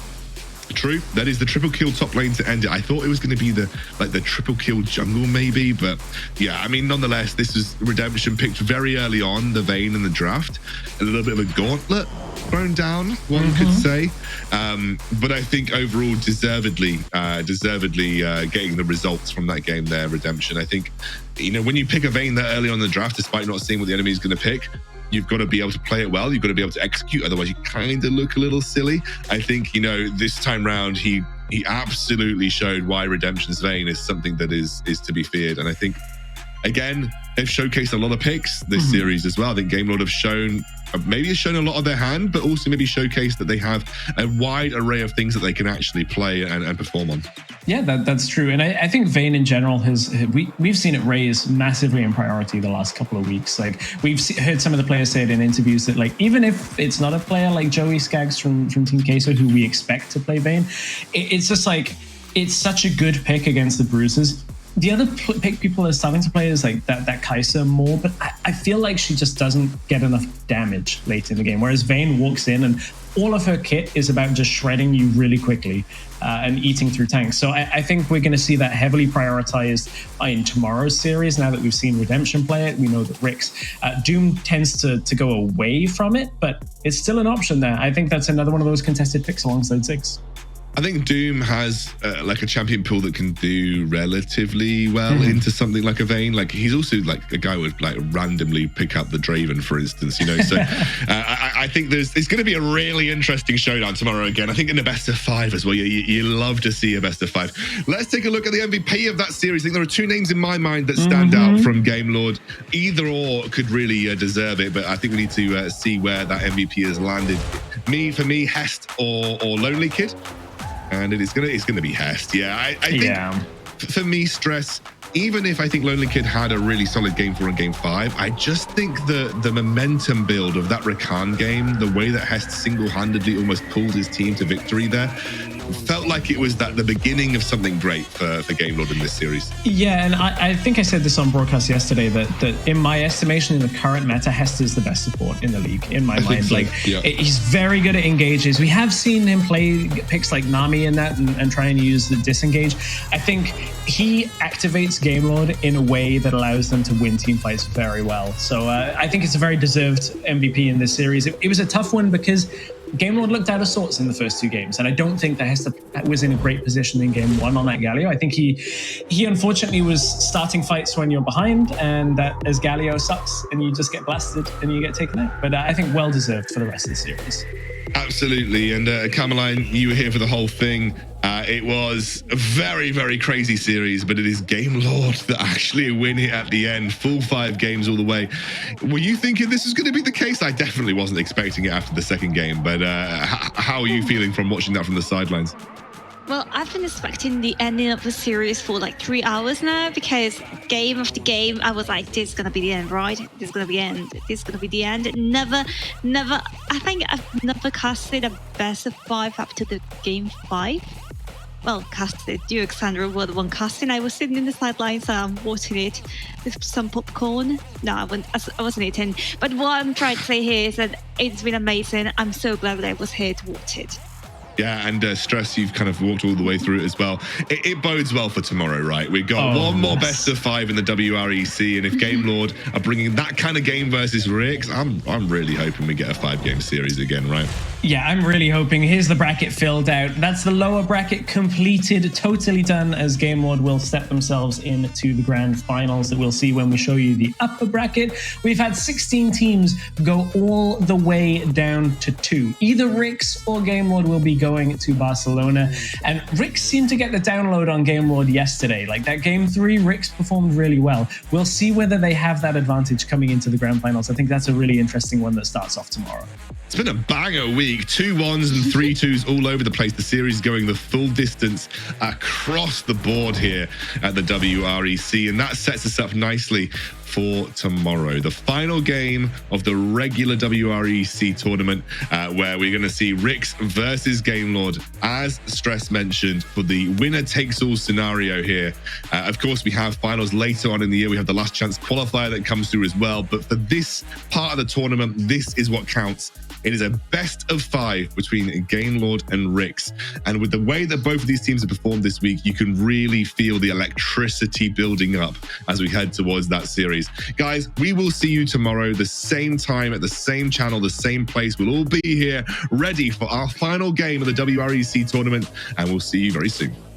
True, that is the triple kill top lane to end it. I thought it was going to be the triple kill jungle maybe, but yeah, I mean, nonetheless, this was Redemption picked very early on, the Vayne in the draft. A little bit of a gauntlet thrown down, one could say. But I think overall deservedly getting the results from that game there, Redemption. I think, when you pick a Vayne that early on in the draft, despite not seeing what the enemy is going to pick, you've got to be able to play it well. You've got to be able to execute. Otherwise, you kind of look a little silly. I think, this time round, he absolutely showed why Redemption's Vayne is something that is to be feared. And I think, again, they've showcased a lot of picks this series as well. I think Game Lord have shown a lot of their hand, but also maybe showcased that they have a wide array of things that they can actually play and perform on. Yeah, that's true. And I think Vayne in general we've seen it raise massively in priority the last couple of weeks. Like, we've heard some of the players say it in interviews that, like, even if it's not a player like Joey Skaggs from Team Queso, who we expect to play Vayne, it's just like, it's such a good pick against the Bruisers. The other pick people are starting to play is like that Kai'Sa more, but I feel like she just doesn't get enough damage late in the game. Whereas Vayne walks in and all of her kit is about just shredding you really quickly and eating through tanks. So I think we're going to see that heavily prioritized in tomorrow's series. Now that we've seen Redemption play it, we know that Rick's Doom tends to go away from it, but it's still an option there. I think that's another one of those contested picks alongside Ziggs. I think Doom has like a champion pool that can do relatively well into something like a Vayne. Like, he's also like a guy who would like randomly pick up the Draven, for instance, So I think it's going to be a really interesting showdown tomorrow again. I think in the best of 5 as well. You love to see a best of 5. Let's take a look at the MVP of that series. I think there are 2 names in my mind that stand out from Game Lord. Either or could really deserve it, but I think we need to see where that MVP has landed. For me, Hest or Lonely Kid. And it's gonna be Hest. Yeah, I think for me, Stress, even if I think Lonely Kid had a really solid game 4 and game 5, I just think the momentum build of that Rakan game, the way that Hest single-handedly almost pulled his team to victory there, felt like it was the beginning of something great for Game Lord in this series. Yeah, and I think I said this on broadcast yesterday that in my estimation, in the current meta, Hest is the best support in the league, in my mind. So. Like, he's very good at engages. We have seen him play picks like Nami in that and try and use the disengage. I think he activates Game Lord in a way that allows them to win team fights very well. So I think it's a very deserved MVP in this series. It was a tough one because Game Lord looked out of sorts in the first 2 games, and I don't think that Hester was in a great position in game 1 on that Galio. I think he unfortunately was starting fights when you're behind, and that as Galio sucks, and you just get blasted and you get taken out. But I think well deserved for the rest of the series. Absolutely, and Cameline, you were here for the whole thing. It was a very, very crazy series, but it is Game Lord that actually win it at the end. Full 5 games all the way. Were you thinking this was going to be the case? I definitely wasn't expecting it after the second game, but how are you feeling from watching that from the sidelines? Well, I've been expecting the ending of the series for like 3 hours now, because game after game, I was like, this is going to be the end, right? This is going to be the end. This is going to be the end. Never, I think I've never casted a best of 5 up to the game 5. Well, casted. You, Alexandra, were the one casting. I was sitting in the sidelines watching it with some popcorn. No, I wasn't eating. But what I'm trying to say here is that it's been amazing. I'm so glad that I was here to watch it. Yeah, and Stress, you've kind of walked all the way through it as well. It bodes well for tomorrow, right? We've got one more best of 5 in the WREC, and if Game Lord are bringing that kind of game versus Ricks, I'm really hoping we get a 5-game series again, right? Yeah, I'm really hoping. Here's the bracket filled out. That's the lower bracket completed, totally done, as Game Lord will step themselves into the grand finals that we'll see when we show you the upper bracket. We've had 16 teams go all the way down to 2. Either Ricks or Game Lord will be going to Barcelona. And Ricks seemed to get the download on Game Lord yesterday. Like that game 3, Ricks performed really well. We'll see whether they have that advantage coming into the grand finals. I think that's a really interesting one that starts off tomorrow. It's been a banger week. 2 1s and 3 2s all over the place. The series going the full distance across the board here at the WREC. And that sets us up nicely for tomorrow, the final game of the regular WREC tournament, where we're going to see Ricks versus Game Lord, as Stress mentioned, for the winner takes all scenario here. Of course, we have finals later on in the year. We have the last chance qualifier that comes through as well. But for this part of the tournament, this is what counts. It is a best of 5 between Game Lord and Ricks. And with the way that both of these teams have performed this week, you can really feel the electricity building up as we head towards that series. Guys, we will see you tomorrow, the same time, at the same channel, the same place. We'll all be here ready for our final game of the WREC tournament, and we'll see you very soon.